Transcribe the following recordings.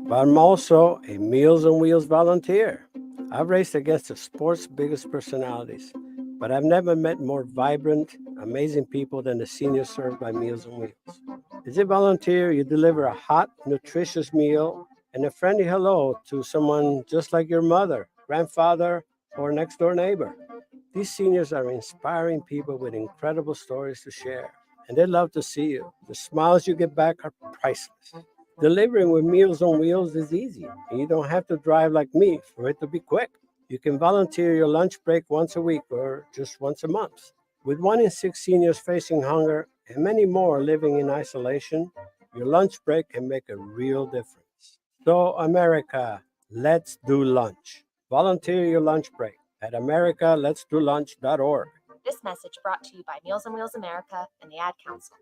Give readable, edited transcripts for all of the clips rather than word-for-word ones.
but I'm also a Meals on Wheels volunteer. I've raced against the sport's biggest personalities, but I've never met more vibrant, amazing people than the seniors served by Meals on Wheels. As a volunteer, you deliver a hot, nutritious meal and a friendly hello to someone just like your mother, grandfather, or next door neighbor. These seniors are inspiring people with incredible stories to share, and they love to see you. The smiles you get back are priceless. Delivering with Meals on Wheels is easy, and you don't have to drive like me for it to be quick. You can volunteer your lunch break once a week or just once a month. With 1 in 6 seniors facing hunger and many more living in isolation, your lunch break can make a real difference. So, America, let's do lunch. Volunteer your lunch break at americaletsdolunch.org. This message brought to you by Meals on Wheels America and the Ad Council.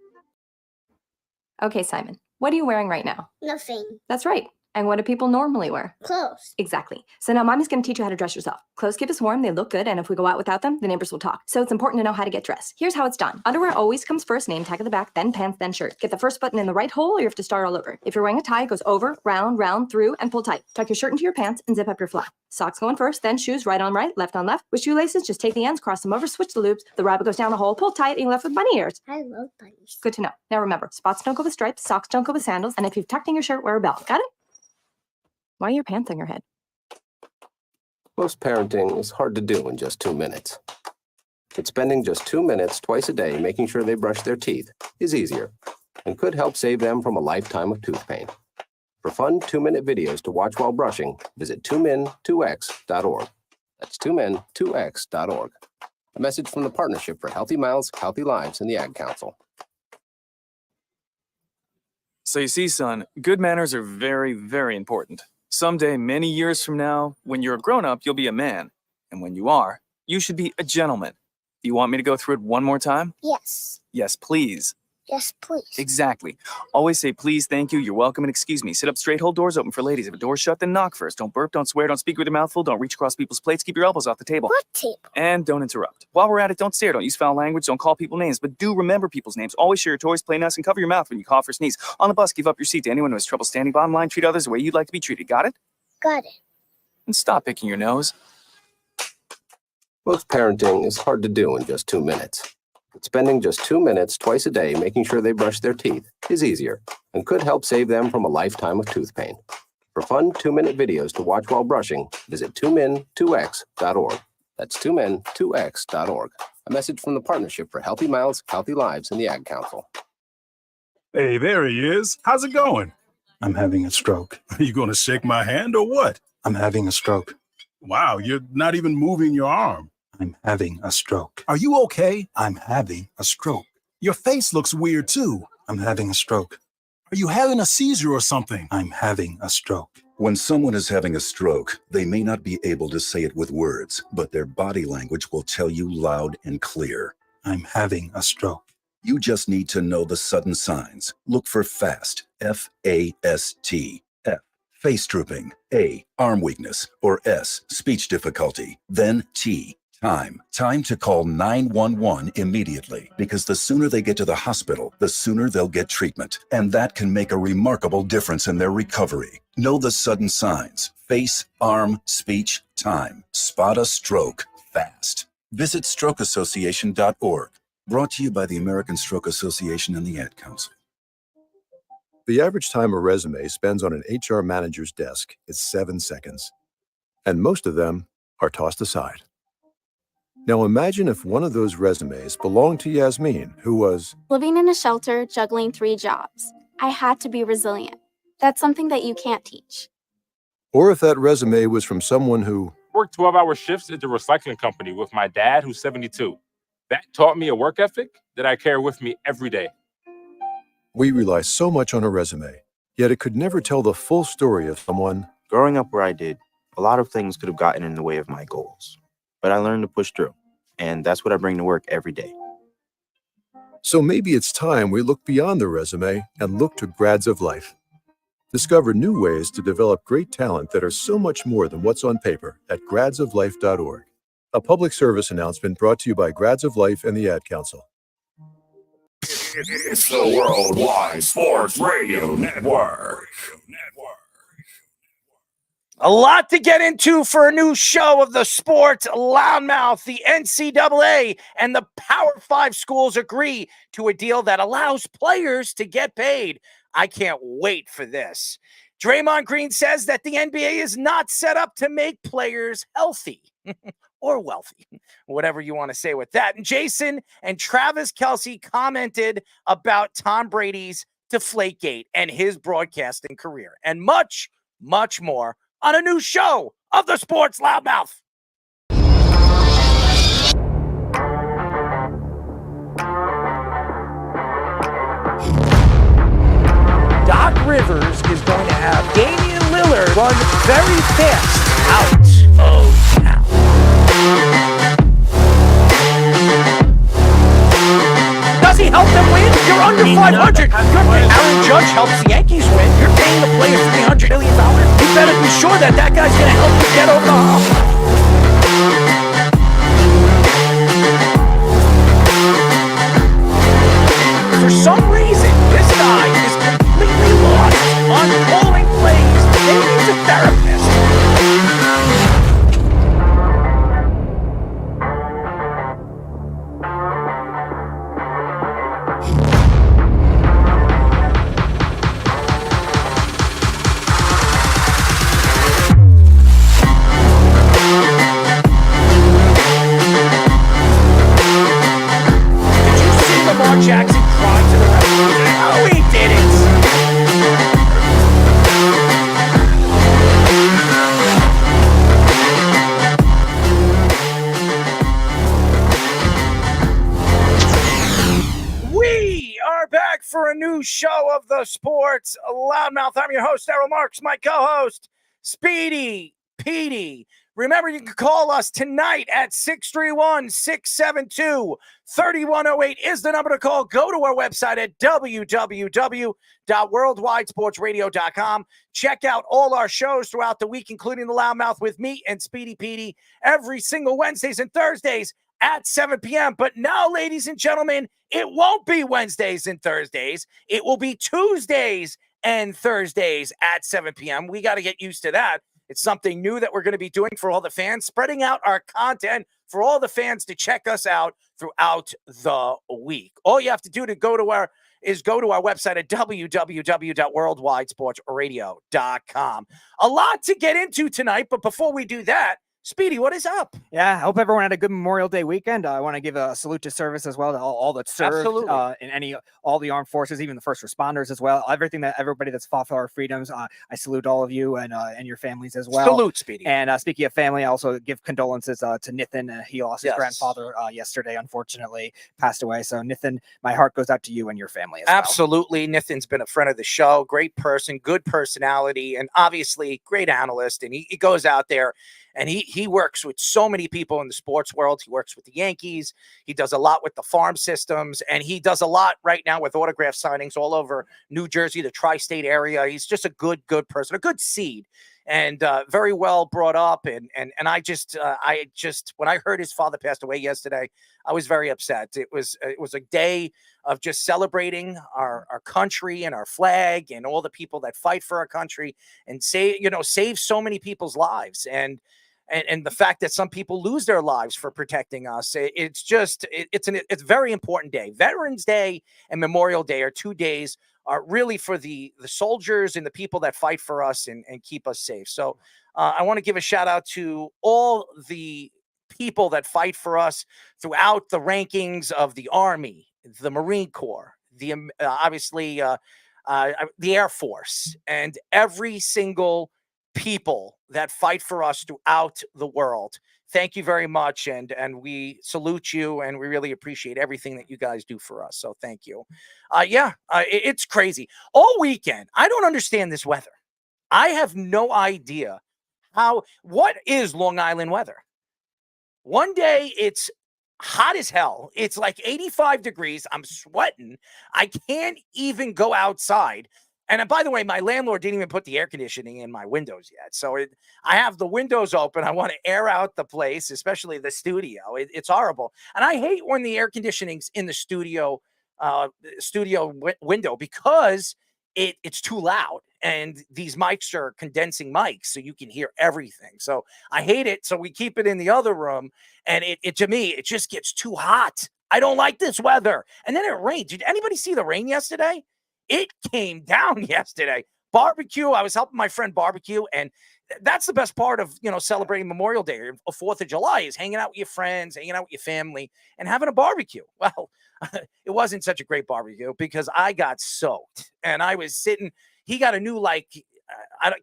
Okay, Simon, what are you wearing right now? Nothing. That's right. And what do people normally wear? Clothes. Exactly. So now Mommy's going to teach you how to dress yourself. Clothes keep us warm, they look good, and if we go out without them, the neighbors will talk. So it's important to know how to get dressed. Here's how it's done. Underwear always comes first, name tag at the back, then pants, then shirt. Get the first button in the right hole or you have to start all over. If you're wearing a tie, it goes over, round, through, and pull tight. Tuck your shirt into your pants and zip up your fly. Socks going first, then shoes right on right, left on left. With shoelaces, just take the ends, cross them over, switch the loops. The rabbit goes down the hole, pull tight, and you're left with bunny ears. I love bunnies. Good to know. Now remember, spots don't go with stripes, socks don't go with sandals, and if you've tucked in your shirt, wear a belt. Got it? Why are your pants on your head? Most parenting is hard to do in just 2 minutes. But spending just 2 minutes twice a day making sure they brush their teeth is easier and could help save them from a lifetime of tooth pain. For fun 2-minute videos to watch while brushing, visit 2min2x.org. That's 2min2x.org. A message from the Partnership for Healthy Mouths, Healthy Lives, and the Ad Council. So you see, son, good manners are very, very important. Someday, many years from now, when you're a grown-up, you'll be a man. And when you are, you should be a gentleman. Do you want me to go through it one more time? Yes. Yes, please. Yes, please. Exactly. Always say please, thank you, you're welcome, and excuse me. Sit up straight, hold doors open for ladies. If a door's shut, then knock first. Don't burp, don't swear, don't speak with your mouth full, don't reach across people's plates, keep your elbows off the table. What table? And don't interrupt. While we're at it, don't stare, don't use foul language, don't call people names, but do remember people's names. Always share your toys, play nice, and cover your mouth when you cough or sneeze. On the bus, give up your seat to anyone who has trouble standing bottom line. Treat others the way you'd like to be treated. Got it? Got it. And stop picking your nose. Most parenting is hard to do in just 2 minutes. But spending just 2 minutes twice a day making sure they brush their teeth is easier and could help save them from a lifetime of tooth pain. For fun 2-minute videos to watch while brushing, visit 2min2x.org. That's 2min2x.org. A message from the Partnership for Healthy Mouths, Healthy Lives, and the Ad Council. Hey, there he is. How's it going? I'm having a stroke. Are you going to shake my hand or what? I'm having a stroke. Wow, you're not even moving your arm. I'm having a stroke. Are you okay? I'm having a stroke. Your face looks weird too. I'm having a stroke. Are you having a seizure or something? I'm having a stroke. When someone is having a stroke, they may not be able to say it with words, but their body language will tell you loud and clear. I'm having a stroke. You just need to know the sudden signs. Look for FAST, F-A-S-T. F, face drooping. A, arm weakness. Or S, speech difficulty. Then T, time. Time to call 911 immediately, because the sooner they get to the hospital, the sooner they'll get treatment. And that can make a remarkable difference in their recovery. Know the sudden signs. Face, arm, speech, time. Spot a stroke fast. Visit strokeassociation.org. Brought to you by the American Stroke Association and the Ad Council. The average time a resume spends on an HR manager's desk is 7 seconds, and most of them are tossed aside. Now imagine if one of those resumes belonged to Yasmin, who was living in a shelter, juggling 3 jobs. I had to be resilient. That's something that you can't teach. Or if that resume was from someone who worked 12-hour shifts at the recycling company with my dad, who's 72. That taught me a work ethic that I carry with me every day. We rely so much on a resume, yet it could never tell the full story of someone. Growing up where I did, a lot of things could have gotten in the way of my goals. But I learned to push through, and that's what I bring to work every day. So maybe it's time we look beyond the resume and look to Grads of Life. Discover new ways to develop great talent that are so much more than what's on paper at gradsoflife.org. A public service announcement brought to you by Grads of Life and the Ad Council. It's the Worldwide Sports Radio Network. A lot to get into for a new show of the Sports Loudmouth. The NCAA and the Power 5 schools agree to a deal that allows players to get paid. I can't wait for this. Draymond Green says that the NBA is not set up to make players healthy or wealthy, whatever you want to say with that. And Jason and Travis Kelce commented about Tom Brady's deflategate and his broadcasting career, and much, much more on a new show of the Sports Loudmouth. Doc Rivers is going to have Damian Lillard run very fast out of town. Does he help them win? You're under 500. Aaron Judge helps the Yankees win. You're paying the players $300 million. You better be sure that guy's going to help you get over the hump. For some reason, this guy is completely lost on calling plays. They need a therapist. Jackson cried to the referee. No, he didn't. We are back for a new show of the Sports Loudmouth. I'm your host, Errol Marks, my co-host, Speedy Petey. Remember, you can call us tonight at 631-672-3108 is the number to call. Go to our website at www.worldwidesportsradio.com. Check out all our shows throughout the week, including the Loudmouth with me and Speedy Petey every single Wednesdays and Thursdays at 7 p.m. But now, ladies and gentlemen, it won't be Wednesdays and Thursdays. It will be Tuesdays and Thursdays at 7 p.m. We got to get used to that. It's something new that we're going to be doing for all the fans, spreading out our content for all the fans to check us out throughout the week. All you have to do to go to our website at www.worldwidesportsradio.com. A lot to get into tonight, but before we do that, Speedy, what is up? Yeah, I hope everyone had a good Memorial Day weekend. I want to give a salute to service as well to all that served in all the armed forces, even the first responders as well. Everybody that's fought for our freedoms. I salute all of you and your families as well. Salute, Speedy. And speaking of family, I also give condolences to Nithin. He lost his grandfather yesterday, unfortunately, passed away. So Nithin, my heart goes out to you and your family as well. Absolutely. Nithin's been a friend of the show, great person, good personality, and obviously great analyst. And he goes out there and he works with so many people in the sports world. He works with the Yankees. He does a lot with the farm systems, and he does a lot right now with autograph signings all over New Jersey, the tri-state area. He's just a good person, a good seed, and very well brought up. And I just when I heard his father passed away yesterday, I was very upset. It was a day of just celebrating our country and our flag and all the people that fight for our country and save so many people's lives. And the fact that some people lose their lives for protecting us, it's a very important day. Veterans Day and Memorial Day are 2 days really for the soldiers and the people that fight for us and keep us safe. So I want to give a shout out to all the people that fight for us throughout the rankings of the Army, the Marine Corps, obviously the Air Force, and every single people that fight for us throughout the world. Thank you very much, and we salute you, and we really appreciate everything that you guys do for us. So thank you. It's crazy. All weekend, I don't understand this weather. I have no idea what is Long Island weather. One day it's hot as hell. It's like 85 degrees. I'm sweating. I can't even go outside. And by the way, my landlord didn't even put the air conditioning in my windows yet. So I have the windows open. I want to air out the place, especially the studio. It's horrible. And I hate when the air conditioning's in the studio window because it's too loud. and these mics are condensing mics, so you can hear everything. So I hate it. So we keep it in the other room, and it to me, it just gets too hot. I don't like this weather. And then it rained. Did anybody see the rain yesterday? It came down yesterday. Barbecue. I was helping my friend barbecue, and that's the best part of, celebrating Memorial Day or 4th of July is hanging out with your friends, hanging out with your family, and having a barbecue. Well, it wasn't such a great barbecue because I got soaked, and I was sitting. He got a new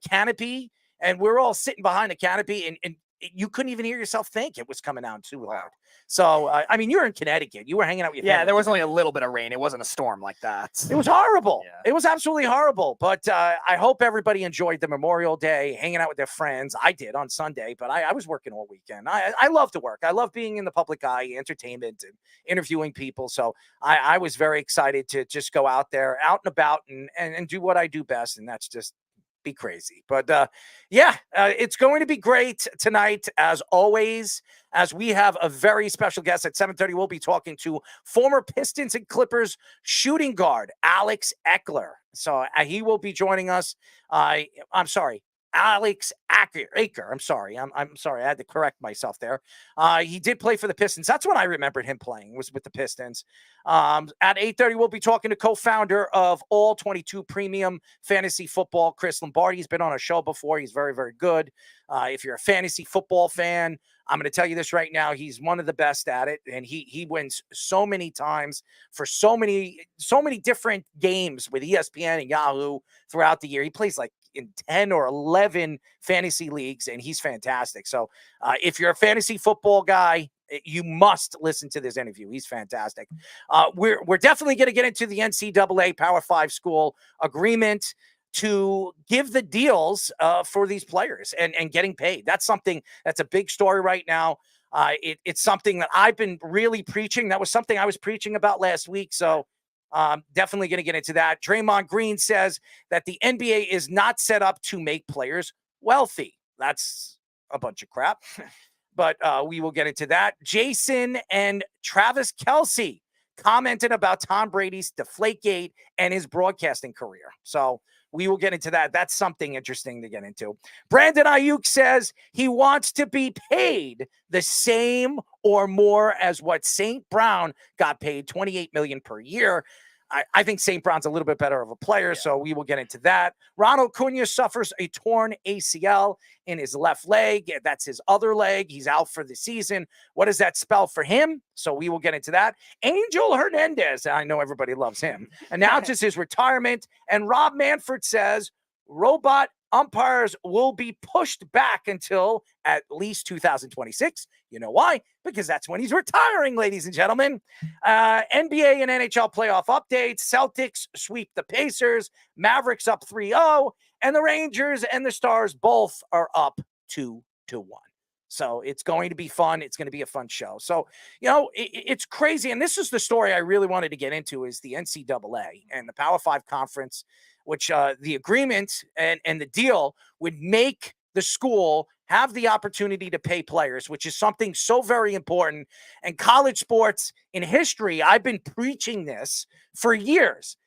canopy, and we're all sitting behind the canopy, and you couldn't even hear yourself think. It was coming out too loud. So, I mean, you're in Connecticut. You were hanging out with your family. There was only a little bit of rain. It wasn't a storm like that. It was horrible. Yeah. It was absolutely horrible. But I hope everybody enjoyed the Memorial Day, hanging out with their friends. I did on Sunday, but I was working all weekend. I love to work. I love being in the public eye, entertainment, and interviewing people. So I was very excited to just go out there, out and about, and do what I do best, and that's just be crazy. But it's going to be great tonight, as always, as we have a very special guest at 7:30. We'll be talking to former Pistons and Clippers shooting guard Alex Acker. So he will be joining us. I'm sorry, Alex Acker. I'm sorry. I'm sorry. I had to correct myself there. He did play for the Pistons. That's when I remembered him playing, was with the Pistons. At 8:30, we'll be talking to co-founder of All 22 Premium Fantasy Football, Chris Lombardi. He's been on a show before. He's very, very good. If you're a fantasy football fan, I'm going to tell you this right now. He's one of the best at it, and he wins so many times for so many different games with ESPN and Yahoo throughout the year. He plays like in 10 or 11 fantasy leagues, and he's fantastic. So if you're a fantasy football guy, you must listen to this interview. He's fantastic. We're definitely going to get into the NCAA Power 5 school agreement to give the deals for these players and getting paid. That's a big story right now. It's something that I've been really preaching. That was something I was preaching about last week. So definitely going to get into that. Draymond Green says that the NBA is not set up to make players wealthy. That's a bunch of crap, but we will get into that. Jason and Travis Kelce commented about Tom Brady's deflategate and his broadcasting career. So we will get into that. That's something interesting to get into. Brandon Aiyuk says he wants to be paid the same or more as what St. Brown got paid, $28 million per year. I think St. Brown's a little bit better of a player, so we will get into that. Ronald Acuna suffers a torn ACL in his left leg. That's his other leg. He's out for the season. What does that spell for him? So we will get into that. Angel Hernandez, I know everybody loves him, announces his retirement. And Rob Manfred says robot umpires will be pushed back until at least 2026. You know why? Because that's when he's retiring, ladies and gentlemen. NBA and NHL playoff updates. Celtics sweep the Pacers. Mavericks up 3-0. And the Rangers and the Stars both are up 2-1. So it's going to be fun. It's going to be a fun show. So, it's crazy. And this is the story I really wanted to get into, is the NCAA and the Power 5 conference, which the agreement and the deal would make the school have the opportunity to pay players, which is something so very important. And college sports in history, I've been preaching this for years,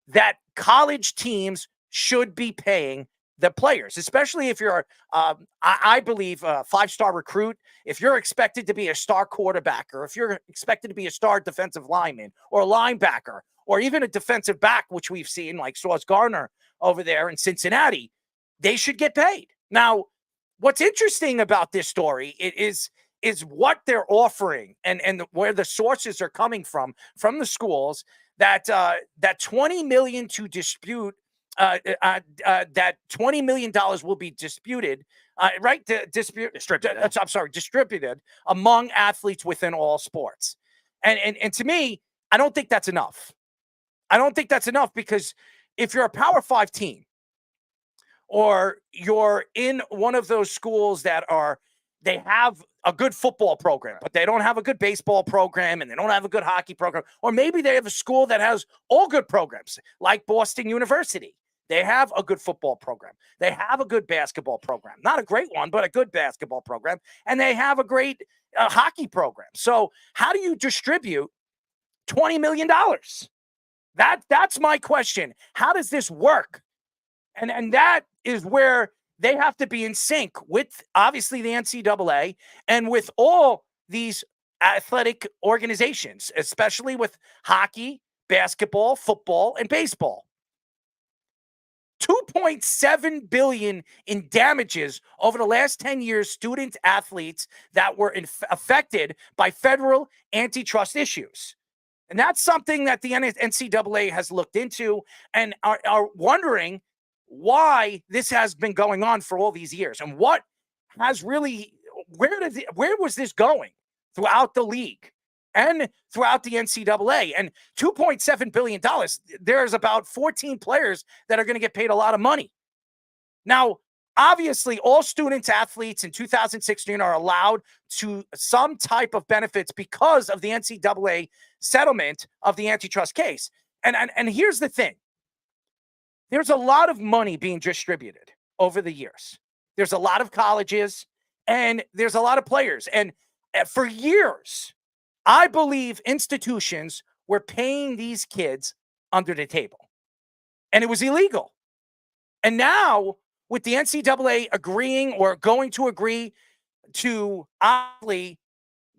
that college teams should be paying the players, especially if you're, I believe, a 5-star recruit. If you're expected to be a star quarterback, or if you're expected to be a star defensive lineman or a linebacker, or even a defensive back, which we've seen like Sauce Gardner over there in Cincinnati, they should get paid. Now, what's interesting about this story is what they're offering and where the sources are coming from the schools, that $20 million to dispute, that $20 million will be disputed, distributed among athletes within all sports. And to me, I don't think that's enough. I don't think that's enough, because if you're a Power 5 team, or you're in one of those schools they have a good football program, but they don't have a good baseball program, and they don't have a good hockey program, or maybe they have a school that has all good programs, like Boston University. They have a good football program. They have a good basketball program. Not a great one, but a good basketball program. And they have a great hockey program. So how do you distribute $20 million? That's my question. How does this work? And that is where they have to be in sync with, obviously, the NCAA and with all these athletic organizations, especially with hockey, basketball, football, and baseball. $2.7 billion in damages over the last 10 years, student athletes that were affected by federal antitrust issues. And that's something that the NCAA has looked into and are wondering why this has been going on for all these years and what has really, where was this going throughout the league and throughout the NCAA? And $2.7 billion, there's about 14 players that are going to get paid a lot of money. Now, obviously, all student athletes in 2016 are allowed to some type of benefits because of the NCAA settlement of the antitrust case. And here's the thing. There's a lot of money being distributed over the years. There's a lot of colleges and there's a lot of players. And for years, I believe institutions were paying these kids under the table. And it was illegal. And now, with the NCAA agreeing or going to agree to obviously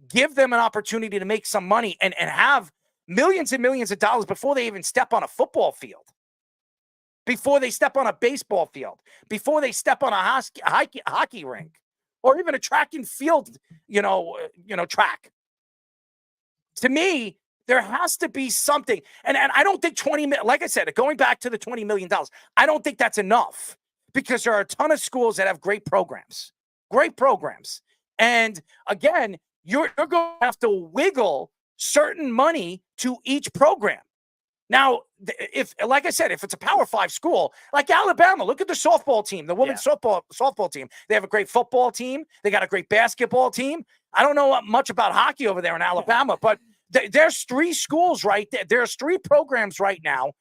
give them an opportunity to make some money and have millions and millions of dollars before they even step on a football field, before they step on a baseball field, before they step on a hockey rink, or even a track and field, track. To me, there has to be something. And I don't think like I said, going back to the $20 million, I don't think that's enough because there are a ton of schools that have great programs. And again, you're going to have to wiggle certain money to each program. Now, if, like I said, if it's a Power 5 school, like Alabama, look at the softball team, the women's softball team. They have a great football team. They got a great basketball team. I don't know much about hockey over there in Alabama, but there's 3 schools right there. There's 3 programs right now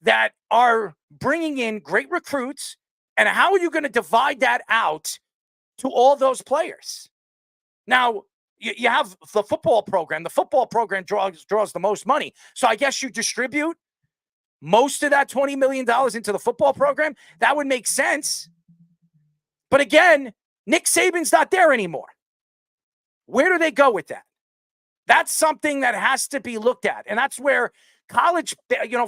that are bringing in great recruits. And how are you going to divide that out to all those players? Now, you have the football program. The football program draws the most money. So I guess you distribute most of that $20 million into the football program. That would make sense. But again, Nick Saban's not there anymore. Where do they go with that? That's something that has to be looked at. And that's where college,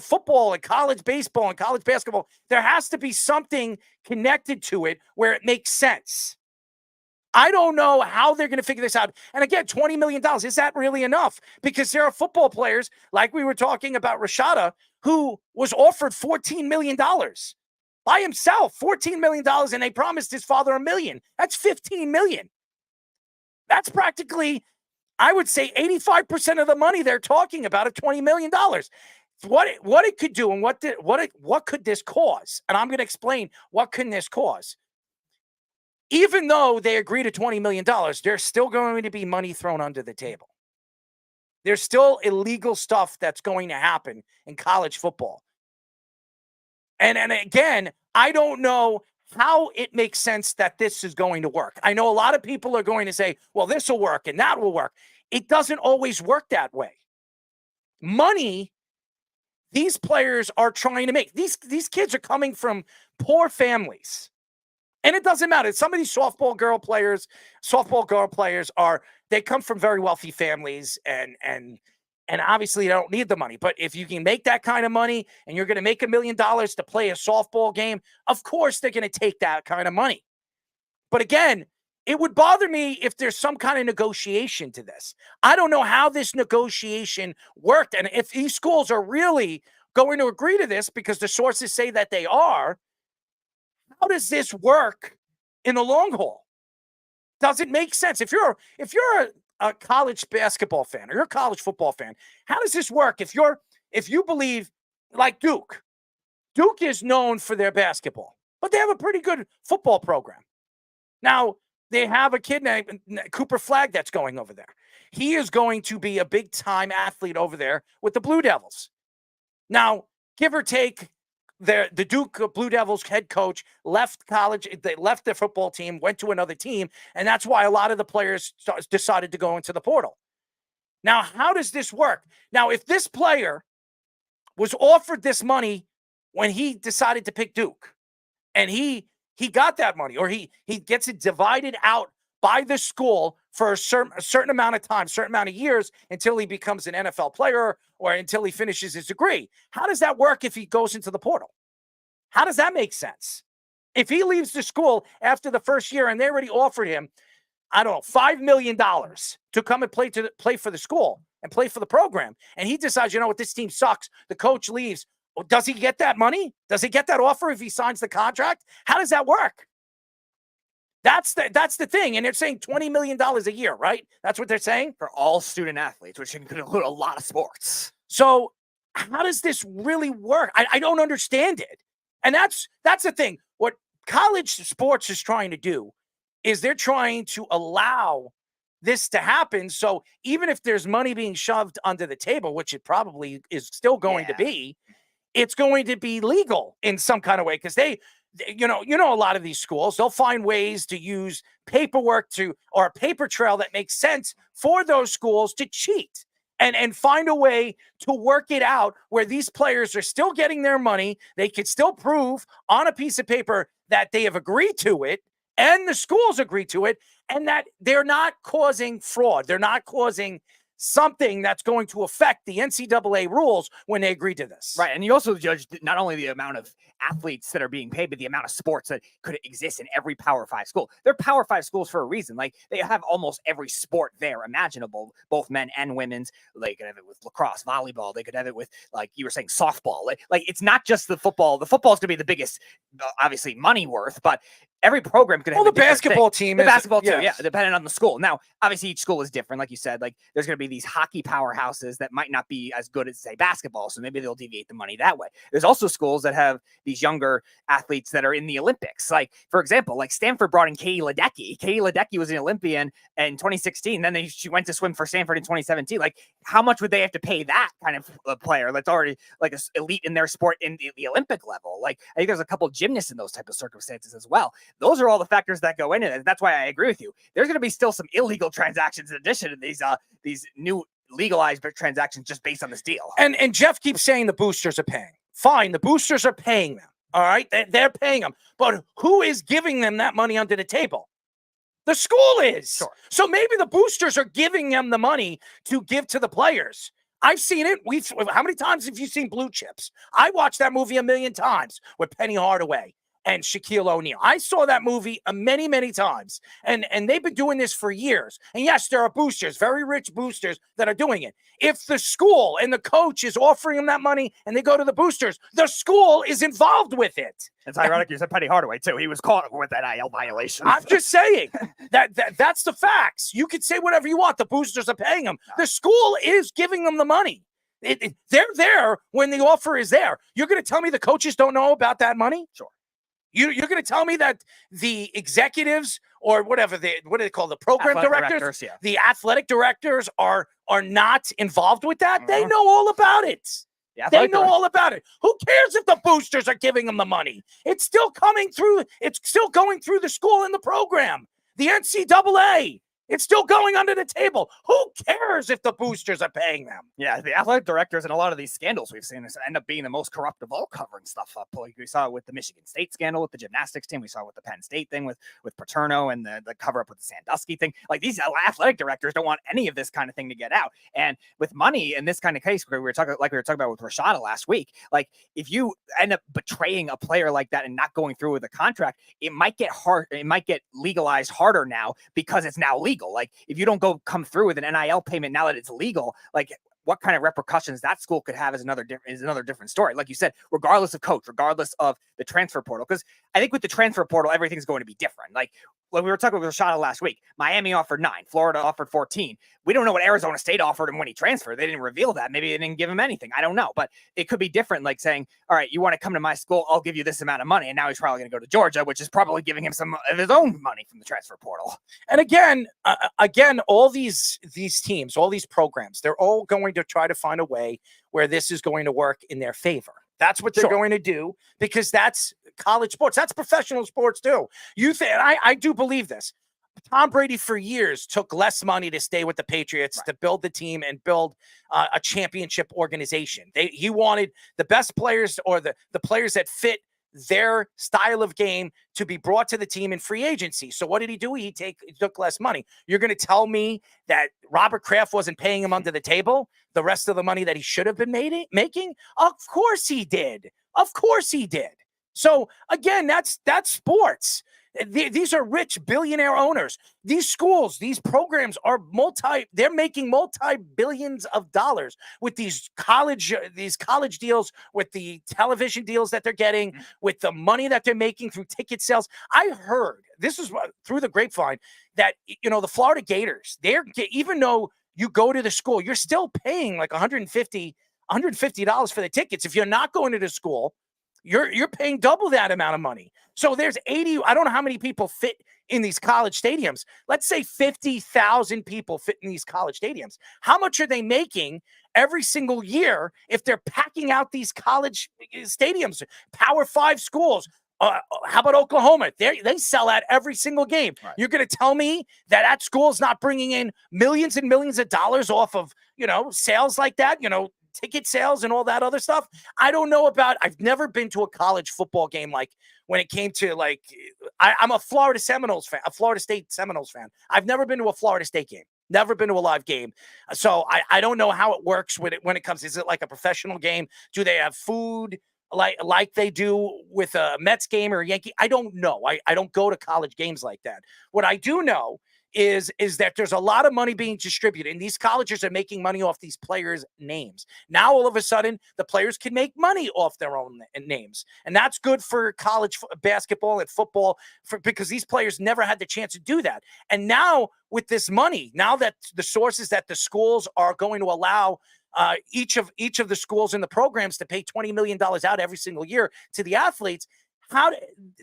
football and college baseball and college basketball, there has to be something connected to it where it makes sense. I don't know how they're going to figure this out. And again, $20 million, is that really enough? Because there are football players, like we were talking about Rashada, who was offered $14 million by himself, $14 million, and they promised his father $1 million. That's $15 million. That's practically, I would say, 85% of the money they're talking about of $20 million. What it could do and what could this cause? And I'm going to explain what can this cause. Even though they agree to $20 million, there's still going to be money thrown under the table. There's still illegal stuff that's going to happen in college football. And again, I don't know how it makes sense that this is going to work. I know a lot of people are going to say, well, this will work and that will work. It doesn't always work that way. Money, these players are trying to make. These kids are coming from poor families. And it doesn't matter. Some of these softball girl players they come from very wealthy families and obviously they don't need the money. But if you can make that kind of money and you're going to make $1 million to play a softball game, of course they're going to take that kind of money. But again, it would bother me if there's some kind of negotiation to this. I don't know how this negotiation worked. And if these schools are really going to agree to this, because the sources say that they are, how does this work in the long haul? Does it make sense? If you're a college basketball fan or you're a college football fan, how does this work? If you believe like Duke is known for their basketball, but they have a pretty good football program. Now, they have a kid named Cooper Flagg that's going over there. He is going to be a big-time athlete over there with the Blue Devils. Now, give or take, the Duke Blue Devils head coach left college. They left their football team, went to another team, and that's why a lot of the players decided to go into the portal. Now, how does this work? Now, if this player was offered this money when he decided to pick Duke, and he got that money, or he gets it divided out by the school for a certain amount of time, certain amount of years until he becomes an NFL player or until he finishes his degree. How does that work if he goes into the portal? How does that make sense? If he leaves the school after the first year and they already offered him, I don't know, $5 million to come and play for the school and play for the program, and he decides, you know what, this team sucks, the coach leaves, well, does he get that money? Does he get that offer if he signs the contract? How does that work? That's the thing. And they're saying $20 million a year, right? That's what they're saying? For all student athletes, which include a lot of sports. So how does this really work? I don't understand it. And that's the thing. What college sports is trying to do is they're trying to allow this to happen. So even if there's money being shoved under the table, which it probably is still going to be, it's going to be legal in some kind of way, because you know, a lot of these schools, they'll find ways to use paperwork or a paper trail that makes sense for those schools to cheat and find a way to work it out where these players are still getting their money. They can still prove on a piece of paper that they have agreed to it and the schools agree to it, and that they're not causing fraud. They're not causing something that's going to affect the NCAA rules when they agree to this. Right. And you also judge not only the amount of athletes that are being paid, but the amount of sports that could exist in every Power 5 school. They're Power 5 schools for a reason. Like, they have almost every sport there imaginable, both men and women's. They could have it with lacrosse, volleyball. They could have it with, like you were saying, softball. Like it's not just the football. The football is going to be the biggest, obviously, money worth, but every program could have the basketball team. The basketball too, yeah, depending on the school. Now, obviously, each school is different. Like you said, like there's going to be these hockey powerhouses that might not be as good as, say, basketball, so maybe they'll deviate the money that way. There's also schools that have these younger athletes that are in the Olympics. Like, for example, like Stanford brought in Katie Ledecky. Katie Ledecky was an Olympian in 2016. Then she went to swim for Stanford in 2017. Like, how much would they have to pay that kind of a player that's already like an elite in their sport in the Olympic level? Like, I think there's a couple of gymnasts in those type of circumstances as well. Those are all the factors that go into it. That's why I agree with you. There's going to be still some illegal transactions in addition to these new legalized transactions just based on this deal. And Jeff keeps saying the boosters are paying. Fine, the boosters are paying them. All right, they're paying them. But who is giving them that money under the table? The school is. Sure. So maybe the boosters are giving them the money to give to the players. I've seen it. How many times have you seen Blue Chips? I watched that movie 1 million times with Penny Hardaway and Shaquille O'Neal. I saw that movie many, many times. And they've been doing this for years. And yes, there are boosters, very rich boosters that are doing it. If the school and the coach is offering them that money and they go to the boosters, the school is involved with it. It's ironic you said Penny Hardaway, too. He was caught with that IL violation. I'm just saying that's the facts. You can say whatever you want. The boosters are paying them. The school is giving them the money. They're there when the offer is there. You're going to tell me the coaches don't know about that money? Sure. You're going to tell me that the executives or whatever what do they call the program directors, the athletic directors are not involved with that? They know all about it. They know all about it. Who cares if the boosters are giving them the money? It's still coming through. It's still going through the school and the program. The NCAA. It's still going under the table. Who cares if the boosters are paying them? Yeah, the athletic directors and a lot of these scandals we've seen end up being the most corrupt of all, covering stuff up. Like we saw it with the Michigan State scandal with the gymnastics team. We saw it with the Penn State thing with Paterno and the cover up with the Sandusky thing. Like, these athletic directors don't want any of this kind of thing to get out. And with money in this kind of case, we were talking about with Rashada last week. Like, if you end up betraying a player like that and not going through with a contract, it might get hard. It might get legalized harder now because it's now legal. Like, if you don't come through with an NIL payment now that it's legal, like, what kind of repercussions that school could have is another different story. Like you said, regardless of coach, regardless of the transfer portal, because I think with the transfer portal, everything's going to be different. Like, when we were talking with Rashada last week, Miami offered 9, Florida offered 14. We don't know what Arizona State offered him when he transferred. They didn't reveal that. Maybe they didn't give him anything. I don't know, but it could be different. Like saying, all right, you want to come to my school, I'll give you this amount of money. And now he's probably going to go to Georgia, which is probably giving him some of his own money from the transfer portal. And again, all these teams, all these programs, they're all going to try to find a way where this is going to work in their favor. That's what they're going to do, because that's college sports. That's professional sports too. I do believe this. Tom Brady for years took less money to stay with the Patriots, to build the team and build a championship organization. He wanted the best players, or the players that fit their style of game to be brought to the team in free agency. So what did he do? He took less money. You're going to tell me that Robert Kraft wasn't paying him under the table the rest of the money that he should have been making? Of course he did. Of course he did. So again, that's sports. These are rich billionaire owners. These schools, these programs are they're making multi-billions of dollars with these college deals, with the television deals that they're getting, with the money that they're making through ticket sales. I heard, this is through the grapevine, that, the Florida Gators, even though you go to the school, you're still paying like $150 for the tickets. If you're not going to the school, you're paying double that amount of money. So there's 80, I don't know how many people fit in these college stadiums. Let's say 50,000 people fit in these college stadiums. How much are they making every single year if they're packing out these college stadiums? Power 5 schools. How about Oklahoma? They sell out every single game. Right. You're going to tell me that school is not bringing in millions and millions of dollars off of, sales like that, ticket sales and all that other stuff? I don't know about. I've never been to a college football game like when it came to I'm a Florida State Seminoles fan. I've never been to a Florida State game. Never been to a live game. So I don't know how it works when it comes. Is it like a professional game? Do they have food like they do with a Mets game or a Yankee? I don't know. I don't go to college games like that. What I do know is that there's a lot of money being distributed, and these colleges are making money off these players' names. Now, all of a sudden, the players can make money off their own names, and that's good for college basketball and football because these players never had the chance to do that. And now, with this money, now that the sources that the schools are going to allow each of the schools in the programs to pay $20 million out every single year to the athletes,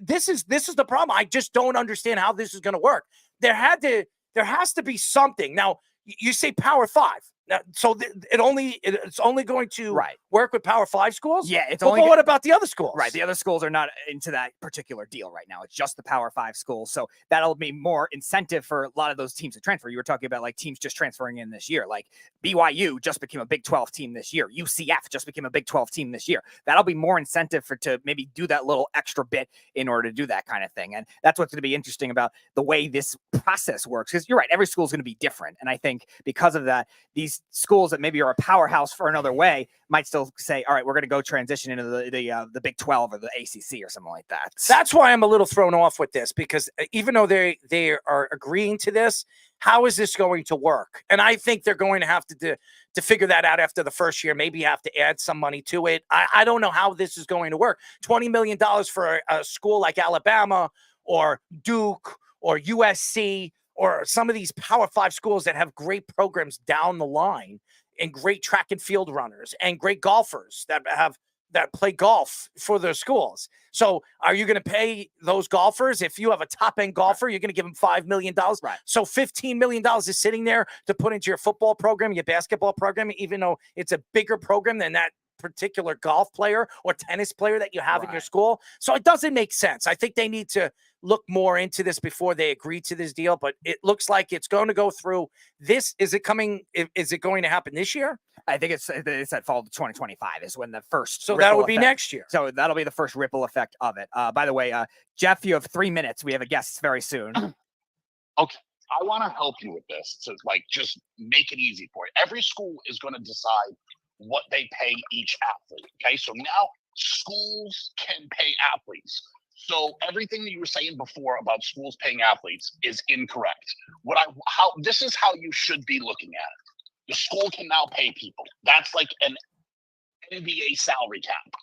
this is the problem. I just don't understand how this is going to work. There has to be something. Now, you say Power 5. Now, so it's only going to work with Power 5 schools? Yeah, it's but only. What about the other schools? Right, the other schools are not into that particular deal right now. It's just the Power 5 schools. So that'll be more incentive for a lot of those teams to transfer. You were talking about like teams just transferring in this year. Like BYU just became a Big 12 team this year. UCF just became a Big 12 team this year. That'll be more incentive to maybe do that little extra bit in order to do that kind of thing. And that's what's going to be interesting about the way this process works. Because you're right, every school is going to be different. And I think because of that, these schools that maybe are a powerhouse for another way might still say, all right, we're going to go transition into the Big 12 or the ACC or something like that. That's why I'm a little thrown off with this, because even though they are agreeing to this, how is this going to work? And I think they're going to have to figure that out after the first year, maybe have to add some money to it. I don't know how this is going to work. $20 million for a school like Alabama or Duke or USC or some of these Power 5 schools that have great programs down the line and great track and field runners and great golfers that play golf for their schools. So are you going to pay those golfers? If you have a top-end golfer, you're going to give them $5 million. Right. So $15 million is sitting there to put into your football program, your basketball program, even though it's a bigger program than that particular golf player or tennis player that you have in your school. So it doesn't make sense. I think they need to look more into this before they agree to this deal, but it looks like it's going to go through this. Is it going to happen this year? I think it's that fall of 2025 is when the first. So that would be next year. So that'll be the first ripple effect of it. By the way, Jeff, you have 3 minutes. We have a guest very soon. Okay. I want to help you with this to just make it easy for you. Every school is going to decide what they pay each athlete. Okay. So now schools can pay athletes. So everything that you were saying before about schools paying athletes is incorrect. This is how you should be looking at it. The school can now pay people. That's like an NBA salary cap.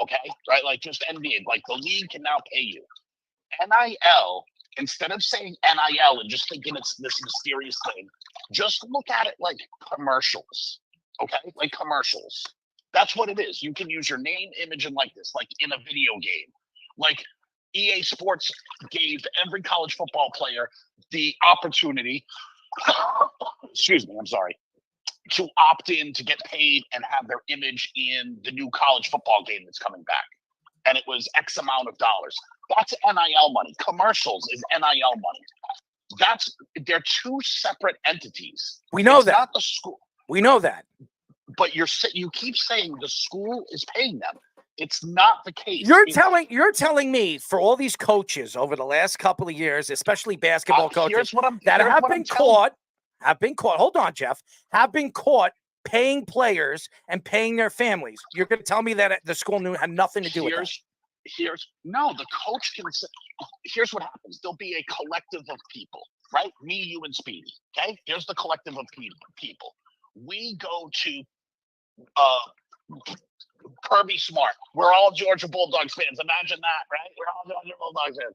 Okay. Right. Like just NBA, like the league can now pay you. NIL, instead of saying NIL and just thinking it's this mysterious thing, just look at it like commercials. Okay, like commercials. That's what it is. You can use your name, image, and likeness, like in a video game. Like EA Sports gave every college football player the opportunity, excuse me, I'm sorry, to opt in to get paid and have their image in the new college football game that's coming back. And it was X amount of dollars. That's NIL money. Commercials is NIL money. They're two separate entities. We know it's that. Not the school. We know that. But you keep saying the school is paying them. It's not the case. You're telling me for all these coaches over the last couple of years, especially basketball coaches that have been caught. Hold on, Jeff. Have been caught paying players and paying their families. You're going to tell me that the school had nothing to do with that? No, the coach can say, here's what happens. There'll be a collective of people, right? Me, you, and Speedy. Okay, here's the collective of people. We go to Kirby Smart. We're all Georgia Bulldogs fans. Imagine that, right? We're all Georgia Bulldogs fans.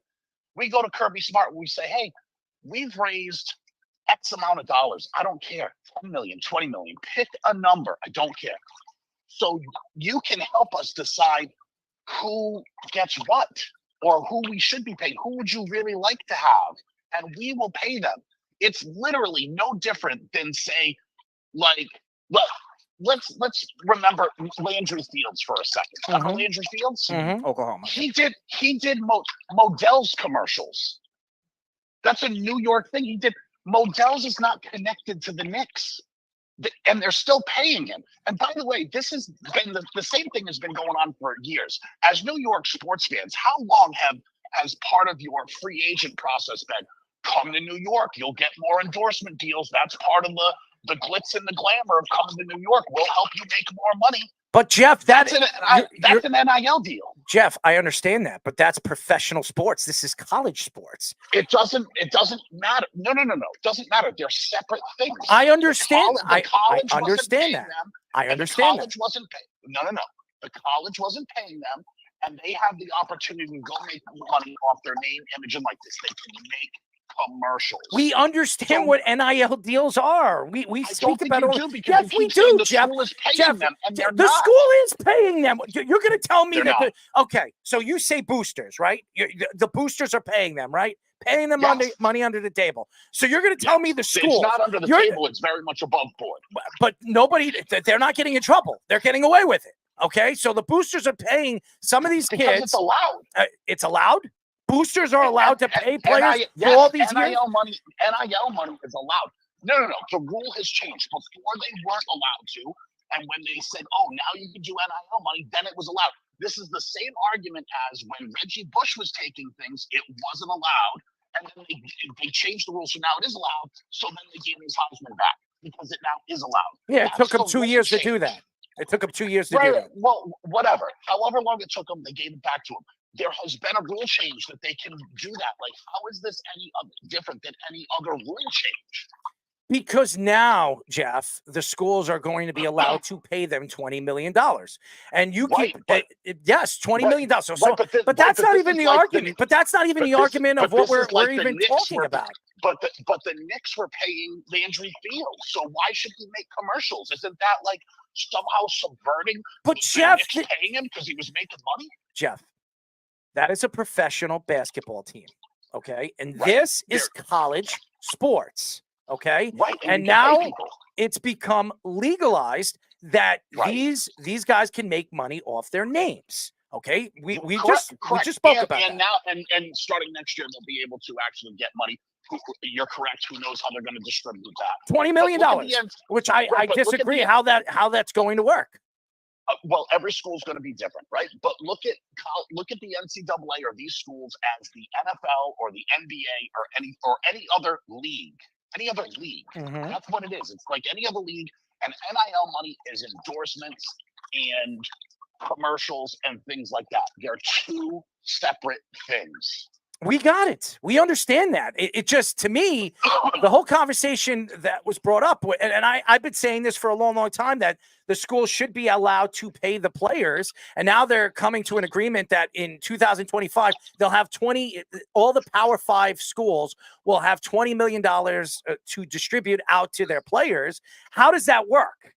We go to Kirby Smart. We say, hey, we've raised X amount of dollars. I don't care. 10 million, 20 million. Pick a number. I don't care. So you can help us decide who gets what or who we should be paying. Who would you really like to have? And we will pay them. It's literally no different than say, like, look, let's remember Landry Fields for a second. Remember Landry Fields? Oklahoma. He did Modell's commercials. That's a New York thing. He did. Modell's is not connected to the Knicks, and they're still paying him. And by the way, this has been the same thing has been going on for years. As New York sports fans, how long has part of your free agent process been? Come to New York, you'll get more endorsement deals. That's part of the glitz and the glamour of coming to New York. We'll help you make more money. But Jeff, that's an NIL deal. Jeff, I understand that, but that's professional sports. This is college sports. It doesn't matter. No. It doesn't matter. They're separate things. I understand. I understand that. I understand that. Wasn't paying. No. The college wasn't paying them, and they have the opportunity to go make money off their name, image, and likeness. They can make commercials. We understand what NIL deals are. We speak about it. Yes, we do, Jeff. The school is paying them. You're going to tell me that. Okay, so you say boosters, right? The boosters are paying them, right? Paying them money under the table. So you're going to tell me the school. It's not under the table. It's very much above board. But they're not getting in trouble. They're getting away with it. Okay, so the boosters are paying some of these kids. Because it's allowed. It's allowed? Boosters are allowed to pay players for all these years? NIL money is allowed. No. The rule has changed. Before they weren't allowed to. And when they said, oh, now you can do NIL money, then it was allowed. This is the same argument as when Reggie Bush was taking things, it wasn't allowed. And then they changed the rules, so now it is allowed. So then they gave his Heisman back because it now is allowed. Yeah, it took them 2 years to do that. It took them 2 years to do that. Well, whatever. However long it took them, they gave it back to him. There has been a rule change that they can do that. Like, how is this any different than any other rule change? Because now, Jeff, the schools are going to be allowed to pay them $20 million. And you keep, yes, $20 million. But that's not even the argument. But that's not even the argument of what we're even talking about. But the Knicks were paying Landry Fields. So why should he make commercials? Isn't that like somehow subverting? But Jeff, paying him because he was making money? Jeff, that is a professional basketball team. Okay. And this is college sports. Okay. Right. And now it's become legalized that these guys can make money off their names. Okay. We just spoke about that. And now and starting next year they'll be able to actually get money. You're correct. Who knows how they're going to distribute that? $20 million, which I disagree how that's going to work. Well, every school is going to be different, right? But look at the NCAA or these schools as the NFL or the NBA or any other league. Any other league. That's what it is. It's like any other league. And NIL money is endorsements and commercials and things like that. They're two separate things. We got it. We understand that. It just, to me, the whole conversation that was brought up, and I've been saying this for a long, long time, that the schools should be allowed to pay the players. And now they're coming to an agreement that in 2025, they'll have all the Power 5 schools will have $20 million to distribute out to their players. How does that work?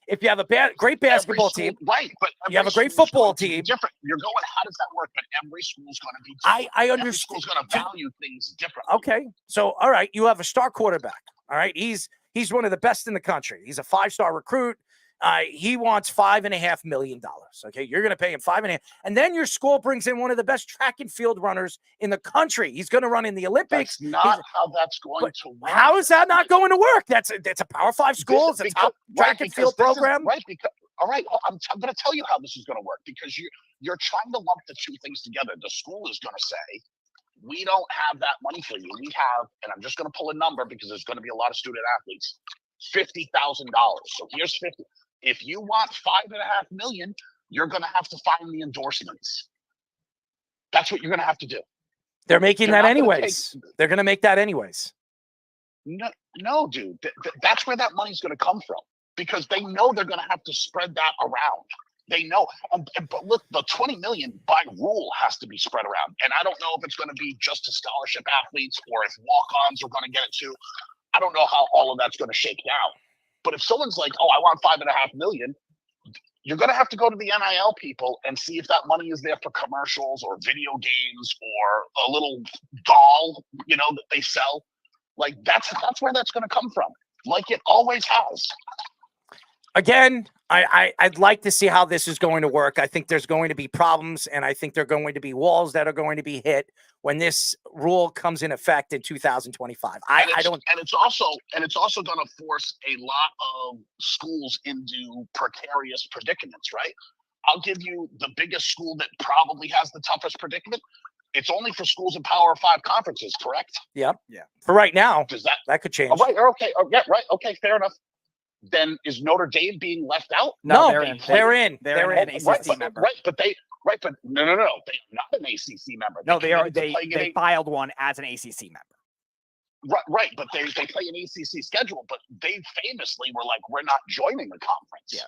If you have a great basketball team, right? But you have a great football team. Different. You're going. How does that work? But every school's going to be different. I understand. Every school's going to value things differently. Okay, so all right, you have a star quarterback. All right, he's one of the best in the country. He's a 5-star recruit. He wants $5.5 million. Okay, you're going to pay him $5.5 million, and then your school brings in one of the best track and field runners in the country. He's going to run in the Olympics. That's not how that's going to work. How is that not going to work? That's a Power 5 school. It's a top track and field program, right? All right, well, I'm going to tell you how this is going to work, because you're trying to lump the two things together. The school is going to say, we don't have that money for you. We have, and I'm just going to pull a number because there's going to be a lot of student athletes, $50,000. So here's 50. If you want $5.5 million, you're going to have to find the endorsements. That's what you're going to have to do. They're making that anyways. They're going to make that anyways. No, dude. That's where that money's going to come from, because they know they're going to have to spread that around. They know. But look, the $20 million by rule has to be spread around. And I don't know if it's going to be just to scholarship athletes or if walk-ons are going to get it too. I don't know how all of that's going to shake down. But if someone's like, oh, I want $5.5 million, you're going to have to go to the NIL people and see if that money is there for commercials or video games or a little doll, that they sell. Like that's where that's going to come from, like it always has. Again, I'd like to see how this is going to work. I think there's going to be problems, and I think there are going to be walls that are going to be hit when this rule comes in effect in 2025. And it's also going to force a lot of schools into precarious predicaments, right? I'll give you the biggest school that probably has the toughest predicament. It's only for schools in Power 5 conferences, correct? Yep. Yeah. For right now, Does that could change. Oh, right. Okay. Oh, yeah. Right. Okay. Fair enough. Then is Notre Dame being left out? No, they're in. They're an ACC member. But no. They're not an ACC member. No, they are. They filed one as an ACC member. Right. But they play an ACC schedule. But they famously were like, we're not joining the conference. Yeah.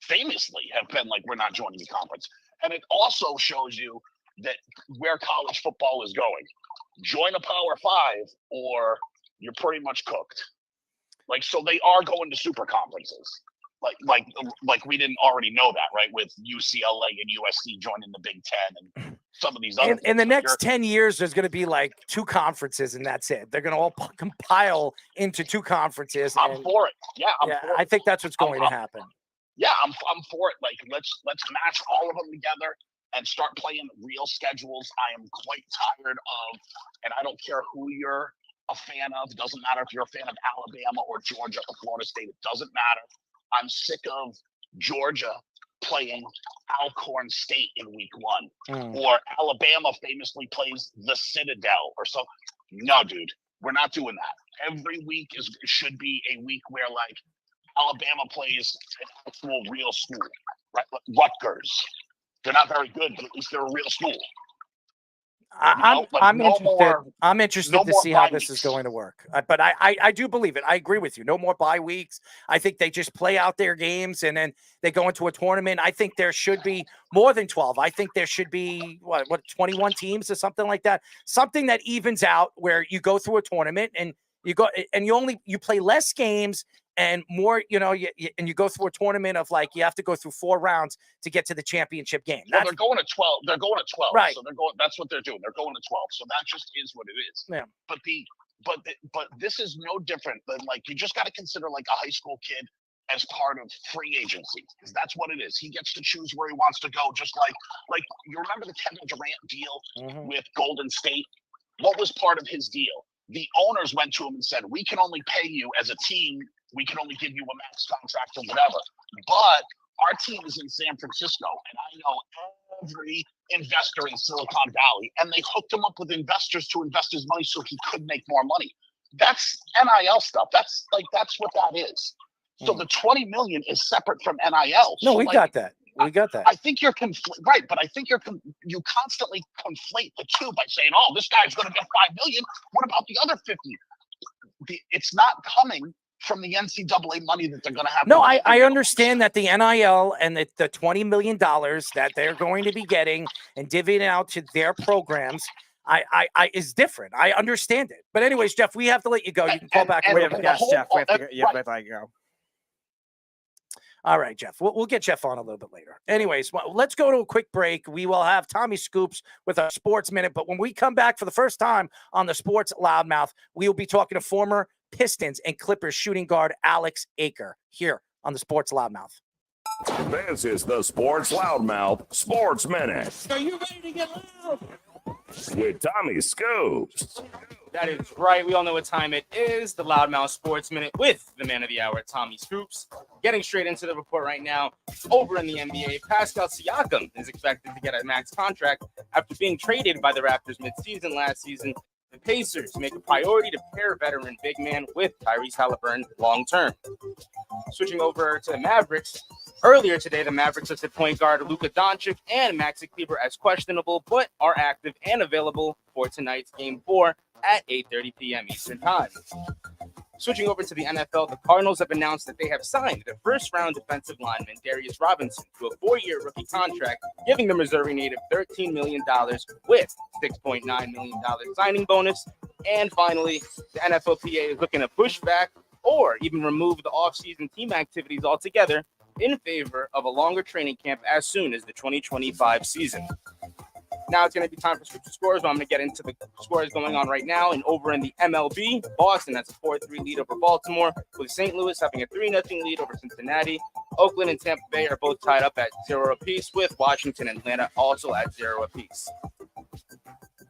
Famously have been like, we're not joining the conference. And it also shows you that where college football is going. Join a Power 5 or you're pretty much cooked. Like, so they are going to super conferences. Like we didn't already know that, right? With UCLA and USC joining the Big Ten and some of these other in the next 10 years, there's going to be like 2 conferences and that's it. They're going to all compile into 2 conferences. I'm for it. Yeah, I think that's what's going to happen. Yeah, I'm for it. Like, let's match all of them together and start playing real schedules. I am quite tired of, and I don't care who you're a fan of. It doesn't matter if you're a fan of Alabama or Georgia or Florida State. It doesn't matter. I'm sick of Georgia playing Alcorn State in week 1, or Alabama famously plays the Citadel or so. No, dude, we're not doing that. Every week should be a week where like Alabama plays an actual real school, right? Rutgers. They're not very good, but at least they're a real school. I'm interested to see how this is going to work. But I do believe it. I agree with you. No more bye weeks. I think they just play out their games and then they go into a tournament. I think there should be more than 12. I think there should be 21 teams or something like that. Something that evens out where you go through a tournament and you play less games and more, and you go through a tournament of like, you have to go through 4 rounds to get to the championship game. Well, they're going to 12. They're going to 12. Right. So that's what they're doing. They're going to 12. So that just is what it is. Yeah. But this is no different than like, you just got to consider like a high school kid as part of free agency, because that's what it is. He gets to choose where he wants to go. Just like you remember the Kevin Durant deal with Golden State? What was part of his deal? The owners went to him and said, we can only pay you as a team. We can only give you a max contract or whatever. But our team is in San Francisco, and I know every investor in Silicon Valley, and they hooked him up with investors to invest his money so he could make more money. That's NIL stuff. That's what that is. So the $20 million is separate from NIL. No, we got that. We got that. I think you're right, but I think you constantly conflate the two by saying, "Oh, this guy's going to get $5 million. What about the other 50?" It's not coming from the NCAA money that they're going to have. No, I understand that the NIL and the $20 million that they're going to be getting and divvying out to their programs, I is different. I understand it. But anyways, Jeff, we have to let you go. You can call back. Jeff, we have to let you go. All right, Jeff. We'll get Jeff on a little bit later. Anyways, let's go to a quick break. We will have Tommy Scoops with our Sports Minute. But when we come back for the first time on the Sports Loudmouth, we will be talking to former Pistons and Clippers shooting guard Alex Acker here on the Sports Loudmouth. This is the Sports Loudmouth Sports Minute. Are you ready to get loud? with Tommy Scoops. That is right. We all know what time it is. The Loudmouth Sports Minute with the man of the hour, Tommy Scoops. Getting straight into the report right now. Over in the NBA, Pascal Siakam is expected to get a max contract after being traded by the Raptors midseason last season. The Pacers make a priority to pair veteran big man with Tyrese Halliburton long term. Switching over to the Mavericks. Earlier today, the Mavericks listed point guard Luka Doncic and Maxi Kleber as questionable, but are active and available for tonight's Game 4 at 8:30 p.m. Eastern Time. Switching over to the NFL, the Cardinals have announced that they have signed the first-round defensive lineman Darius Robinson to a 4-year rookie contract, giving the Missouri native $13 million with $6.9 million signing bonus. And finally, the NFLPA is looking to push back or even remove the offseason team activities altogether in favor of a longer training camp as soon as the 2025 season. Now it's going to be time for Scoop to Scores. I'm going to get into the scores going on right now. And over in the MLB, Boston has a 4-3 lead over Baltimore, with St. Louis having a 3-0 lead over Cincinnati. Oakland and Tampa Bay are both tied up at 0 apiece, with Washington and Atlanta also at 0 apiece.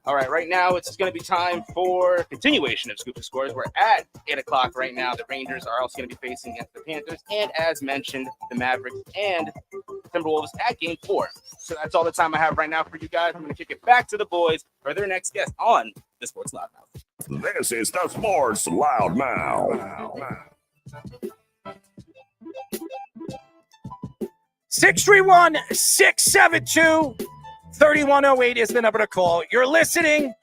All right now it's going to be time for continuation of Scoop to Scores. We're at 8 o'clock right now. The Rangers are also going to be facing against the Panthers. And as mentioned, the Mavericks and Timberwolves at Game 4. So that's all the time I have right now for you guys. I'm going to kick it back to the boys for their next guest on the Sports Loudmouth. This is the Sports Loudmouth. 631-672-3108 is the number to call. You're listening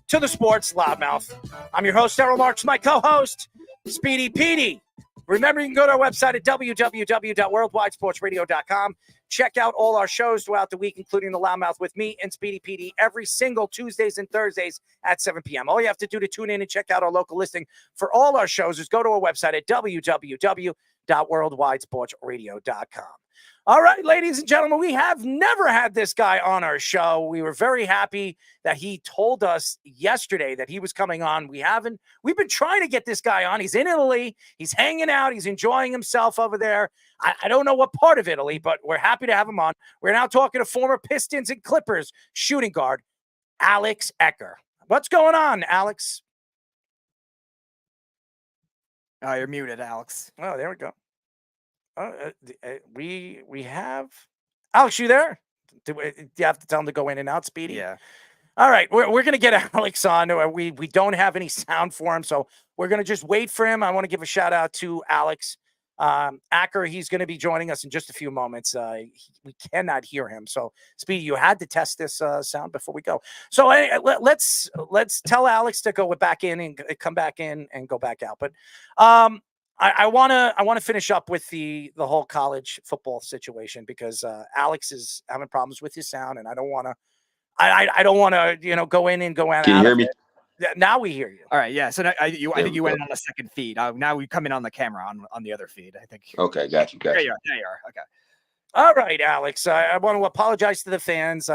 to the Sports Loudmouth. I'm your host, Errol Marks, my co-host, Speedy Petey. Remember, you can go to our website at www.worldwidesportsradio.com. Check out all our shows throughout the week, including the Loudmouth with me and Speedy Petey every single Tuesdays and Thursdays at 7 p.m. All you have to do to tune in and check out our local listing for all our shows is go to our website at www.worldwidesportsradio.com. All right, ladies and gentlemen, we have never had this guy on our show. We were very happy that he told us yesterday that he was coming on. We've been trying to get this guy on. He's in Italy. He's hanging out. He's enjoying himself over there. I don't know what part of Italy, but we're happy to have him on. We're now talking to former Pistons and Clippers shooting guard Alex Acker. What's going on, Alex? Oh, you're muted, Alex. Oh, there we go. We have Alex. You there? Do you have to tell him to go in and out, Speedy? Yeah. All right, we're gonna get Alex on. We don't have any sound for him, so we're gonna just wait for him. I want to give a shout out to Alex Acker. He's going to be joining us in just a few moments. We cannot hear him, so Speedy, you had to test this sound before we go. So let's tell Alex to go back in and come back in and go back out. But I want to finish up with the whole college football situation because Alex is having problems with his sound, and I don't want to go in and go out. Can you hear me? Now we hear you. All right, yeah. So now I think you went in on the second feed. Now we come in on the camera on the other feed. I think. Okay, got you. There you are. Okay. All right, Alex. I want to apologize to the fans.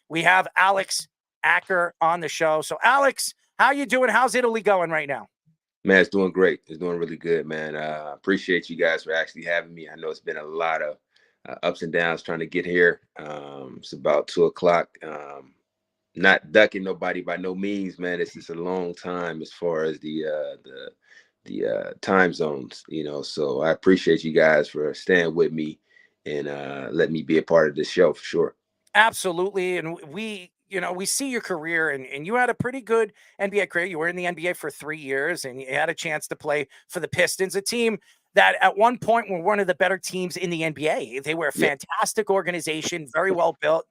We have Alex Acker on the show. So, Alex, how you doing? How's Italy going right now? Man, it's doing great. It's doing really good, man. Appreciate you guys for actually having me. I know it's been a lot of ups and downs trying to get here. It's about 2:00. Not ducking nobody by no means, man. It's just a long time as far as the time zones, So I appreciate you guys for staying with me and let me be a part of this show for sure. Absolutely, and we see your career, and you had a pretty good NBA career. You were in the NBA for 3 years, and you had a chance to play for the Pistons, a team that at one point were one of the better teams in the NBA. They were a fantastic organization, very well built.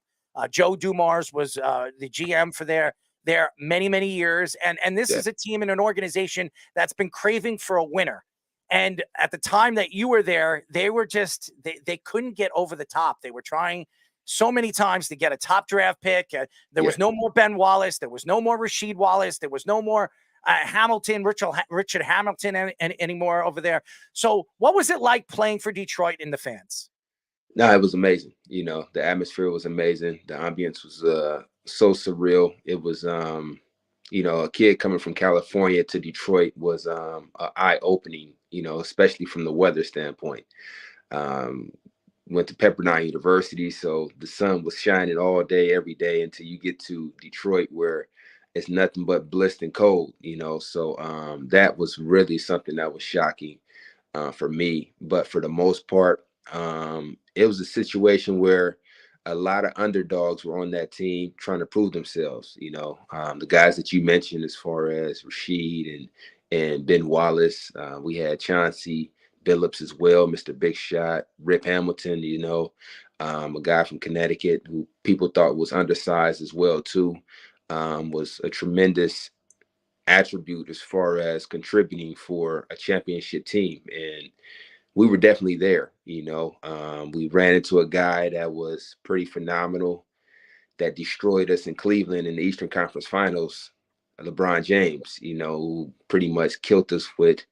Joe Dumars was the GM for there many, many years. And this is a team and an organization that's been craving for a winner. And at the time that you were there, they were just, they couldn't get over the top. They were trying so many times to get a top draft pick. There was no more Ben Wallace. There was no more Rasheed Wallace. There was no more Richard Hamilton anymore over there. So what was it like playing for Detroit and the fans? No, it was amazing. The atmosphere was amazing. The ambience was so surreal. It was, a kid coming from California to Detroit was eye-opening, especially from the weather standpoint. went to Pepperdine University, so the sun was shining all day, every day until you get to Detroit, where it's nothing but blistering cold, So that was really something that was shocking for me. But for the most part, it was a situation where a lot of underdogs were on that team trying to prove themselves. The guys that you mentioned, as far as Rashid and Ben Wallace, we had Chauncey Billups as well, Mr. Big Shot, Rip Hamilton, a guy from Connecticut who people thought was undersized as well too, was a tremendous attribute as far as contributing for a championship team. And we were definitely there. We ran into a guy that was pretty phenomenal, that destroyed us in Cleveland in the Eastern Conference Finals, LeBron James, who pretty much killed us with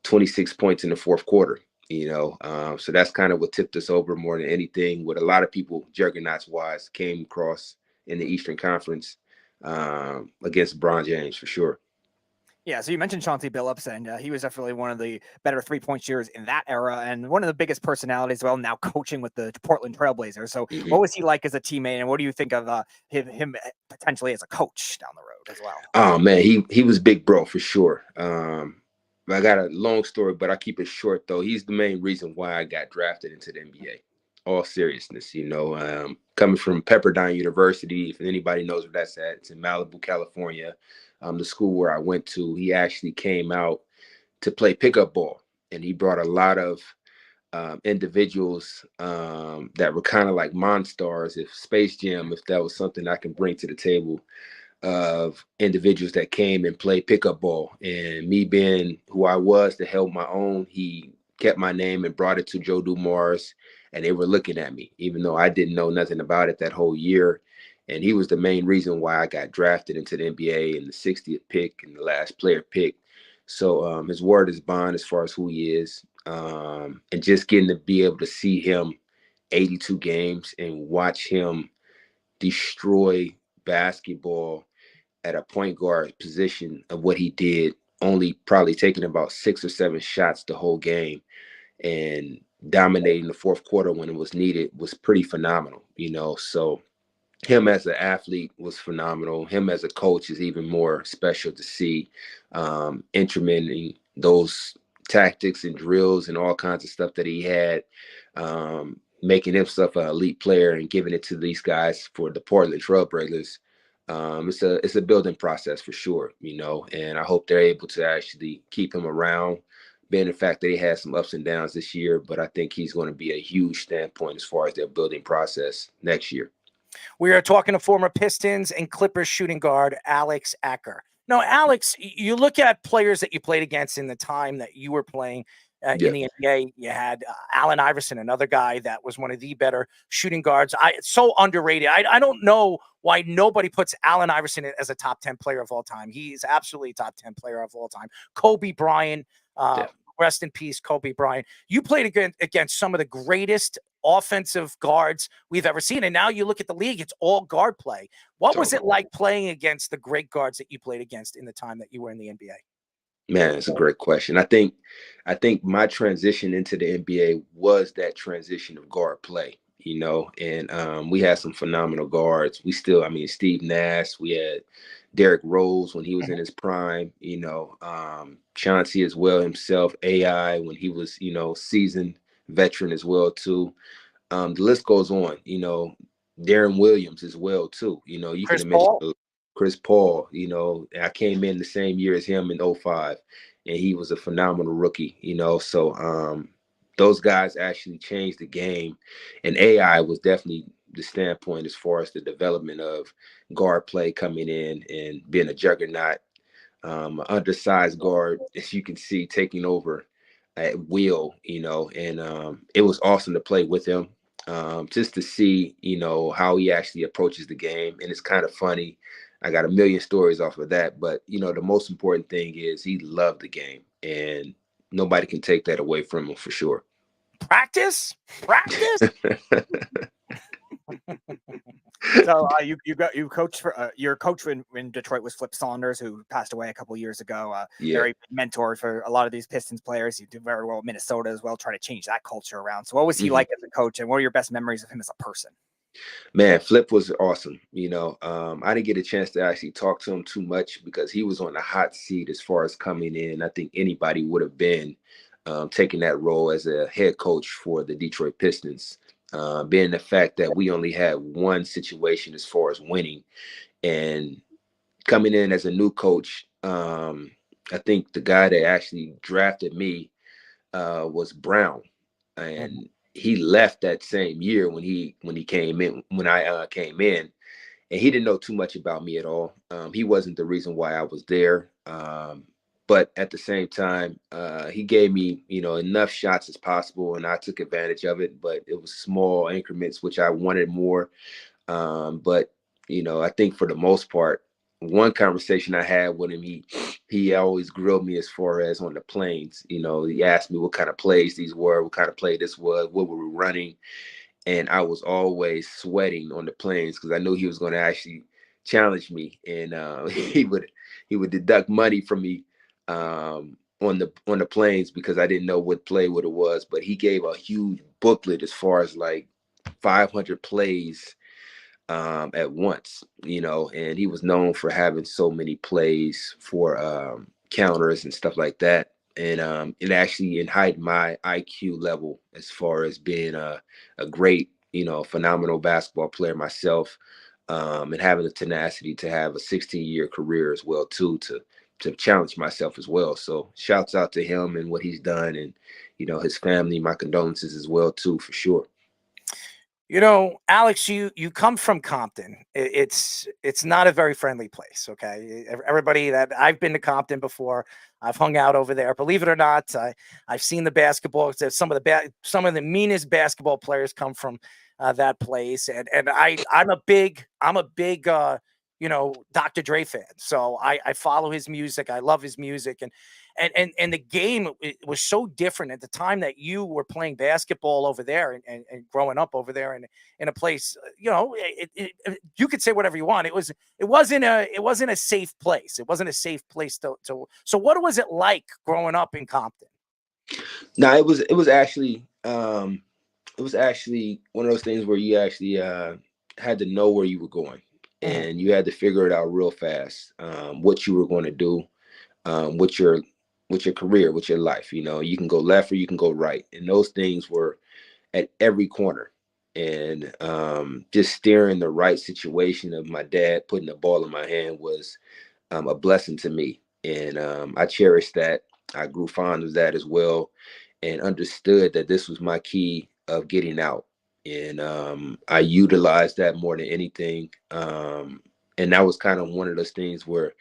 26 points in the fourth quarter. So that's kind of what tipped us over more than anything. What a lot of people, juggernauts wise, came across in the Eastern Conference against LeBron James for sure. Yeah, so you mentioned Chauncey Billups, and he was definitely one of the better three-point shooters in that era, and one of the biggest personalities as well, now coaching with the Portland Trailblazers. So what was he like as a teammate, and what do you think of him potentially as a coach down the road as well? Oh, man, he was big bro for sure. I got a long story, but I keep it short, though. He's the main reason why I got drafted into the NBA. All seriousness, coming from Pepperdine University, if anybody knows where that's at, it's in Malibu, California. The school where I went to, he actually came out to play pickup ball, and he brought a lot of individuals that were kind of like Monstars, if Space Jam, if that was something I can bring to the table, of individuals that came and played pickup ball. And me being who I was to help my own, he kept my name and brought it to Joe Dumars, and they were looking at me, even though I didn't know nothing about it that whole year. And he was the main reason why I got drafted into the NBA in the 60th pick and the last player pick. So his word is bond as far as who he is. And just getting to be able to see him 82 games and watch him destroy basketball at a point guard position of what he did, only probably taking about 6 or 7 shots the whole game and dominating the fourth quarter when it was needed, was pretty phenomenal, So him as an athlete was phenomenal. Him as a coach is even more special to see, implementing those tactics and drills and all kinds of stuff that he had, making himself an elite player and giving it to these guys for the Portland Trailblazers. It's a building process for sure, and I hope they're able to actually keep him around, being the fact that he had some ups and downs this year, but I think he's going to be a huge standpoint as far as their building process next year. We are talking to former Pistons and Clippers shooting guard Alex Acker. Now, Alex, you look at players that you played against in the time that you were playing in the NBA. You had Allen Iverson, another guy that was one of the better shooting guards. It's so underrated. I don't know why nobody puts Allen Iverson as a top 10 player of all time. He's absolutely a top 10 player of all time. Kobe Bryant, rest in peace, Kobe Bryant. You played against some of the greatest offensive guards we've ever seen. And now you look at the league, it's all guard play. What was it like playing against the great guards that you played against in the time that you were in the NBA? Man, it's a great question. I think my transition into the NBA was that transition of guard play, and we had some phenomenal guards. We still, Steve Nash, we had Derrick Rose when he was in his prime, Chauncey as well himself, AI when he was, seasoned veteran as well too. The list goes on, Darren Williams as well too. You Chris can mention Paul. Chris Paul, I came in the same year as him in 2005, and he was a phenomenal rookie, so those guys actually changed the game, and AI was definitely the standpoint as far as the development of guard play coming in and being a juggernaut, undersized guard, as you can see, taking over at will, and it was awesome to play with him, just to see, how he actually approaches the game. And it's kind of funny. I got a million stories off of that, but the most important thing is he loved the game, and nobody can take that away from him for sure. Practice. So you coached for your coach in Detroit was Flip Saunders, who passed away a couple years ago. Yeah. Very big mentor for a lot of these Pistons players. You did very well in Minnesota as well, trying to change that culture around. So what was he like as a coach, and what are your best memories of him as a person? Man, Flip was awesome. I didn't get a chance to actually talk to him too much because he was on the hot seat as far as coming in. I think anybody would have been taking that role as a head coach for the Detroit Pistons. Being the fact that we only had one situation as far as winning, and coming in as a new coach, I think the guy that actually drafted me was Brown, and he left that same year when I came in, and he didn't know too much about me at all. He wasn't the reason why I was there. But at the same time, he gave me, enough shots as possible, and I took advantage of it. But it was small increments, which I wanted more. But I think for the most part, one conversation I had with him, he always grilled me as far as on the planes. He asked me what kind of plays these were, what kind of play this was, what were we running, and I was always sweating on the planes because I knew he was going to actually challenge me, and he would deduct money from me on the planes because I didn't know what it was. But he gave a huge booklet as far as like 500 plays at once, and he was known for having so many plays for counters and stuff like that. And it actually heightened my IQ level as far as being a great, phenomenal basketball player myself, and having the tenacity to have a 16-year career as well too, to challenge myself as well. So shouts out to him and what he's done, and his family. My condolences as well too, for sure. Alex, you come from Compton. It's not a very friendly place. Okay, everybody that I've been to Compton before, I've hung out over there. Believe it or not, I've seen the basketball. Some of the meanest basketball players come from that place, and I'm a big Dr. Dre fan. So I follow his music. I love his music, and the game was so different at the time that you were playing basketball over there and growing up over there in a place, you could say whatever you want. It wasn't a safe place. It wasn't a safe place to. So what was it like growing up in Compton? No, it was actually one of those things where you actually had to know where you were going, and you had to figure it out real fast, what you were going to do, with your career, with your life. You can go left or you can go right, and those things were at every corner. And just steering the right situation of my dad putting the ball in my hand was a blessing to me, and I cherished that. I grew fond of that as well, and understood that this was my key of getting out. And I utilized that more than anything. And that was kind of one of those things where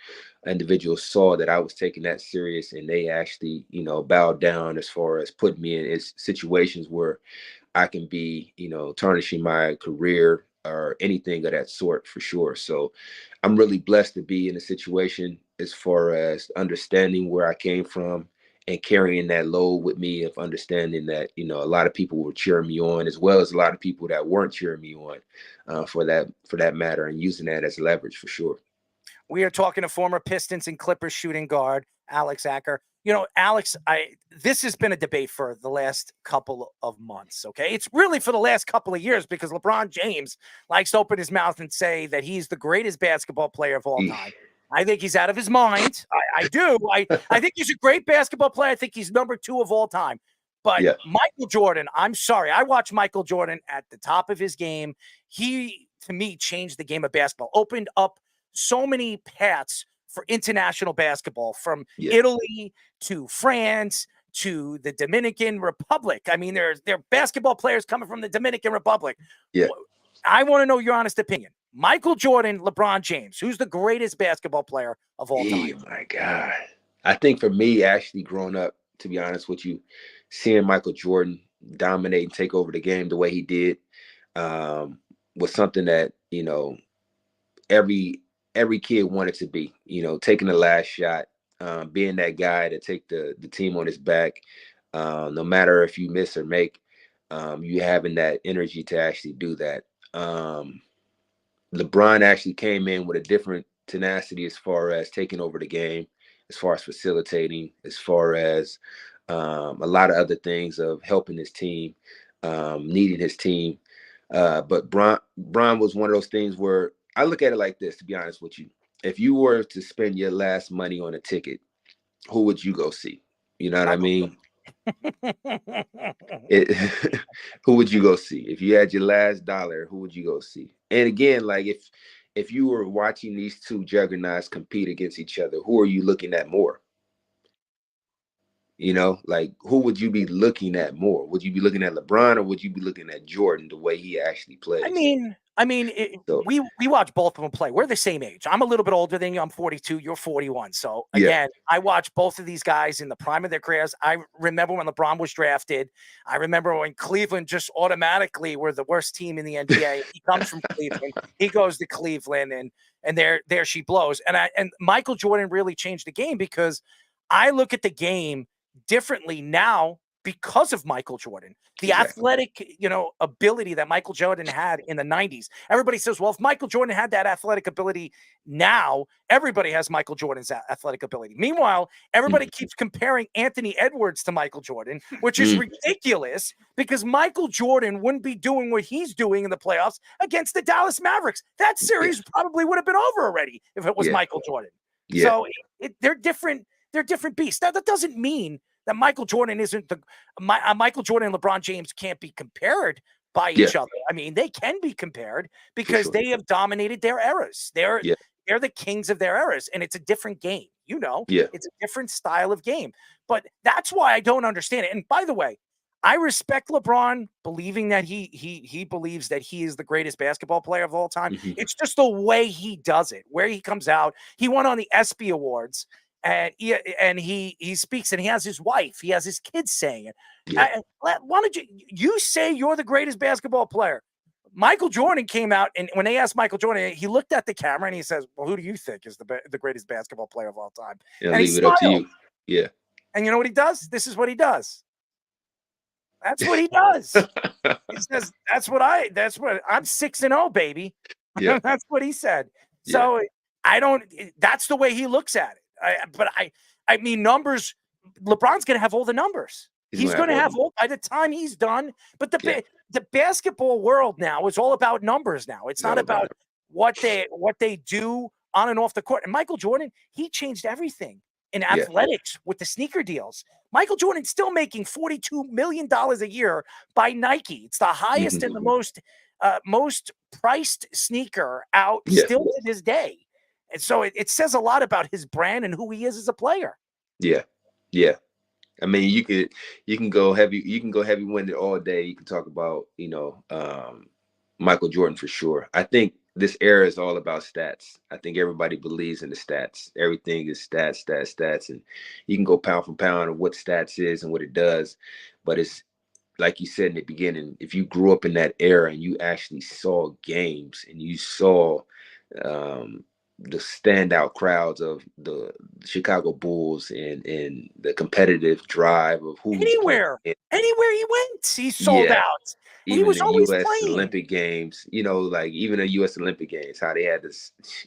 individuals saw that I was taking that serious, and they actually, bowed down as far as putting me in situations where I can be, tarnishing my career or anything of that sort, for sure. So I'm really blessed to be in a situation as far as understanding where I came from and carrying that load with me of understanding that, a lot of people were cheering me on, as well as a lot of people that weren't cheering me on, for that matter, and using that as leverage, for sure. We are talking to former Pistons and Clippers shooting guard Alex Acker. Alex, this has been a debate for the last couple of months. Okay, it's really for the last couple of years, because LeBron James likes to open his mouth and say that he's the greatest basketball player of all time. I think he's out of his mind. I do. I think he's a great basketball player. I think he's number 2 of all time. But yeah. Michael Jordan, I'm sorry. I watched Michael Jordan at the top of his game. He, to me, changed the game of basketball, opened up so many paths for international basketball, from Italy to France to the Dominican Republic. I mean, there are basketball players coming from the Dominican Republic. Yeah. I want to know your honest opinion. Michael Jordan, LeBron James, who's the greatest basketball player of all time? Oh my God. I think for me, actually growing up, to be honest with you, seeing Michael Jordan dominate and take over the game the way he did, was something that, every kid wanted to be, taking the last shot, being that guy to take the team on his back, no matter if you miss or make, you having that energy to actually do that. LeBron actually came in with a different tenacity as far as taking over the game, as far as facilitating, as far as a lot of other things of helping his team, needing his team. But Bron was one of those things where I look at it like this, to be honest with you. If you were to spend your last money on a ticket, who would you go see? You know what I mean? Who would you go see? If you had your last dollar, who would you go see? And again, like if you were watching these two juggernauts compete against each other, who are you looking at more? You know, like who would you be looking at more? Would you be looking at LeBron or would you be looking at Jordan the way he actually plays? We watch both of them play. We're the same age. I'm a little bit older than you. I'm 42. You're 41. So Yeah. again, I watched both of these guys in the prime of their careers. I remember when LeBron was drafted. I remember when Cleveland just automatically were the worst team in the NBA. He comes from Cleveland. He goes to Cleveland, and there she blows. And Michael Jordan really changed the game because I look at the game differently now because of Michael Jordan, the athletic, ability that Michael Jordan had in the 90s. Everybody says, well, if Michael Jordan had that athletic ability now, everybody has Michael Jordan's athletic ability. Meanwhile, everybody keeps comparing Anthony Edwards to Michael Jordan, which is ridiculous because Michael Jordan wouldn't be doing what he's doing in the playoffs against the Dallas Mavericks. That series probably would have been over already if it was Michael Jordan. So they're different. They're different beasts. Now, that doesn't mean that Michael Jordan isn't Michael Jordan and LeBron James can't be compared by each other. I mean, they can be compared because they have dominated their eras. They're the kings of their eras, and it's a different game. It's a different style of game. But that's why I don't understand it. And by the way, I respect LeBron believing that he believes that he is the greatest basketball player of all time. It's just the way he does it, where he comes out. He won on the ESPY Awards. And he speaks, and he has his wife, he has his kids saying it. Why don't you say you're the greatest basketball player? Michael Jordan came out, and when they asked Michael Jordan, he looked at the camera and he says, "Well, who do you think is the greatest basketball player of all time?" Yeah, and leave it up to you. Yeah. And you know what he does? This is what he does. That's what he does. He says, "That's what I'm 6-0, baby." Yeah. That's what he said. So that's the way he looks at it. But I mean, numbers. LeBron's going to have all the numbers. He's going to have all by the time he's done. But the basketball world now is all about numbers. Now it's not about what they do on and off the court. And Michael Jordan, he changed everything in athletics with the sneaker deals. Michael Jordan's still making $42 million a year by Nike. It's the highest and the most priced sneaker out still to this day. And so it says a lot about his brand and who he is as a player. Yeah. Yeah. I mean, you can go heavy-winded all day. You can talk about, Michael Jordan for sure. I think this era is all about stats. I think everybody believes in the stats. Everything is stats. And you can go pound for pound of what stats is and what it does. But it's like you said in the beginning, if you grew up in that era and you actually saw games and you saw the standout crowds of the Chicago Bulls and the competitive drive of who anywhere he went, he sold out. Even he was the always U.S. playing. Olympic Games, like even the U.S. Olympic Games, how they had to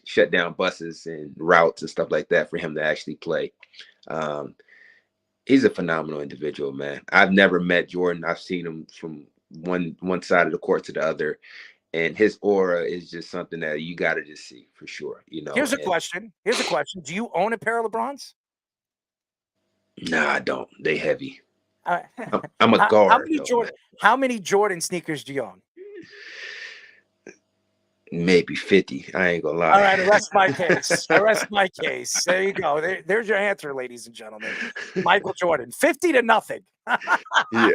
shut down buses and routes and stuff like that for him to actually play. He's a phenomenal individual, man. I've never met Jordan. I've seen him from one side of the court to the other. And his aura is just something that you got to just see for sure. Here's a question. Do you own a pair of LeBrons? Nah, I don't. They heavy. I'm a guard. How many Jordan sneakers do you own? Maybe 50. I ain't gonna lie. All right, arrest my case. There you go. There's your answer, ladies and gentlemen. Michael Jordan, 50-0. Yeah.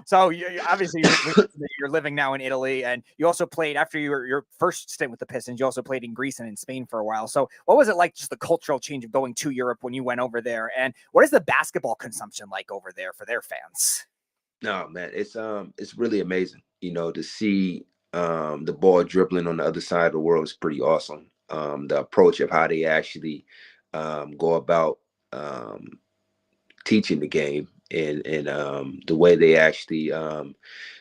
So obviously you're living now in Italy, and you also played after your first stint with the Pistons. You also played in Greece and in Spain for a while. So what was it like, just the cultural change of going to Europe when you went over there, and what is the basketball consumption like over there for their fans? No, man, it's really amazing. To see the ball dribbling on the other side of the world is pretty awesome. The approach of how they actually go about teaching the game and the way they actually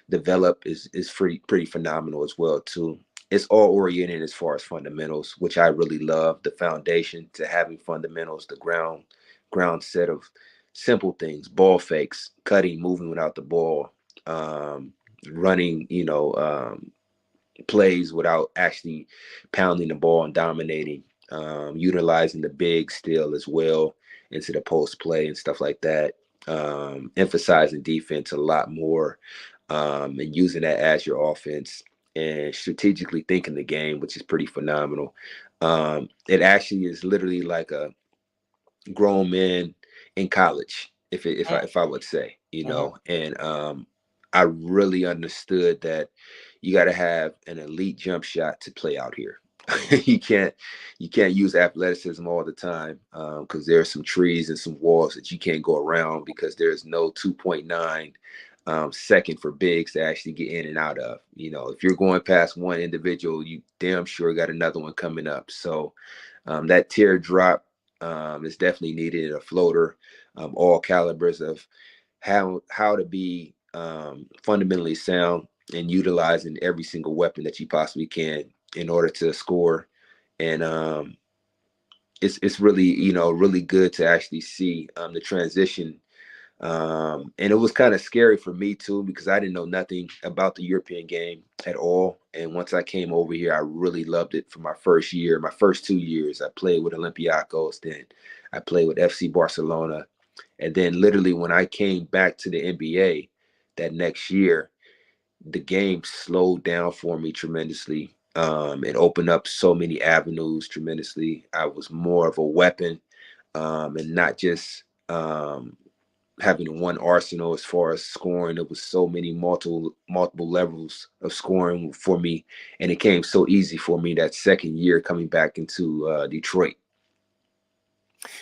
develop is pretty phenomenal as well too. It's all oriented as far as fundamentals, which I really love. The foundation to having fundamentals, the ground set of simple things, ball fakes, cutting, moving without the ball, running, plays without actually pounding the ball and dominating, utilizing the big still as well into the post play and stuff like that, emphasizing defense a lot more, and using that as your offense and strategically thinking the game, which is pretty phenomenal. It actually is literally like a grown man in college, if I would say, and I really understood that you got to have an elite jump shot to play out here. you can't use athleticism all the time, because there are some trees and some walls that you can't go around, because there's no 2.9 second for bigs to actually get in and out of. If you're going past one individual, you damn sure got another one coming up. So that teardrop is definitely needed. A floater, all calibers of how to be fundamentally sound and utilizing every single weapon that you possibly can in order to score. And it's really really good to actually see the transition. And it was kind of scary for me too, because I didn't know nothing about the European game at all. And once I came over here, I really loved it for my first 2 years. I played with Olympiacos, then I played with FC Barcelona. And then literally when I came back to the NBA that next year, the game slowed down for me tremendously. It opened up so many avenues tremendously. I was more of a weapon, and not just having one arsenal as far as scoring. There was so many multiple levels of scoring for me, and it came so easy for me that second year coming back into Detroit.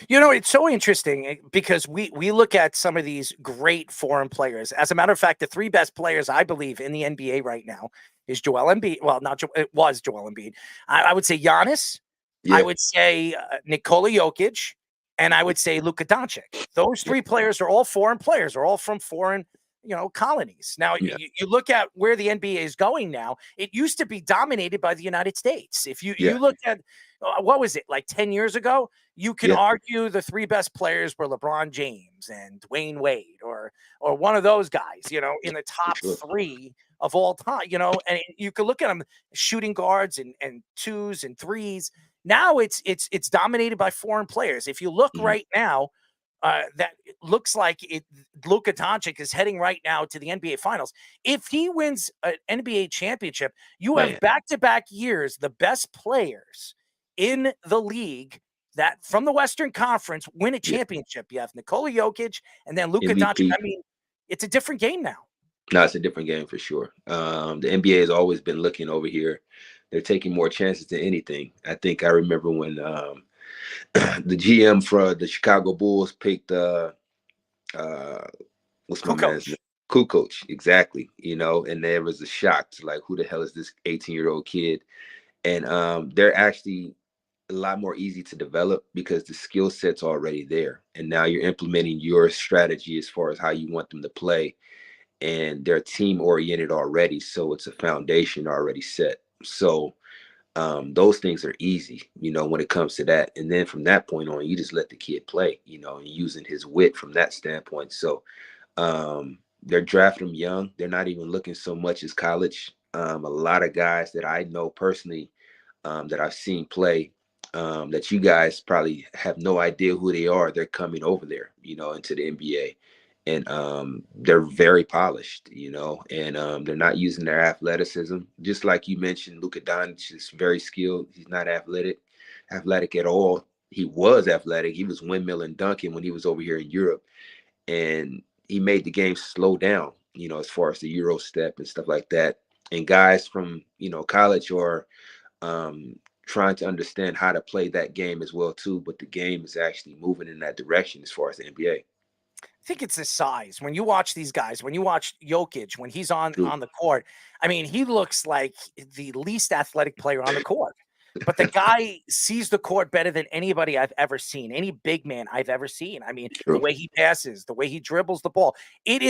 It's so interesting because we look at some of these great foreign players. As a matter of fact, the three best players I believe in the NBA right now is Joel Embiid. Well, it was Joel Embiid. I would say Giannis. Yeah. I would say Nikola Jokic, and I would say Luka Doncic. Those three players are all foreign players. They're all from foreign colonies. Now, you look at where the NBA is going now. It used to be dominated by the United States. If you look at, what was it, like 10 years ago? You can argue the three best players were LeBron James and Dwayne Wade, or one of those guys, in the top three of all time, and you could look at them shooting guards and twos and threes. Now it's dominated by foreign players. If you look right now, that it looks like Luka Doncic is heading right now to the NBA Finals. If he wins an NBA championship, you have back-to-back years the best players in the league that from the Western Conference win a championship. You have Nikola Jokic and then Luka Doncic. I mean, it's a different game now. No, it's a different game for sure. The NBA has always been looking over here. They're taking more chances than anything. I think I remember when the GM for the Chicago Bulls picked what's my man's name? Kukoc, exactly. And there was a shock to like, who the hell is this 18-year-old kid? And they're actually a lot more easy to develop because the skill set's already there. And now you're implementing your strategy as far as how you want them to play. And they're team oriented already. So it's a foundation already set. So those things are easy, when it comes to that. And then from that point on, you just let the kid play, and using his wit from that standpoint. So they're drafting them young. They're not even looking so much as college. A lot of guys that I know personally, that I've seen play, that you guys probably have no idea who they are. They're coming over there, into the NBA. And they're very polished, and they're not using their athleticism. Just like you mentioned, Luka Doncic is very skilled. He's not athletic at all. He was athletic. He was windmill and dunking when he was over here in Europe. And he made the game slow down, as far as the Euro step and stuff like that. And guys from, college are trying to understand how to play that game as well, too. But the game is actually moving in that direction as far as the NBA. I think it's the size. When you watch these guys, when you watch Jokic, when he's on the court, I mean, he looks like the least athletic player on the court. But the guy sees the court better than anybody I've ever seen, any big man I've ever seen. I mean, the way he passes, the way he dribbles the ball, it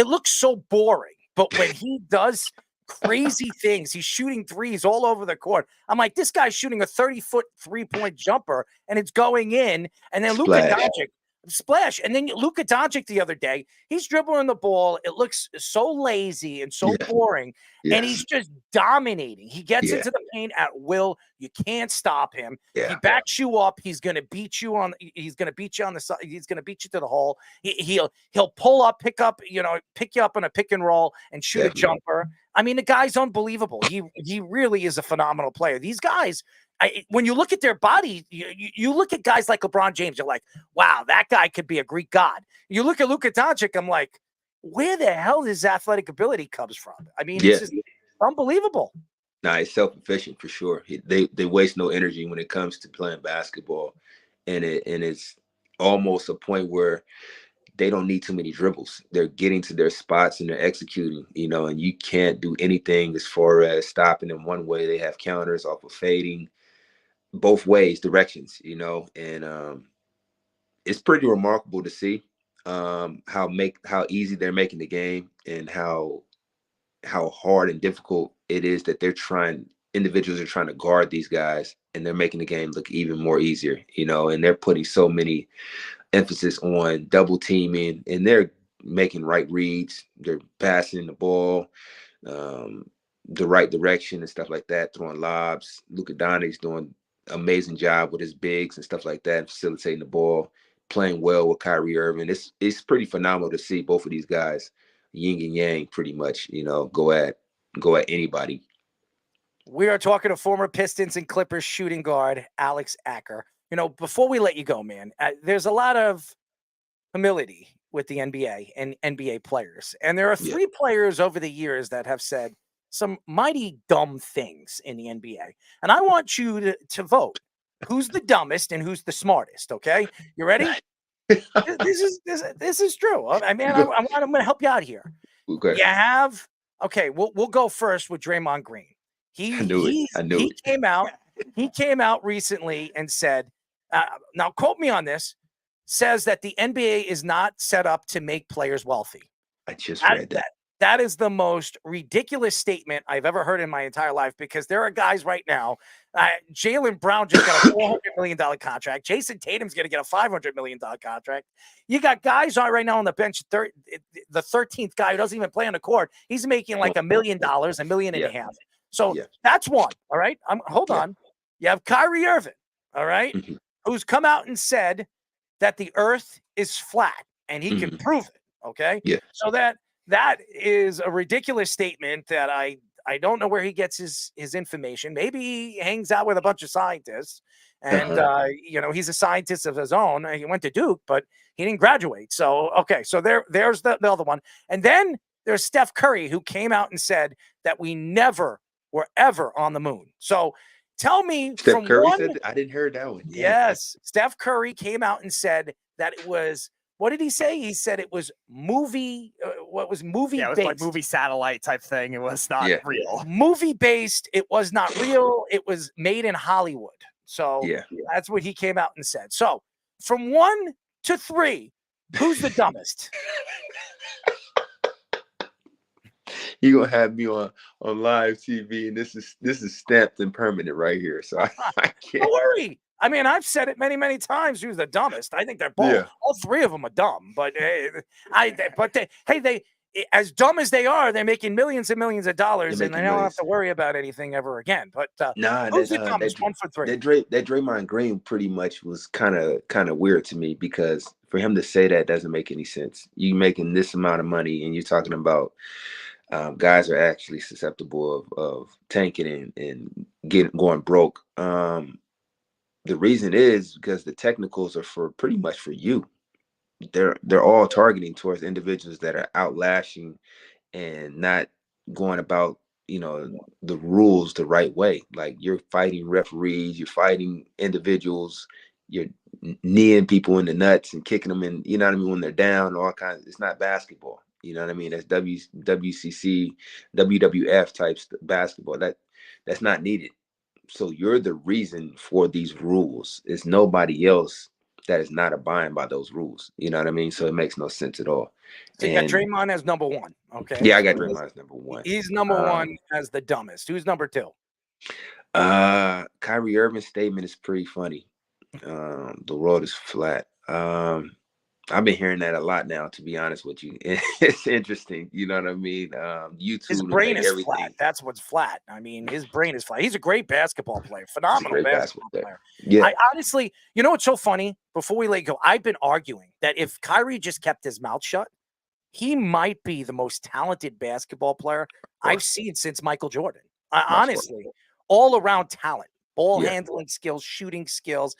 looks so boring. But when he does crazy things, he's shooting threes all over the court. I'm like, this guy's shooting a 30-foot 3-point jumper and it's going in. And then Luka Doncic splash. And then Luka Doncic the other day, he's dribbling the ball. It looks so lazy and so boring. Yes. And he's just dominating. He gets into the paint at will. You can't stop him. He backs you up. He's going to beat you on the side. He's going to beat you to the hole. He'll pull up, pick you up on a pick and roll and shoot a jumper. I mean, the guy's unbelievable. He really is a phenomenal player. These guys, when you look at their body, you look at guys like LeBron James, you're like, wow, that guy could be a Greek god. You look at Luka Doncic, I'm like, where the hell his athletic ability comes from? I mean, it's just unbelievable. Nah, it's self-efficient for sure. They waste no energy when it comes to playing basketball, and it's almost a point where they don't need too many dribbles. They're getting to their spots and they're executing, and you can't do anything as far as stopping them one way. They have counters off of fading both ways, directions, and it's pretty remarkable to see how easy they're making the game and how hard and difficult it is that individuals are trying to guard these guys, and they're making the game look even more easier, and they're putting so many emphasis on double teaming, and they're making right reads. They're passing the ball the right direction and stuff like that, throwing lobs. Luka Doncic's doing an amazing job with his bigs and stuff like that, facilitating the ball, playing well with Kyrie Irving. It's pretty phenomenal to see both of these guys, yin and yang, pretty much, go at anybody. We are talking to former Pistons and Clippers shooting guard Alex Acker. Before we let you go, man, there's a lot of humility with the NBA and NBA players. And there are 3 players over the years that have said some mighty dumb things in the NBA. And I want you to vote who's the dumbest and who's the smartest. Okay. You ready? This is true. I'm going to help you out here. Okay. We'll go first with Draymond Green. He came out recently and said, now quote me on this, says that the NBA is not set up to make players wealthy. I just read that. That is the most ridiculous statement I've ever heard in my entire life, because there are guys right now. Jaylen Brown just got a $400 million contract. Jason Tatum's going to get a $500 million contract. You got guys right now on the bench. The 13th guy who doesn't even play on the court, he's making like $1 million, $1.5 million. So that's one. All right. Hold on. You have Kyrie Irving. All right. Mm-hmm. Who's come out and said that the earth is flat and he can prove it. Okay. Yeah. So that is a ridiculous statement that I don't know where he gets his information. Maybe he hangs out with a bunch of scientists and, he's a scientist of his own. He went to Duke, but he didn't graduate. So, okay. So there's the other one. And then there's Steph Curry, who came out and said that we never were ever on the moon. So tell me, Steph Curry said that? I didn't hear that one. Yes. Steph Curry came out and said that it was, what did he say? He said it was movie. What was movie? Yeah, it was based. like movie satellite type thing. It was not real. Movie based. It was not real. It was made in Hollywood. So that's what he came out and said. So from 1 to 3, who's the dumbest? You're gonna have me on live TV, and this is stamped and permanent right here. So I can't. Don't worry. I mean, I've said it many, many times. Who's the dumbest? I think they're both. All 3 of them are dumb. But they as dumb as they are, they're making millions and millions of dollars, and they don't have to worry about anything ever again. But who's the dumbest? 1 for 3. That Draymond Green pretty much was kind of weird to me, because for him to say that doesn't make any sense. You making this amount of money, and you're talking about guys are actually susceptible of tanking and going broke. The reason is because the technicals are pretty much for you. They're all targeting towards individuals that are outlashing and not going about the rules the right way. Like, you're fighting referees, you're fighting individuals, you're kneeing people in the nuts and kicking them in, when they're down, all kinds. It's not basketball. That's WCC, WWF type basketball. That's not needed. So you're the reason for these rules. It's nobody else that is not abiding by those rules. You know what I mean? So it makes no sense at all. So you got And Draymond as number one. Okay. yeah, I got So Draymond as number one. he's number one as the dumbest. Who's number two? Kyrie Irving's statement is pretty funny. The world is flat. I've been hearing that a lot now, to be honest with you. It's interesting. You know what I mean? YouTube. His brain is flat. That's what's flat. I mean, his brain is flat. He's a great basketball player. Phenomenal basketball player. Yeah. I honestly, you know what's so funny? Before we let go, I've been arguing that if Kyrie just kept his mouth shut, he might be the most talented basketball player I've seen since Michael Jordan. Honestly, all around talent, ball handling skills, shooting skills,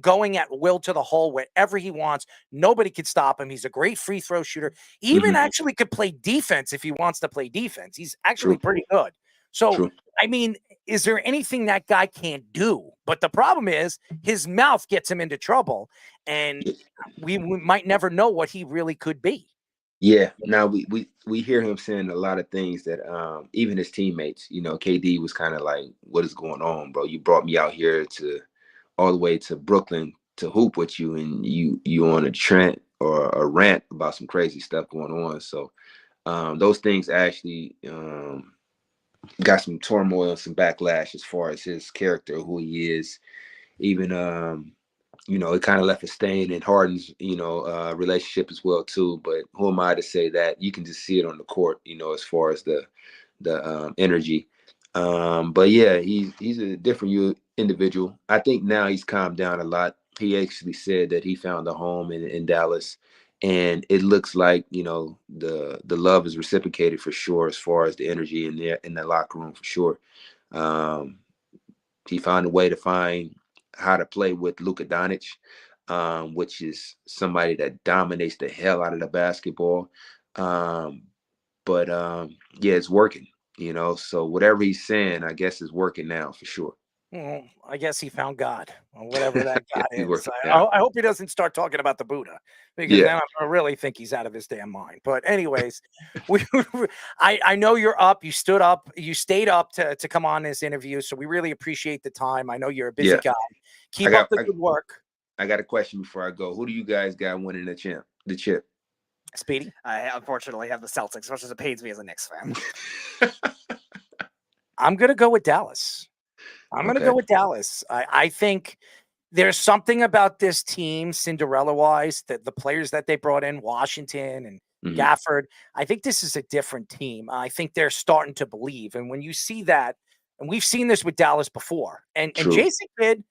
going at will to the hole wherever he wants. Nobody could stop him. He's a great free throw shooter. He even actually could play defense if he wants to play defense. He's actually pretty good. So, I mean, is there anything that guy can't do? But the problem is his mouth gets him into trouble, and we might never know what he really could be. Yeah. Now we hear him saying a lot of things that even his teammates, you know, KD was kind of like, what is going on, bro? You brought me out here to all the way to Brooklyn to hoop with you, and you on a Trent or a rant about some crazy stuff going on. So those things actually got some turmoil and some backlash as far as his character, who he is. Even you know, it kind of left a stain in Harden's, you know, relationship as well too. But who am I to say that? You can just see it on the court, you know, as far as the energy. But yeah, he's a different individual. I think now he's calmed down a lot. He actually said that he found a home in Dallas, and it looks like, you know, the love is reciprocated for sure, as far as the energy in the locker room for sure. He found a way to find how to play with Luka Doncic, which is somebody that dominates the hell out of the basketball. But yeah, it's working, you know, so whatever he's saying, I guess is working now for sure. Well, I guess he found God, or whatever that God is. I out. hope he doesn't start talking about the Buddha, because then I really think he's out of his damn mind. But anyways, I know you're up. You stood up. You stayed up to come on this interview, so we really appreciate the time. I know you're a busy guy. Keep up the good work. I got a question before I go. Who do you guys got winning the chip? Speedy? I unfortunately have the Celtics, as much as it pains me as a Knicks fan. I'm going to go with Dallas. I'm going to go with Dallas. I think there's something about this team, Cinderella-wise, that the players that they brought in, Washington and Gafford, I think this is a different team. I think they're starting to believe. And when you see that, and we've seen this with Dallas before, and Jason Kidd,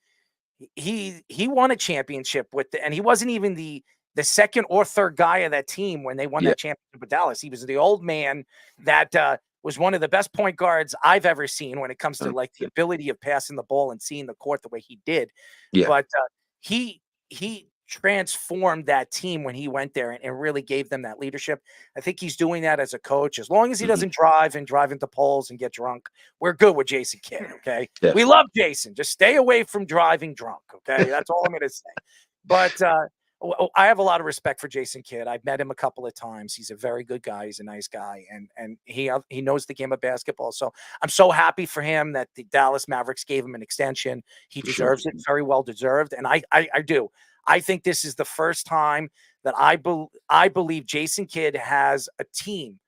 he won a championship and he wasn't even the second or third guy of that team when they won that championship with Dallas. He was the old man that was one of the best point guards I've ever seen when it comes to like the ability of passing the ball and seeing the court the way he did. But he transformed that team when he went there and really gave them that leadership. I think he's doing that as a coach. As long as he doesn't drive into poles and get drunk, we're good with Jason Kidd. Okay. We love Jason. Just stay away from driving drunk. Okay. That's all I'm going to say. But I have a lot of respect for Jason Kidd. I've met him a couple of times. He's a very good guy. He's a nice guy, and he knows the game of basketball. So I'm so happy for him that the Dallas Mavericks gave him an extension. He deserves it, very well deserved, and I do. I think this is the first time that I believe Jason Kidd has a team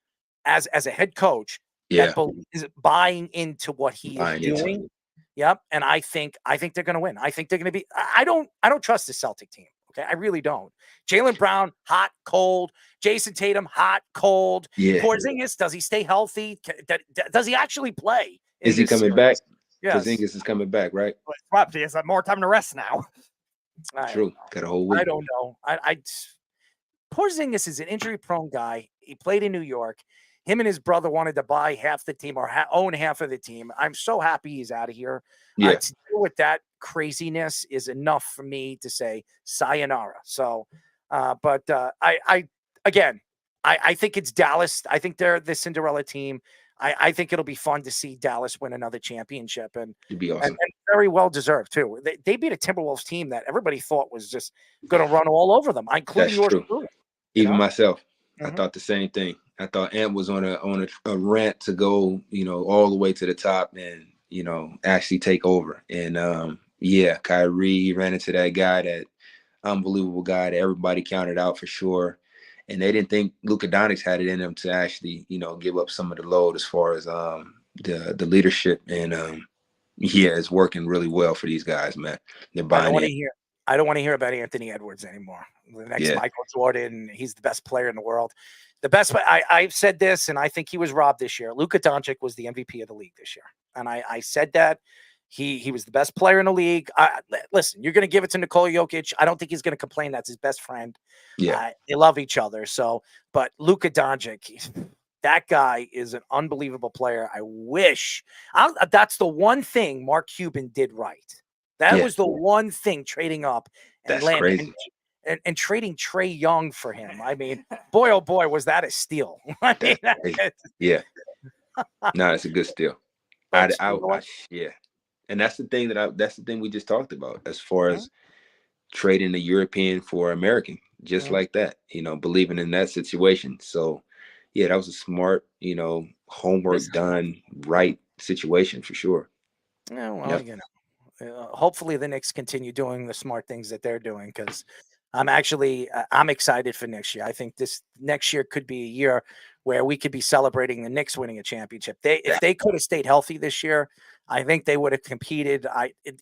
as a head coach that is buying into what he is doing. Yep, and I think they're going to win. I think they're going to be. I don't trust the Celtic team. Okay, I really don't. Jaylen Brown, hot, cold. Jason Tatum, hot, cold. Porzingis, does he stay healthy? Does he actually play? Is he coming back? Yes. Porzingis is coming back, right? But he has more time to rest now. True. Got a whole week. I don't know. Porzingis is an injury-prone guy. He played in New York. Him and his brother wanted to buy half the team or own half of the team. I'm so happy he's out of here. To deal with that craziness is enough for me to say sayonara. So, but I think it's Dallas. I think they're the Cinderella team. I think it'll be fun to see Dallas win another championship, and it'd be awesome. And very well deserved too. They beat a Timberwolves team that everybody thought was just going to run all over them, including yours truly. Even myself, I thought the same thing. I thought Ant was on a rant to go, all the way to the top, and actually take over. And Kyrie, he ran into that guy, that unbelievable guy that everybody counted out for sure. And they didn't think Luka Doncic had it in him to actually, give up some of the load as far as the leadership. And it's working really well for these guys, man. They're buying in. I don't want to hear about Anthony Edwards anymore. The next Michael Jordan, he's the best player in the world. The best. I've said this, and I think he was robbed this year. Luka Doncic was the MVP of the league this year, and I said that he was the best player in the league. Listen, you're going to give it to Nikola Jokic. I don't think he's going to complain. That's his best friend. Yeah, they love each other. So, but Luka Doncic, that guy is an unbelievable player. I wish that's the one thing Mark Cuban did right. That was the one thing, trading up and That's crazy. And trading Trae Young for him. I mean, boy, oh boy, was that a steal. I mean, yeah. No, it's a good steal. Yeah. And that's the thing that's the thing we just talked about as far as trading the European for American, just like that, believing in that situation. So yeah, that was a smart, homework done right situation for sure. Yeah, well, hopefully the Knicks continue doing the smart things that they're doing, because I'm excited for next year. I think this next year could be a year where we could be celebrating the Knicks winning a championship. If they could have stayed healthy this year, I think they would have competed.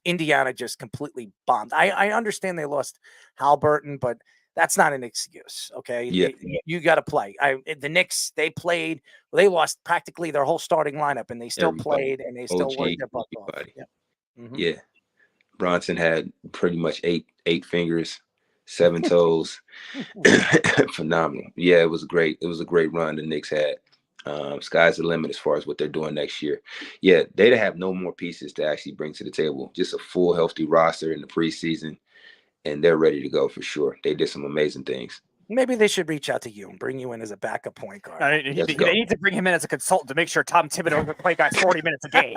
Indiana just completely bombed. I understand they lost Halliburton, but that's not an excuse. Okay, you got to play. The Knicks, they lost practically their whole starting lineup, and they still played, and they still worked their butt off. Yeah, Bronson had pretty much eight fingers, 7 toes. Phenomenal. Yeah, it was great. It was a great run the Knicks had. Sky's the limit as far as what they're doing next year. Yeah, they have no more pieces to actually bring to the table. Just a full, healthy roster in the preseason, and they're ready to go for sure. They did some amazing things. Maybe they should reach out to you and bring you in as a backup point guard. They need to bring him in as a consultant to make sure Tom Thibodeau can play guys 40 minutes a game.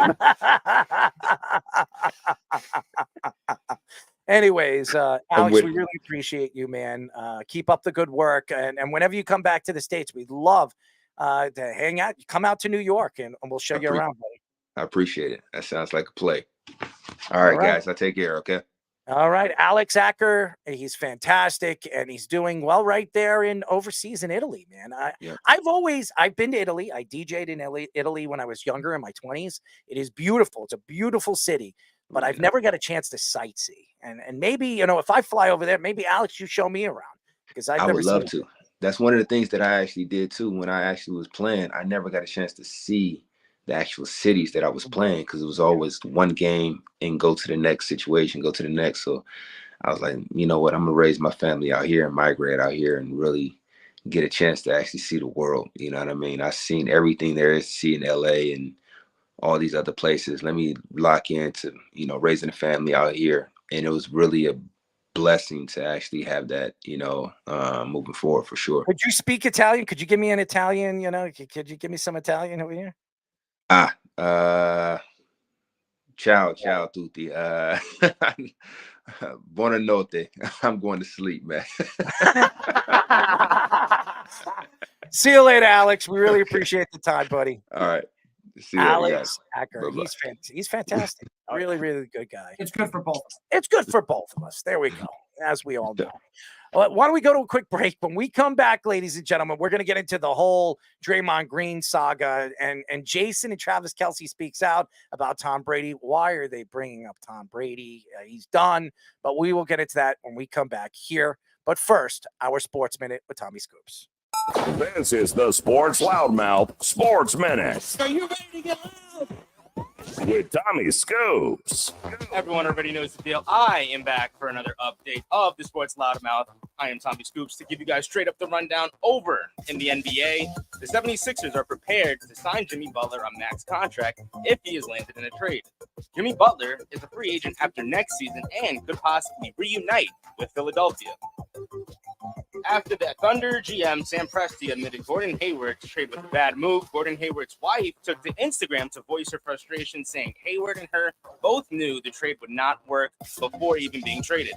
Anyways, Alex, we really appreciate you, man. Keep up the good work. And whenever you come back to the States, we'd love to hang out. Come out to New York, and we'll show you around, buddy. I appreciate it. That sounds like a play. All right, guys. I take care, okay? All right. Alex Acker, he's fantastic, and he's doing well right there overseas in Italy, man. I've been to Italy. I DJ'd in Italy when I was younger, in my 20s. It is beautiful. It's a beautiful city, but I've never got a chance to sightsee. And maybe, if I fly over there, maybe Alex, you show me around, because I would love to. That's one of the things that I actually did too. When I actually was playing, I never got a chance to see the actual cities that I was playing, because it was always one game and go to the next situation, go to the next. So I was like, you know what, I'm gonna raise my family out here and migrate out here and really get a chance to actually see the world. You know what I mean? I've seen everything there is to see in LA and all these other places. Let me lock into, raising a family out here. And it was really a blessing to actually have that, moving forward for sure. Could you speak Italian? Could you give me an Italian, could you give me some Italian over here? Ciao tutti. Buonanotte. I'm going to sleep, man. See you later, Alex. We really appreciate the time, buddy. All right. See you Alex later, Acker. He's fantastic. Really, really good guy. It's good for both. It's good for both of us. There we go. As we all know. Why don't we go to a quick break? When we come back, ladies and gentlemen, we're going to get into the whole Draymond Green saga, and Jason and Travis Kelce speaks out about Tom Brady. Why are they bringing up Tom Brady? He's done, but we will get into that when we come back here. But first, our Sports Minute with Tommy Scoops. This is the Sports Loudmouth Sports Minute. Are you ready to get loud? With Tommy Scoops. Everyone already knows the deal. I am back for another update of the Sports Loudmouth. I am Tommy Scoops to give you guys straight up the rundown over in the NBA. The 76ers are prepared to sign Jimmy Butler on max contract if he is landed in a trade. Jimmy Butler is a free agent after next season and could possibly reunite with Philadelphia. After that, Thunder GM Sam Presti admitted Gordon Hayward's trade was a bad move. Gordon Hayward's wife took to Instagram to voice her frustration, saying Hayward and her both knew the trade would not work before even being traded.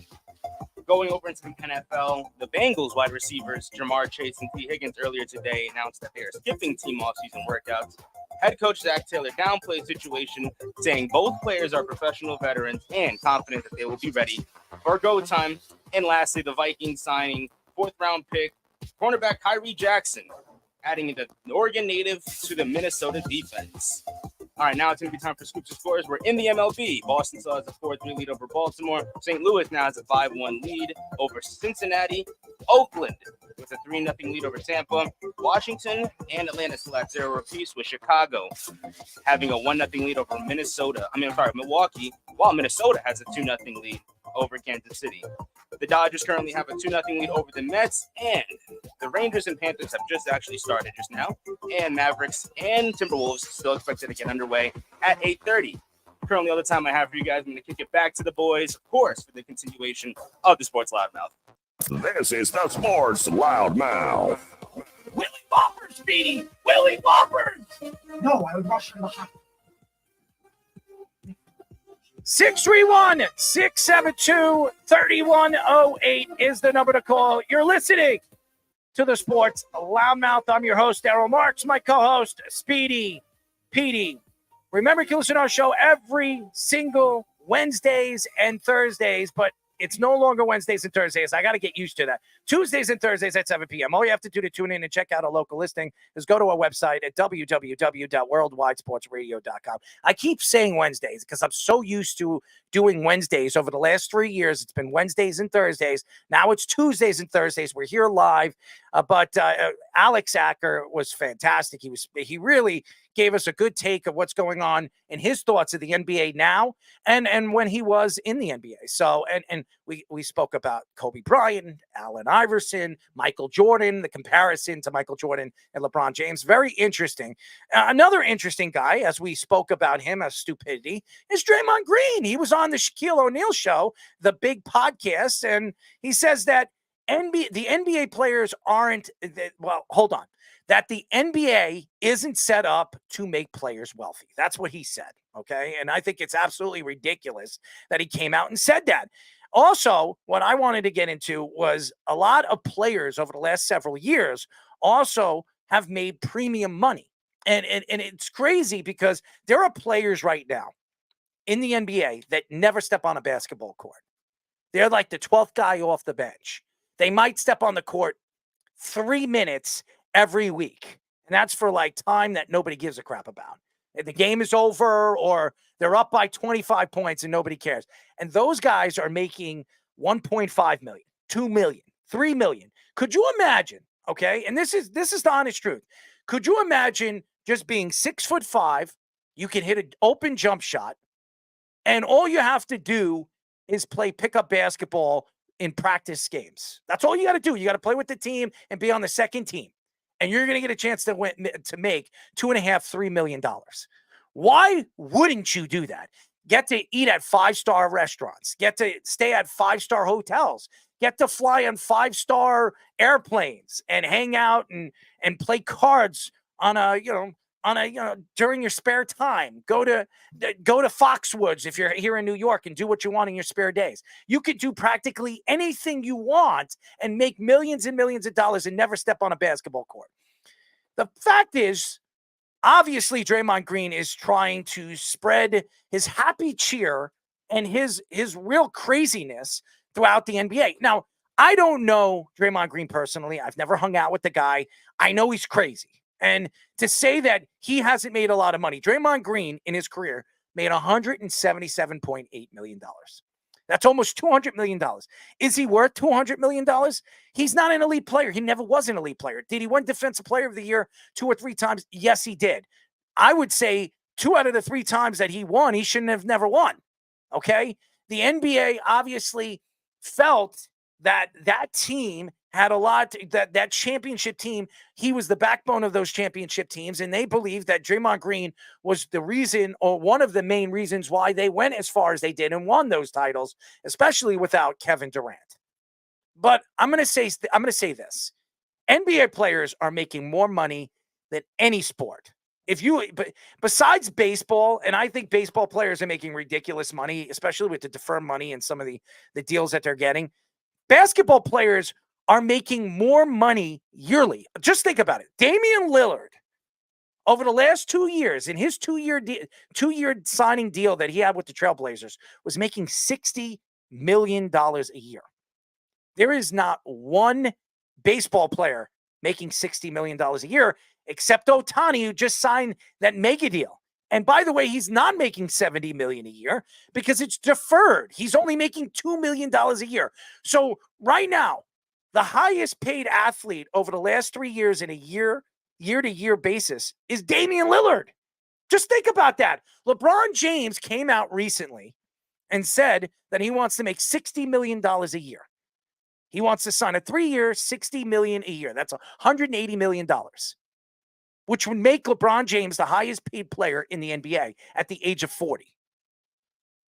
Going over into the NFL, the Bengals wide receivers Jamar Chase and T. Higgins earlier today announced that they are skipping team offseason workouts. Head coach Zach Taylor downplayed the situation, saying both players are professional veterans and confident that they will be ready for go time. And lastly, the Vikings signing 4th-round pick cornerback Kyrie Jackson, adding the Oregon native to the Minnesota defense. All right, now it's going to be time for Scoops and Scores. We're in the MLB. Boston still has a 4-3 lead over Baltimore. St. Louis now has a 5-1 lead over Cincinnati. Oakland with a 3-0 lead over Tampa. Washington and Atlanta still at 0 apiece, with Chicago having a 1-0 lead over Milwaukee, while Minnesota has a 2-0 lead over Kansas City. The Dodgers currently have a 2-0 lead over the Mets, and the Rangers and Panthers have just actually started just now, and Mavericks and Timberwolves still expected to get underway at 8:30. Currently, all the time I have for you guys, I'm going to kick it back to the boys, of course, for the continuation of the Sports Loudmouth. This is the Sports Loudmouth. Willie Whoppers, Speedy! Willie Whoppers! No, I would rush from behind. 631-672-3108 is the number to call. You're listening to the Sports Loudmouth. I'm your host, Darryl Marks, my co-host, Speedy Petey. Remember, you can listen to our show every single Wednesdays and Thursdays, but it's no longer Wednesdays and Thursdays. I got to get used to that. Tuesdays and Thursdays at 7 p.m. All you have to do to tune in and check out a local listing is go to our website at www.worldwidesportsradio.com. I keep saying Wednesdays because I'm so used to doing Wednesdays. Over the last 3 years, it's been Wednesdays and Thursdays. Now it's Tuesdays and Thursdays. We're here live. But Alex Acker was fantastic. He really gave us a good take of what's going on and his thoughts of the NBA now and when he was in the NBA. So, and we spoke about Kobe Bryant, Allen Iverson, Michael Jordan, the comparison to Michael Jordan and LeBron James. Very interesting. Another interesting guy, as we spoke about him as stupidity, is Draymond Green. He was on the Shaquille O'Neal show, the big podcast, and he says that the NBA players aren't, hold on. That the NBA isn't set up to make players wealthy. That's what he said, okay? And I think it's absolutely ridiculous that he came out and said that. Also, what I wanted to get into was a lot of players over the last several years also have made premium money. And it's crazy because there are players right now in the NBA that never step on a basketball court. They're like the 12th guy off the bench. They might step on the court 3 minutes every week. And that's for like time that nobody gives a crap about. If the game is over or they're up by 25 points and nobody cares. And those guys are making 1.5 million, 2 million, 3 million. Could you imagine? Okay. And this is the honest truth. Could you imagine just being 6'5"? You can hit an open jump shot. And all you have to do is play pickup basketball in practice games. That's all you got to do. You got to play with the team and be on the second team. And you're going to get a chance to make $2.5–3 million. Why wouldn't you do that? Get to eat at 5-star restaurants. Get to stay at 5-star hotels. Get to fly on 5-star airplanes and hang out and play cards on during your spare time. Go to Foxwoods if you're here in New York and do what you want in your spare days. You could do practically anything you want and make millions and millions of dollars and never step on a basketball court. The fact is, obviously, Draymond Green is trying to spread his happy cheer and his real craziness throughout the NBA. Now, I don't know Draymond Green personally. I've never hung out with the guy. I know he's crazy. And to say that he hasn't made a lot of money, Draymond Green in his career made $177.8 million. That's almost $200 million. Is he worth $200 million? He's not an elite player. He never was an elite player. Did he win Defensive Player of the Year 2 or 3 times? Yes, he did. I would say 2 out of the 3 times that he won, he shouldn't have never won. Okay? The NBA obviously felt that team had a lot, that championship team, he was the backbone of those championship teams, and they believed that Draymond Green was the reason, or one of the main reasons, why they went as far as they did and won those titles, especially without Kevin Durant. But I'm going to say this. NBA players are making more money than any sport. Besides baseball, and I think baseball players are making ridiculous money, especially with the deferred money and some of the deals that they're getting. Basketball players are making more money yearly. Just think about it. Damian Lillard over the last 2 years, in his two-year signing deal that he had with the Trailblazers, was making $60 million a year. There is not one baseball player making $60 million a year, except Ohtani, who just signed that mega deal. And by the way, he's not making $70 million a year because it's deferred. He's only making $2 million a year. So right now, the highest paid athlete over the last 3 years in a year-to-year basis is Damian Lillard. Just think about that. LeBron James came out recently and said that he wants to make $60 million a year. He wants to sign a 3-year, $60 million a year. That's $180 million, which would make LeBron James the highest paid player in the NBA at the age of 40.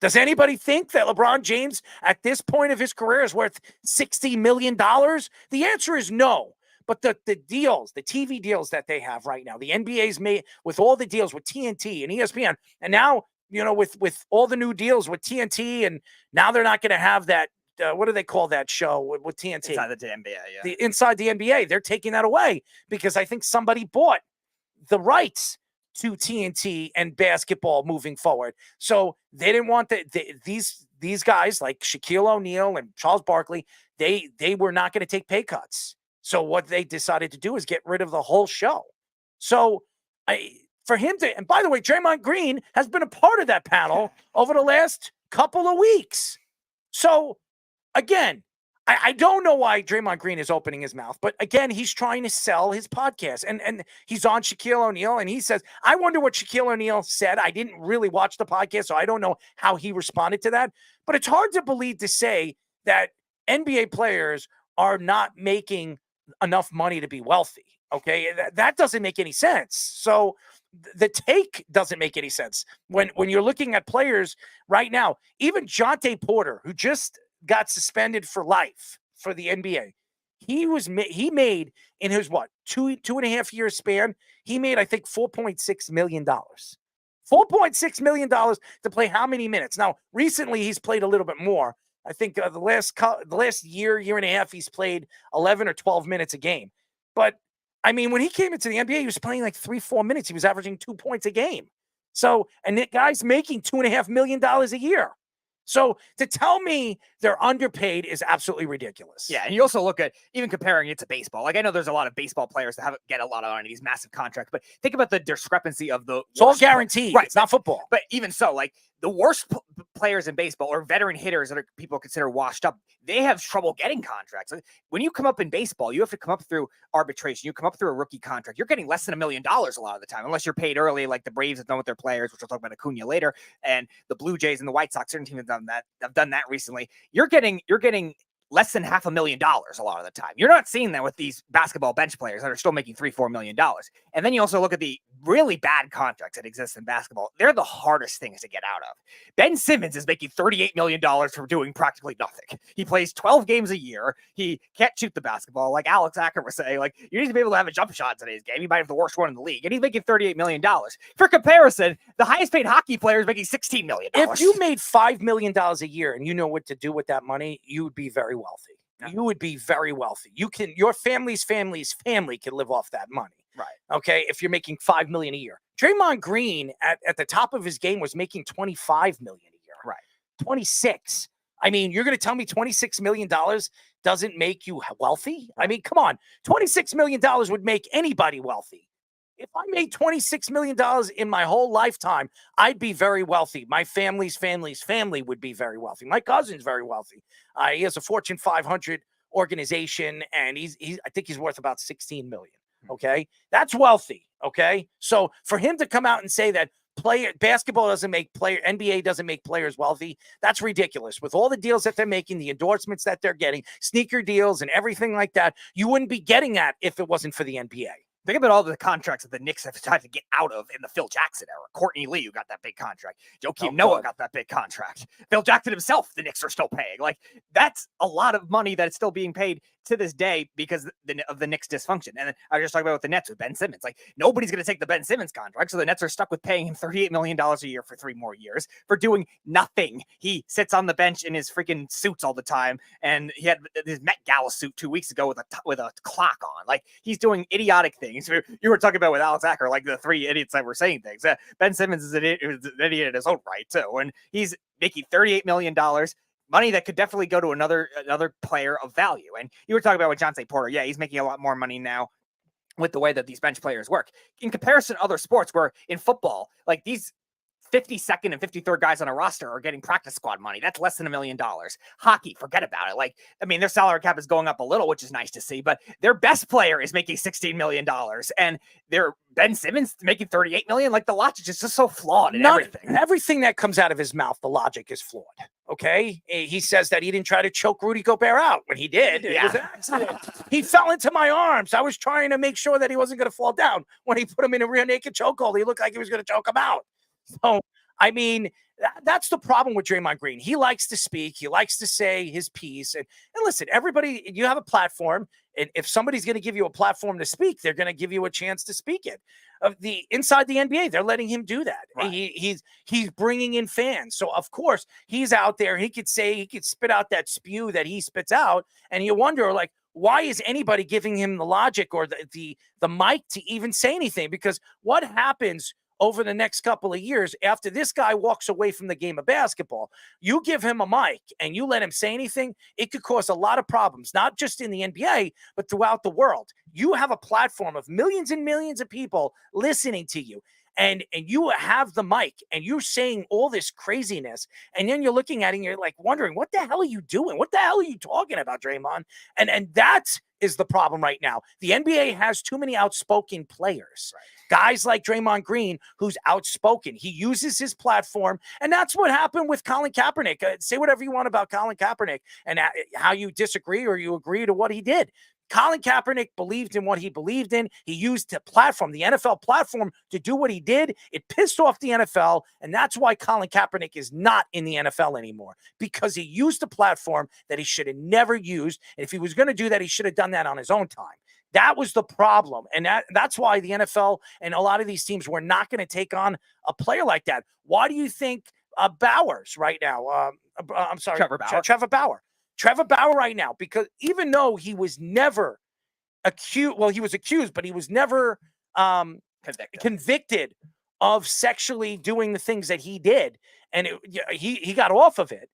Does anybody think that LeBron James at this point of his career is worth $60 million? The answer is no. But the deals, the TV deals that they have right now, the NBA's made with all the deals with TNT and ESPN, and now, with all the new deals with TNT, and now they're not going to have that, what do they call that show with TNT? Inside the NBA, yeah. Inside the NBA. They're taking that away because I think somebody bought the rights to TNT and basketball moving forward. So they didn't want these guys like Shaquille O'Neal and Charles Barkley, they were not going to take pay cuts. So what they decided to do is get rid of the whole show. So for him to, and by the way, Draymond Green has been a part of that panel over the last couple of weeks. So again, I don't know why Draymond Green is opening his mouth, but again, he's trying to sell his podcast. And he's on Shaquille O'Neal, and he says, I wonder what Shaquille O'Neal said. I didn't really watch the podcast, so I don't know how he responded to that. But it's hard to believe to say that NBA players are not making enough money to be wealthy. Okay, that doesn't make any sense. So the take doesn't make any sense. When you're looking at players right now, even Jonte Porter, who just got suspended for life for the NBA. He made in his two and a half year span, he made, I think, $4.6 million. $4.6 million to play how many minutes? Now, recently he's played a little bit more. I think the last year and a half, he's played 11 or 12 minutes a game. But I mean, when he came into the NBA, he was playing like 3-4 minutes. He was averaging 2 points a game. So, and that guy's making $2.5 million a year. So to tell me they're underpaid is absolutely ridiculous. Yeah, and you also look at even comparing it to baseball. Like I know there's a lot of baseball players that get a lot of money, these massive contracts, but think about the discrepancy of the. It's all guaranteed. Right, it's not football. But even so, like the worst players in baseball or veteran hitters that people consider washed up, they have trouble getting contracts. Like, when you come up in baseball, you have to come up through arbitration. You come up through a rookie contract. You're getting less than $1 million a lot of the time, unless you're paid early, like the Braves have done with their players, which we'll talk about Acuna later, and the Blue Jays and the White Sox. Certain teams have done that recently. You're getting less than $500,000 a lot of the time. You're not seeing that with these basketball bench players that are still making $3-4 million. And then you also look at the really bad contracts that exist in basketball. They're the hardest things to get out of. Ben Simmons is making $38 million for doing practically nothing. He plays 12 games a year. He can't shoot the basketball. Like Alex Acker was saying, like, you need to be able to have a jump shot in today's game. He might have the worst one in the league. And he's making $38 million. For comparison, the highest paid hockey player is making $16 million. If you made $5 million a year and you know what to do with that money, you would be very wealthy. You would be very wealthy. Your family's family can live off that money. Right. Okay. If you're making $5 million a year, Draymond Green at the top of his game was making $25 million a year. Right. 26. I mean, you're going to tell me $26 million doesn't make you wealthy? I mean, come on. $26 million would make anybody wealthy. If I made $26 million in my whole lifetime, I'd be very wealthy. My family's family would be very wealthy. My cousin's very wealthy. He has a Fortune 500 organization, and I think he's worth about $16 million. Okay, that's wealthy. Okay, so for him to come out and say that basketball doesn't make NBA doesn't make players wealthy, that's ridiculous. With all the deals that they're making, the endorsements that they're getting, sneaker deals and everything like that, you wouldn't be getting that if it wasn't for the NBA. Think about all the contracts that the Knicks have tried to get out of in the Phil Jackson era. Courtney Lee, who got that big contract. Joakim Noah got that big contract. Phil Jackson himself, the Knicks are still paying. Like, that's a lot of money that's still being paid to this day because of the Knicks dysfunction. And then I was just talking about with the Nets with Ben Simmons. Like, nobody's going to take the Ben Simmons contract, so the Nets are stuck with paying him $38 million a year for 3 more years for doing nothing. He sits on the bench in his freaking suits all the time, and he had his Met Gala suit 2 weeks ago with a clock on. Like, he's doing idiotic things. You were talking about with Alex Acker, like the 3 idiots that were saying things. Ben Simmons is an idiot in his own right too, and he's making $38 million. Money that could definitely go to another player of value. And you were talking about with Jonte Porter. Yeah, he's making a lot more money now with the way that these bench players work. In comparison to other sports where in football, like these 52nd and 53rd guys on a roster are getting practice squad money. That's less than $1 million. Hockey, forget about it. Like, I mean, their salary cap is going up a little, which is nice to see, but their best player is making $16 million and their Ben Simmons making $38 million. Like, the logic is just so flawed in everything. Everything that comes out of his mouth, the logic is flawed. Okay. He says that he didn't try to choke Rudy Gobert out when he did. It was an accident. He fell into my arms. I was trying to make sure that he wasn't going to fall down. When he put him in a rear naked chokehold, he looked like he was going to choke him out. So, I mean, that's the problem with Draymond Green. He likes to speak. He likes to say his piece. And listen, everybody, you have a platform. And if somebody's going to give you a platform to speak, they're going to give you a chance to speak it. Inside the NBA, they're letting him do that. Right. He's bringing in fans. So, of course, he's out there. He could spit out that spew that he spits out. And you wonder, like, why is anybody giving him the logic or the mic to even say anything? Because what happens over the next couple of years after this guy walks away from the game of basketball, you give him a mic and you let him say anything, it could cause a lot of problems, not just in the NBA, but throughout the world. You have a platform of millions and millions of people listening to you. And you have the mic and you're saying all this craziness. And then you're looking at it and you're like wondering, what the hell are you doing? What the hell are you talking about, Draymond? And that is the problem right now. The NBA has too many outspoken players. Right. Guys like Draymond Green, who's outspoken. He uses his platform. And that's what happened with Colin Kaepernick. Say whatever you want about Colin Kaepernick and how you disagree or you agree to what he did. Colin Kaepernick believed in what he believed in. He used the platform, the NFL platform, to do what he did. It pissed off the NFL, and that's why Colin Kaepernick is not in the NFL anymore, because he used the platform that he should have never used. And if he was going to do that, he should have done that on his own time. That was the problem, and that's why the NFL and a lot of these teams were not going to take on a player like that. Why do you think Bowers right now? I'm sorry, Trevor Bauer. Trevor Bauer right now, because even though he was never accused, well, he was accused, but he was never convicted of sexually doing the things that he did, and he got off of it.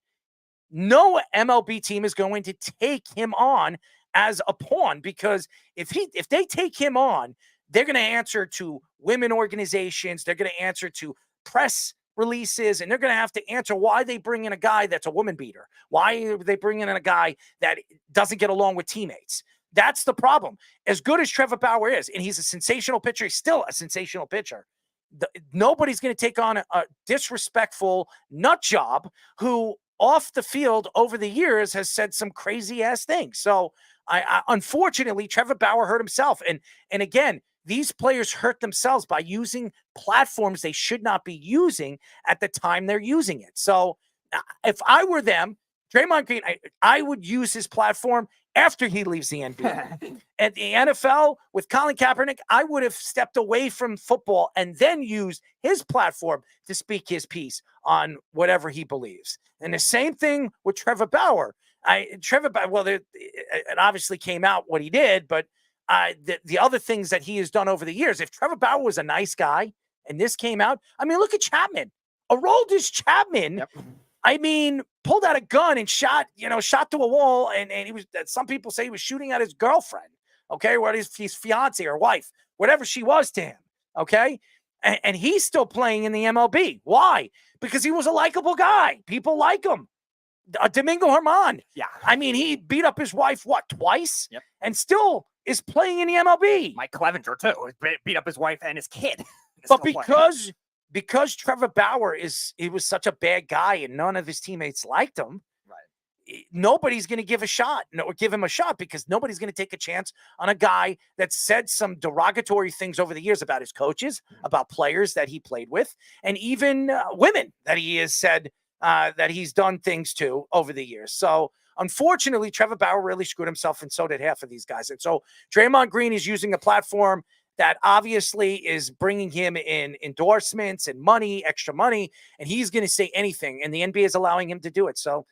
No MLB team is going to take him on as a pawn, because if they take him on, they're going to answer to women organizations, they're going to answer to press releases, and they're going to have to answer why they bring in a guy that's a woman beater. Why are they bringing in a guy that doesn't get along with teammates? That's the problem. As good as Trevor Bauer is, and he's a sensational pitcher, he's still a sensational pitcher. Nobody's going to take on a disrespectful nut job who off the field over the years has said some crazy ass things. So I unfortunately, Trevor Bauer hurt himself. And again, these players hurt themselves by using platforms they should not be using at the time they're using it. So if I were them, Draymond Green, I would use his platform after he leaves the NBA. At the NFL, with Colin Kaepernick, I would have stepped away from football and then used his platform to speak his piece on whatever he believes. And the same thing with Trevor Bauer. It obviously came out what he did, but the other things that he has done over the years, if Trevor Bauer was a nice guy and this came out, I mean, look at Chapman. Aroldis Chapman, yep. I mean, pulled out a gun and shot to a wall. And he was, some people say he was shooting at his girlfriend, okay, or his fiance or wife, whatever she was to him, okay? And he's still playing in the MLB. Why? Because he was a likable guy. People like him. Domingo Germán. Yeah. I mean, he beat up his wife, twice? Yep. And still is playing in the MLB. Mike Clevenger, too. Beat up his wife and his kid. But because Trevor Bauer he was such a bad guy and none of his teammates liked him, right? Nobody's going to give him a shot because nobody's going to take a chance on a guy that said some derogatory things over the years about his coaches, about players that he played with, and even women that he has said that he's done things to over the years. So unfortunately, Trevor Bauer really screwed himself, and so did half of these guys. And so Draymond Green is using a platform that obviously is bringing him in endorsements and money, extra money, and he's going to say anything, and the NBA is allowing him to do it. So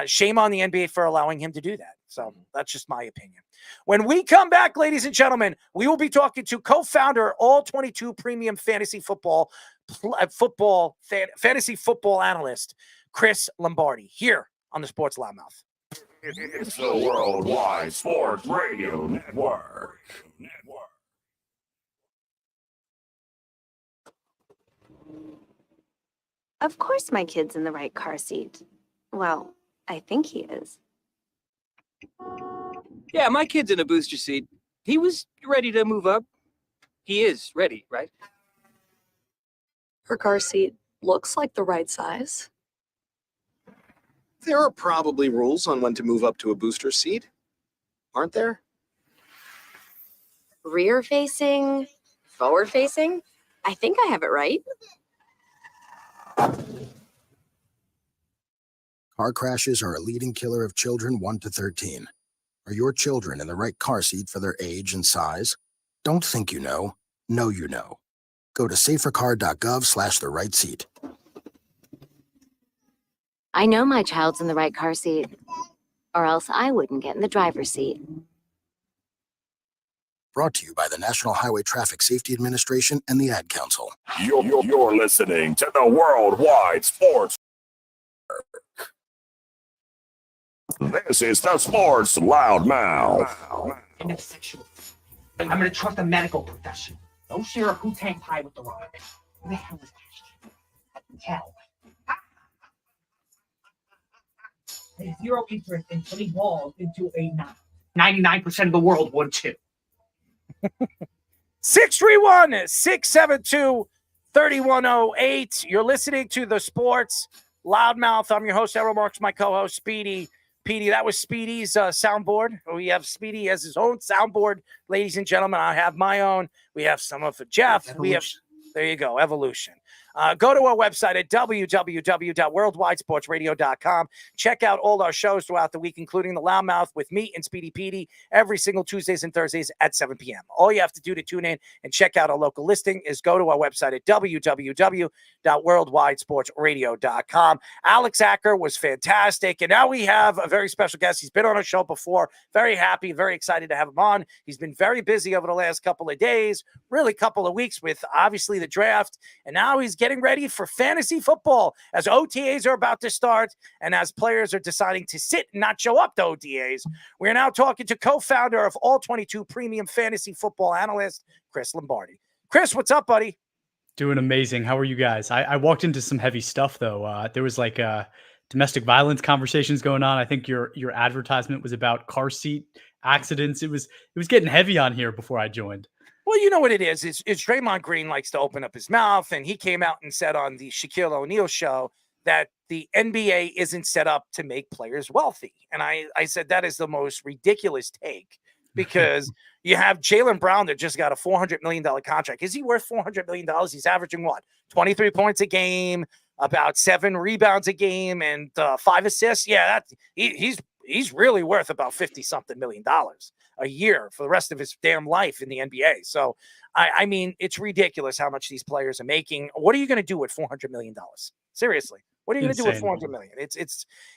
shame on the NBA for allowing him to do that. So that's just my opinion. When we come back, ladies and gentlemen, we will be talking to co-founder, All 22 Premium Fantasy Football fantasy football analyst, Chris Lombardi, here on the Sports Loudmouth. It's the Worldwide Sports Radio Network. Of course my kid's in the right car seat. Well, I think he is. Yeah, my kid's in a booster seat. He was ready to move up. He is ready, right? Her car seat looks like the right size. There are probably rules on when to move up to a booster seat, aren't there? Rear facing, forward facing. I think I have it right. Car crashes are a leading killer of children 1 to 13. Are your children in the right car seat for their age and size? Don't think you know. Know you know. Go to safercar.gov/the right seat. I know my child's in the right car seat, or else I wouldn't get in the driver's seat. Brought to you by the National Highway Traffic Safety Administration and the Ad Council. You're listening to the Worldwide Sports. This is the Sports Loudmouth. Intersexual. I'm going to trust a medical professional. Don't share a Wu-Tang pie with the Rock. Who the hell is that shit? I can tell. I have zero interest in putting balls into a knot. 99% of the world would too. 631-672-3108. You're listening to the Sports Loudmouth. I'm your host, Errol Marks, my co-host, Speedy. Petey, that was Speedy's soundboard. We have Speedy as his own soundboard, ladies and gentlemen. I have my own. We have some of Jeff. Evolution. We have, there you go, Evolution. Go to our website at www.worldwidesportsradio.com. Check out all our shows throughout the week, including the Loudmouth with me and Speedy Petey every single Tuesdays and Thursdays at 7 p.m. All you have to do to tune in and check out our local listing is go to our website at www.worldwidesportsradio.com. Alex Acker was fantastic, and now we have a very special guest. He's been on our show before. Very happy, very excited to have him on. He's been very busy over the last couple of days, really couple of weeks with obviously the draft, and now he's getting ready for fantasy football as OTAs are about to start and as players are deciding to sit and not show up to OTAs. We're now talking to co-founder of All 22 Premium Fantasy Football Analyst, Chris Lombardi. Chris, what's up, buddy? Doing amazing. How are you guys? I walked into some heavy stuff, though. There was like domestic violence conversations going on. I think your advertisement was about car seat accidents. It was getting heavy on here before I joined. Well, you know what it is. It's Draymond Green likes to open up his mouth, and he came out and said on the Shaquille O'Neal show that the NBA isn't set up to make players wealthy. And I said that is the most ridiculous take because you have Jaylen Brown that just got a $400 million contract. Is he worth $400 million? He's averaging what? 23 points a game, about 7 rebounds a game, and 5 assists. Yeah, he's really worth about $50-something million a year for the rest of his damn life in the NBA. So, I mean, it's ridiculous how much these players are making. What are you going to do with $400 million? Seriously, what are you going to do with $400 million?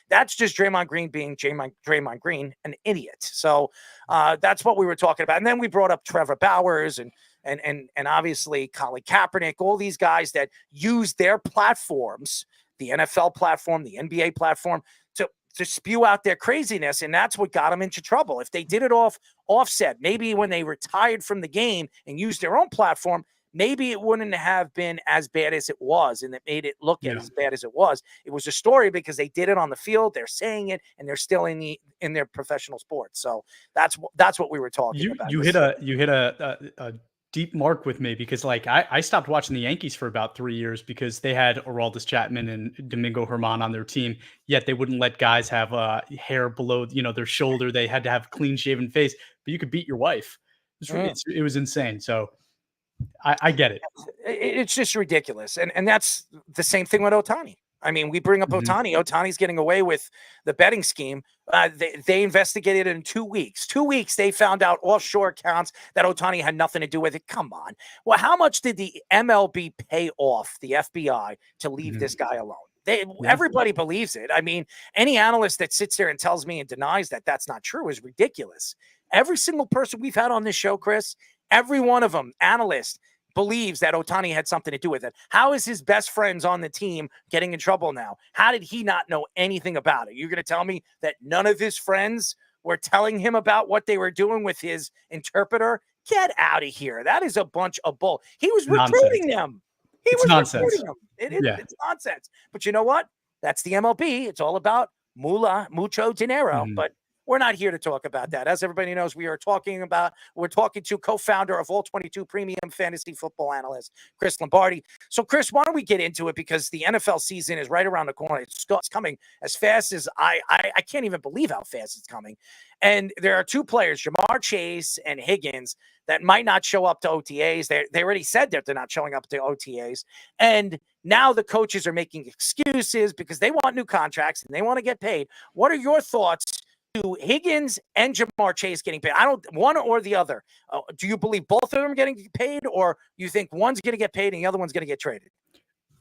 That's just Draymond Green being Draymond Green, an idiot. So that's what we were talking about. And then we brought up Trevor Bowers and obviously Colin Kaepernick, all these guys that use their platforms, the NFL platform, the NBA platform, to spew out their craziness, and that's what got them into trouble. If they did it offset, maybe when they retired from the game and used their own platform, maybe it wouldn't have been as bad as it was, and it made it look as bad as it was. It was a story because they did it on the field, they're saying it, and they're still in their professional sports. So that's what we were talking about. You hit a deep mark with me because like I stopped watching the Yankees for about 3 years because they had Aroldis Chapman and Domingo Germán on their team, yet they wouldn't let guys have hair below their shoulder. They had to have clean shaven face, but you could beat your wife. It was insane. So I get it. It's just ridiculous. And that's the same thing with Ohtani. I mean, we bring up Ohtani. Ohtani's getting away with the betting scheme. They investigated it in 2 weeks. 2 weeks, they found out offshore accounts that Ohtani had nothing to do with it. Come on. Well, how much did the MLB pay off the FBI to leave this guy alone? Everybody believes it. I mean, any analyst that sits there and tells me and denies that that's not true is ridiculous. Every single person we've had on this show, Chris, every one of them, analyst, believes that Ohtani had something to do with it. How is his best friends on the team getting in trouble now? How did he not know anything about it? You're going to tell me that none of his friends were telling him about what they were doing with his interpreter? Get out of here. That is a bunch of bull. He was recruiting them. It's nonsense. It's nonsense. But you know what? That's the MLB. It's all about mucho dinero. But we're not here to talk about that. As everybody knows, we're talking to co-founder of All 22 Premium Fantasy Football Analyst, Chris Lombardi. So, Chris, why don't we get into it? Because the NFL season is right around the corner. It's coming as fast as I can't even believe how fast it's coming. And there are two players, Jamar Chase and Higgins, that might not show up to OTAs. They already said that they're not showing up to OTAs. And now the coaches are making excuses because they want new contracts and they want to get paid. What are your thoughts to Higgins and Jamar Chase getting paid? I don't one or the other. Do you believe both of them are getting paid, or you think one's going to get paid and the other one's going to get traded?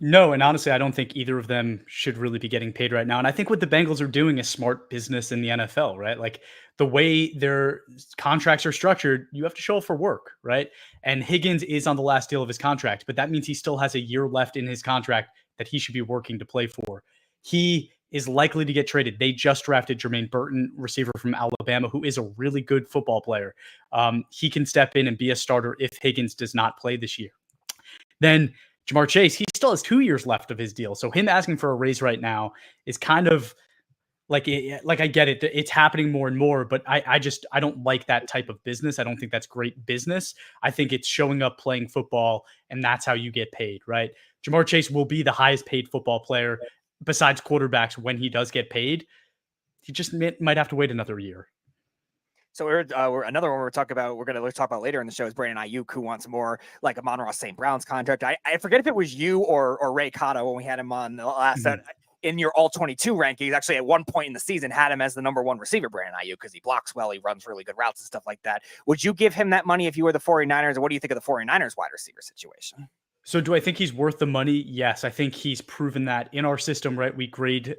No, and honestly, I don't think either of them should really be getting paid right now. And I think what the Bengals are doing is smart business in the NFL, right? Like the way their contracts are structured, you have to show up for work, right? And Higgins is on the last deal of his contract, but that means he still has a year left in his contract that he should be working to play for. He is likely to get traded. They just drafted Jermaine Burton, receiver from Alabama, who is a really good football player. He can step in and be a starter if Higgins does not play this year. Then Jamar Chase, he still has 2 years left of his deal. So him asking for a raise right now is kind of like I get it. It's happening more and more, but I don't like that type of business. I don't think that's great business. I think it's showing up, playing football, and that's how you get paid, right? Jamar Chase will be the highest paid football player besides quarterbacks when he does get paid. He just might have to wait another year. So we're another one we're going to talk about later in the show is Brandon Aiyuk, who wants more like Amon-Ra St. Brown's contract. I forget if it was you or Ray Cotto when we had him on the last set in your all 22 rankings. Actually, at one point in the season, had him as the number one receiver, Brandon Aiyuk, because he blocks well, he runs really good routes and stuff like that. Would you give him that money if you were the 49ers, or what do you think of the 49ers wide receiver situation? So do I think he's worth the money? Yes, I think he's proven that in our system, right? We grade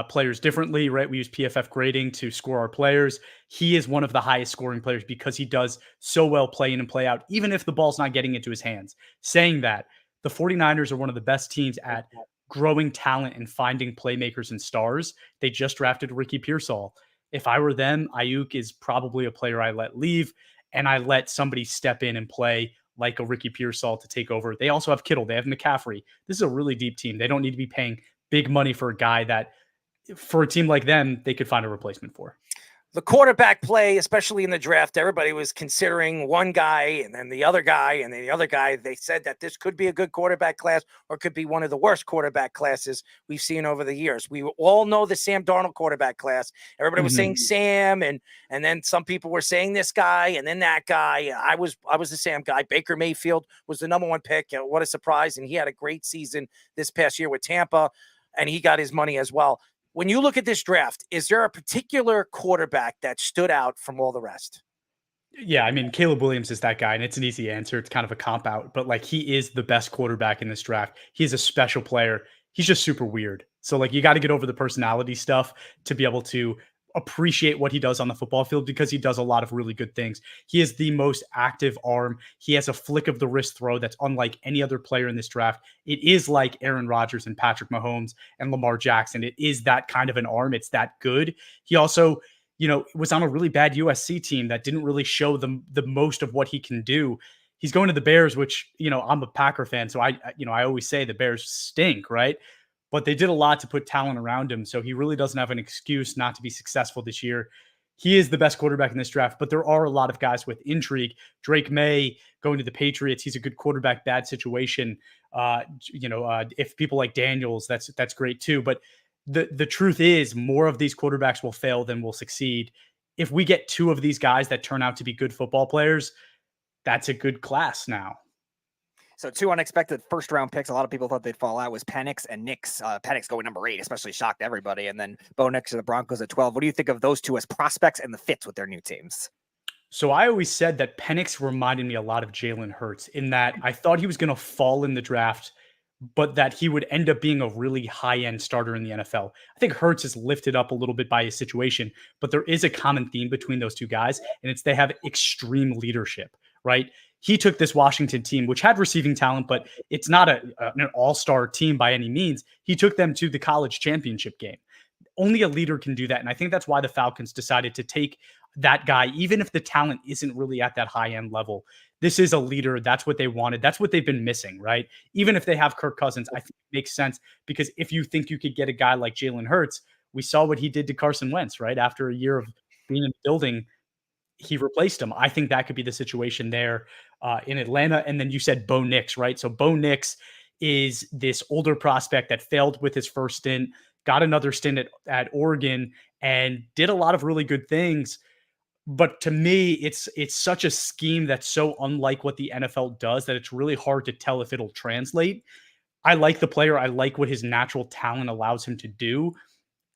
players differently, right? We use PFF grading to score our players. He is one of the highest scoring players because he does so well play in and play out, even if the ball's not getting into his hands. Saying that, the 49ers are one of the best teams at growing talent and finding playmakers and stars. They just drafted Ricky Pearsall. If I were them, Aiyuk is probably a player I let leave, and I let somebody step in and play like a Ricky Pearsall to take over. They also have Kittle. They have McCaffrey. This is a really deep team. They don't need to be paying big money for a guy that, for a team like them, they could find a replacement for. The quarterback play, especially in the draft, everybody was considering one guy and then the other guy and then the other guy. They said that this could be a good quarterback class or could be one of the worst quarterback classes we've seen over the years. We all know the Sam Darnold quarterback class. Everybody was saying Sam, and then some people were saying this guy and then that guy. I was the Sam guy. Baker Mayfield was the number one pick. What a surprise. And he had a great season this past year with Tampa, and he got his money as well. When you look at this draft, is there a particular quarterback that stood out from all the rest? Yeah, I mean, Caleb Williams is that guy, and it's an easy answer. It's kind of a cop out, but like he is the best quarterback in this draft. He's a special player. He's just super weird. So like you got to get over the personality stuff to be able to appreciate what he does on the football field, because he does a lot of really good things. He is the most active arm. He has a flick of the wrist throw that's unlike any other player in this draft. It is like Aaron Rodgers and Patrick Mahomes and Lamar Jackson. It is that kind of an arm. It's that good. He also, was on a really bad USC team that didn't really show the most of what he can do. He's going to the Bears, which, I'm a Packer fan. So I always say the Bears stink, right? But they did a lot to put talent around him. So he really doesn't have an excuse not to be successful this year. He is the best quarterback in this draft, but there are a lot of guys with intrigue. Drake Maye going to the Patriots. He's a good quarterback, bad situation. If people like Daniels, that's great too. But the truth is more of these quarterbacks will fail than will succeed. If we get two of these guys that turn out to be good football players, that's a good class now. So 2 unexpected first-round picks. A lot of people thought they'd fall out. Was Penix and Nix. Penix going number 8, especially shocked everybody. And then Bo Nix to the Broncos at 12. What do you think of those 2 as prospects and the fits with their new teams? So I always said that Penix reminded me a lot of Jalen Hurts in that I thought he was going to fall in the draft, but that he would end up being a really high-end starter in the NFL. I think Hurts is lifted up a little bit by his situation, but there is a common theme between those 2 guys, and it's they have extreme leadership, right? He took this Washington team, which had receiving talent, but it's not an all-star team by any means. He took them to the college championship game. Only a leader can do that, and I think that's why the Falcons decided to take that guy, even if the talent isn't really at that high-end level. This is a leader. That's what they wanted. That's what they've been missing, right? Even if they have Kirk Cousins, I think it makes sense because if you think you could get a guy like Jalen Hurts, we saw what he did to Carson Wentz, right? After a year of being in the building, he replaced him. I think that could be the situation there in Atlanta. And then you said Bo Nix, right? So Bo Nix is this older prospect that failed with his first stint, got another stint at Oregon, and did a lot of really good things. But to me, it's such a scheme that's so unlike what the NFL does that it's really hard to tell if it'll translate. I like the player. I like what his natural talent allows him to do.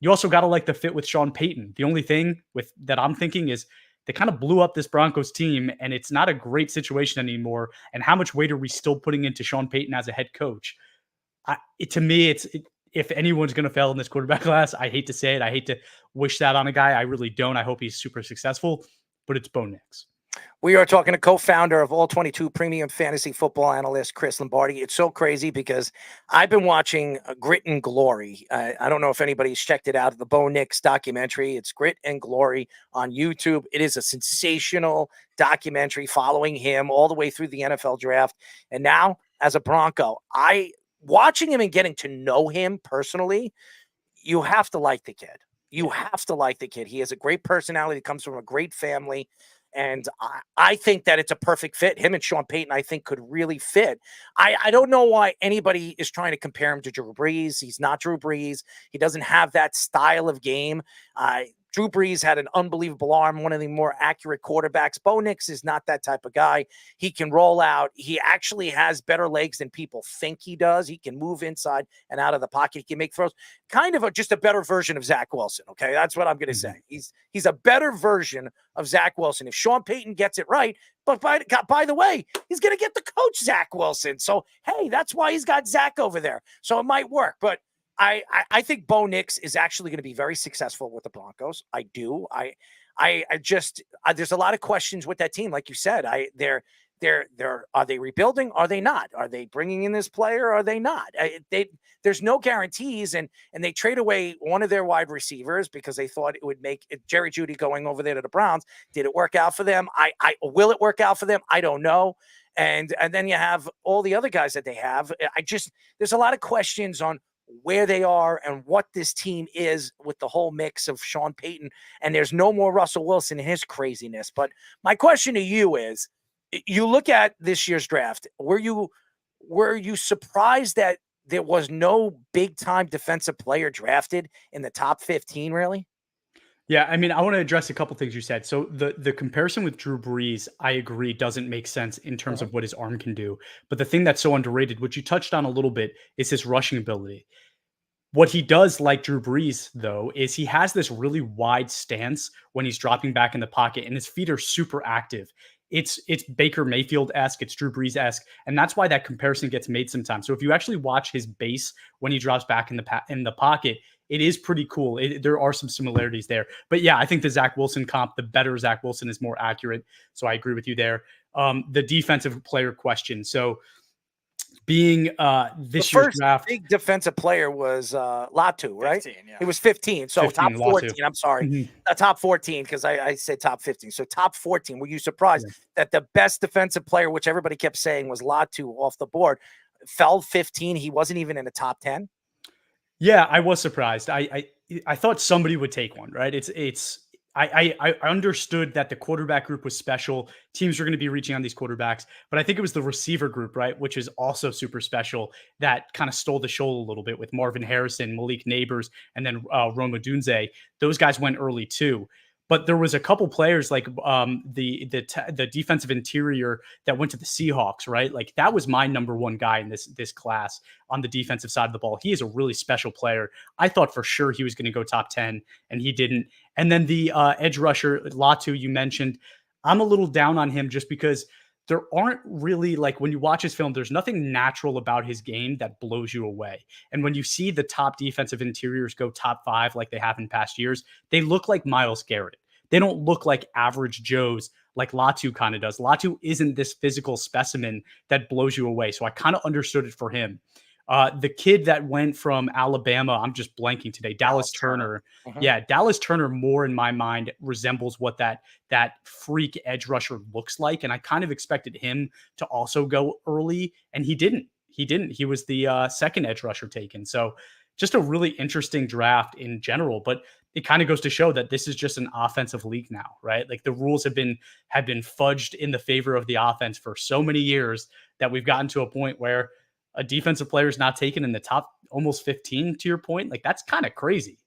You also got to like the fit with Sean Payton. The only thing with that I'm thinking is they kind of blew up this Broncos team, and it's not a great situation anymore. And how much weight are we still putting into Sean Payton as a head coach? To me, if anyone's going to fail in this quarterback class, I hate to say it. I hate to wish that on a guy. I really don't. I hope he's super successful, but it's Bo Nix. We are talking to co-founder of All 22 Premium Fantasy Football Analyst, Chris Lombardi. It's so crazy because I've been watching Grit and Glory. I don't know if anybody's checked it out, the Bo Nix documentary. It's Grit and Glory on YouTube. It is a sensational documentary following him all the way through the NFL draft. And now, as a Bronco, watching him and getting to know him personally, you have to like the kid. You have to like the kid. He has a great personality, comes from a great family. And I think that it's a perfect fit. Him and Sean Payton, I think, could really fit. I don't know why anybody is trying to compare him to Drew Brees. He's not Drew Brees. He doesn't have that style of game. Drew Brees had an unbelievable arm, one of the more accurate quarterbacks. Bo Nix is not that type of guy. He can roll out. He actually has better legs than people think he does. He can move inside and out of the pocket. He can make throws. Kind of just a better version of Zach Wilson, okay? That's what I'm going to say. He's a better version of Zach Wilson. If Sean Payton gets it right, but by the way, he's going to get the coach Zach Wilson. So, hey, that's why he's got Zach over there. So it might work, but I think Bo Nix is actually going to be very successful with the Broncos. I do. I just there's a lot of questions with that team. Like you said, they're are they rebuilding? Are they not? Are they bringing in this player? Are they not? There's no guarantees, and they trade away one of their wide receivers because they thought it would make it, Jerry Jeudy going over there to the Browns. Did it work out for them? Will it work out for them? I don't know. And then you have all the other guys that they have. There's a lot of questions on where they are and what this team is with the whole mix of Sean Payton. And there's no more Russell Wilson in his craziness. But my question to you is, you look at this year's draft, were you surprised that there was no big time defensive player drafted in the top 15, really? Yeah, I mean, I want to address a couple things you said. So the comparison with Drew Brees, I agree, doesn't make sense in terms of what his arm can do. But the thing that's so underrated, which you touched on a little bit, is his rushing ability. What he does, like Drew Brees, though, is he has this really wide stance when he's dropping back in the pocket, and his feet are super active. It's Baker Mayfield-esque, it's Drew Brees-esque, and that's why that comparison gets made sometimes. So if you actually watch his base when he drops back in the pocket, it is pretty cool. There are some similarities there. But yeah, I think the Zach Wilson comp, the better Zach Wilson is more accurate. So I agree with you there. The defensive player question. So being this year's draft, big defensive player was Latu, right? 15, yeah. It was 15. So 15, top 14. Latu. I'm sorry. Top 14 because I said top 15. So top 14. Were you surprised that the best defensive player, which everybody kept saying was Latu, off the board, fell 15? He wasn't even in the top 10. Yeah, I was surprised. I thought somebody would take one, right? I understood that the quarterback group was special. Teams were going to be reaching on these quarterbacks, but I think it was the receiver group, right, which is also super special, that kind of stole the show a little bit with Marvin Harrison, Malik Neighbors, and then Rome Odunze. Those guys went early too. But there was a couple players like the defensive interior that went to the Seahawks, right? Like that was my number one guy in this class on the defensive side of the ball. He is a really special player. I thought for sure he was going to go top 10, and he didn't. And then the edge rusher, Latu, you mentioned, I'm a little down on him just because there aren't really, like, when you watch his film, there's nothing natural about his game that blows you away. And when you see the top defensive interiors go top 5 like they have in past years, they look like Myles Garrett. They don't look like average Joes like Latu kind of does. Latu isn't this physical specimen that blows you away. So I kind of understood it for him. The kid that went from Alabama, I'm just blanking today, Dallas Turner. Yeah, Dallas Turner more in my mind resembles what that freak edge rusher looks like. And I kind of expected him to also go early, and he didn't. He was the second edge rusher taken. So just a really interesting draft in general, but it kind of goes to show that this is just an offensive league now, right? Like the rules have been fudged in the favor of the offense for so many years that we've gotten to a point where a defensive player is not taken in the top almost 15, to your point. Like that's kind of crazy.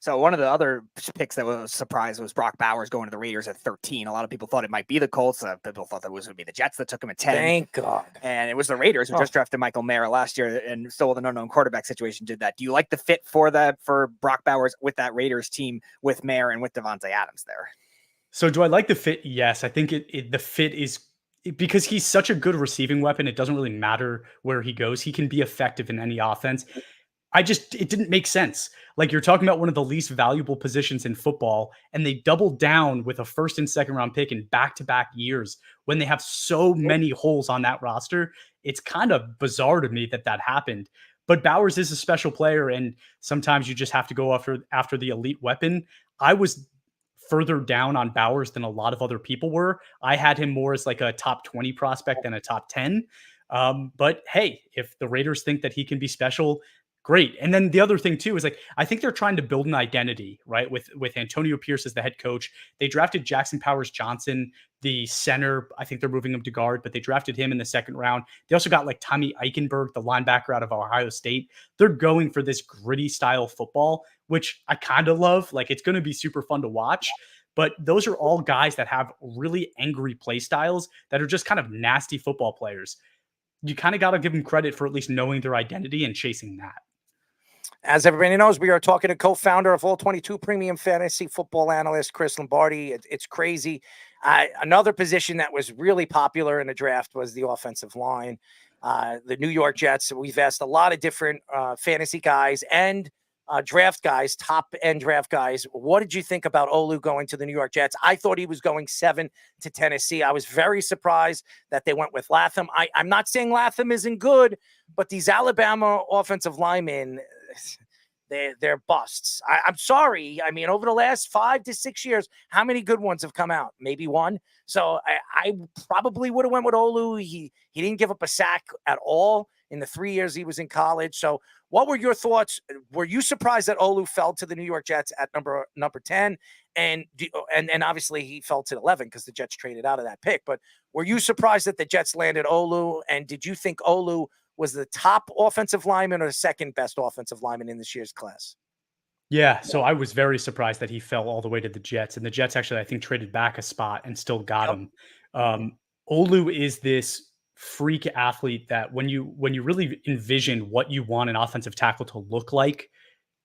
So one of the other picks that was a surprise was Brock Bowers going to the Raiders at 13. A lot of people thought it might be the Colts. People thought that was going to be the Jets that took him at 10. Thank God. And it was the Raiders who just drafted Michael Mayer last year, and still with an unknown quarterback situation did that. Do you like the fit for Brock Bowers with that Raiders team with Mayer and with Devontae Adams there? So do I like the fit? Yes. I think the fit is because he's such a good receiving weapon. It doesn't really matter where he goes. He can be effective in any offense. It didn't make sense. Like you're talking about one of the least valuable positions in football, and they doubled down with a first and second round pick in back-to-back years when they have so many holes on that roster. It's kind of bizarre to me that happened. But Bowers is a special player, and sometimes you just have to go after the elite weapon. I was further down on Bowers than a lot of other people were. I had him more as like a top 20 prospect than a top 10. But hey, if the Raiders think that he can be special, great. And then the other thing too is like, I think they're trying to build an identity, right? With Antonio Pierce as the head coach. They drafted Jackson Powers Johnson, the center. I think they're moving him to guard, but they drafted him in the second round. They also got like Tommy Eichenberg, the linebacker out of Ohio State. They're going for this gritty style football, which I kind of love. Like it's going to be super fun to watch. But those are all guys that have really angry play styles that are just kind of nasty football players. You kind of got to give them credit for at least knowing their identity and chasing that. As everybody knows, we are talking to co-founder of All 22 Premium Fantasy Football Analyst, Chris Lombardi. It's crazy. Another position that was really popular in the draft was the offensive line. The New York Jets. We've asked a lot of different fantasy guys and draft guys, top-end draft guys. What did you think about Olu going to the New York Jets? I thought he was going 7 to Tennessee. I was very surprised that they went with Latham. I'm not saying Latham isn't good, but these Alabama offensive linemen, they're busts. I'm sorry. I mean, over the last 5 to 6 years, how many good ones have come out? Maybe one. So I probably would have went with Olu. He didn't give up a sack at all in the 3 years he was in college. So what were your thoughts? Were you surprised that Olu fell to the New York Jets at number 10? And obviously he fell to 11 because the Jets traded out of that pick. But were you surprised that the Jets landed Olu? And did you think Olu was the top offensive lineman or the second best offensive lineman in this year's class? Yeah, so I was very surprised that he fell all the way to the Jets. And the Jets actually, I think, traded back a spot and still got him. Olu is this freak athlete that when you really envision what you want an offensive tackle to look like,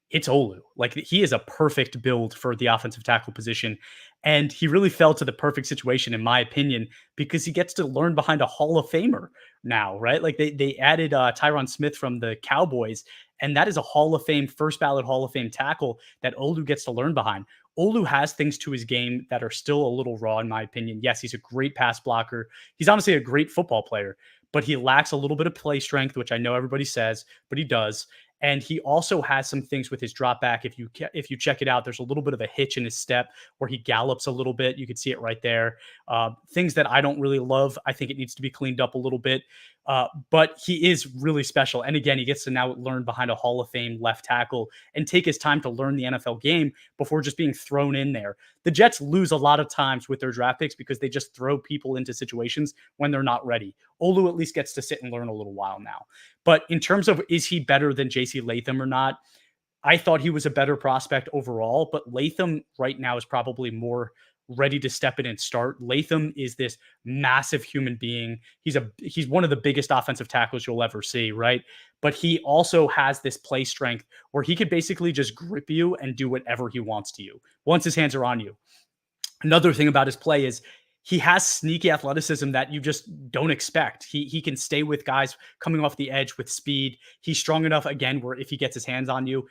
it's Olu. Like he is a perfect build for the offensive tackle position. And he really fell to the perfect situation, in my opinion, because he gets to learn behind a Hall of Famer now, right? Like they added Tyron Smith from the Cowboys, and that is a Hall of Fame, first ballot Hall of Fame tackle that Olu gets to learn behind. Olu has things to his game that are still a little raw, in my opinion. Yes, he's a great pass blocker. He's honestly a great football player, but he lacks a little bit of play strength, which I know everybody says, but he does. And he also has some things with his drop back. If you check it out, there's a little bit of a hitch in his step where he gallops a little bit. You can see it right there. Things that I don't really love. I think it needs to be cleaned up a little bit. But he is really special. And again, he gets to now learn behind a Hall of Fame left tackle and take his time to learn the NFL game before just being thrown in there. The Jets lose a lot of times with their draft picks because they just throw people into situations when they're not ready. Olu at least gets to sit and learn a little while now. But in terms of, is he better than JC Latham or not? I thought he was a better prospect overall, but Latham right now is probably more ready to step in and start. Latham is this massive human being. He's one of the biggest offensive tackles you'll ever see, right? But he also has this play strength where he could basically just grip you and do whatever he wants to you once his hands are on you. Another thing about his play is he has sneaky athleticism that you just don't expect. He can stay with guys coming off the edge with speed. He's strong enough, again, where if he gets his hands on you,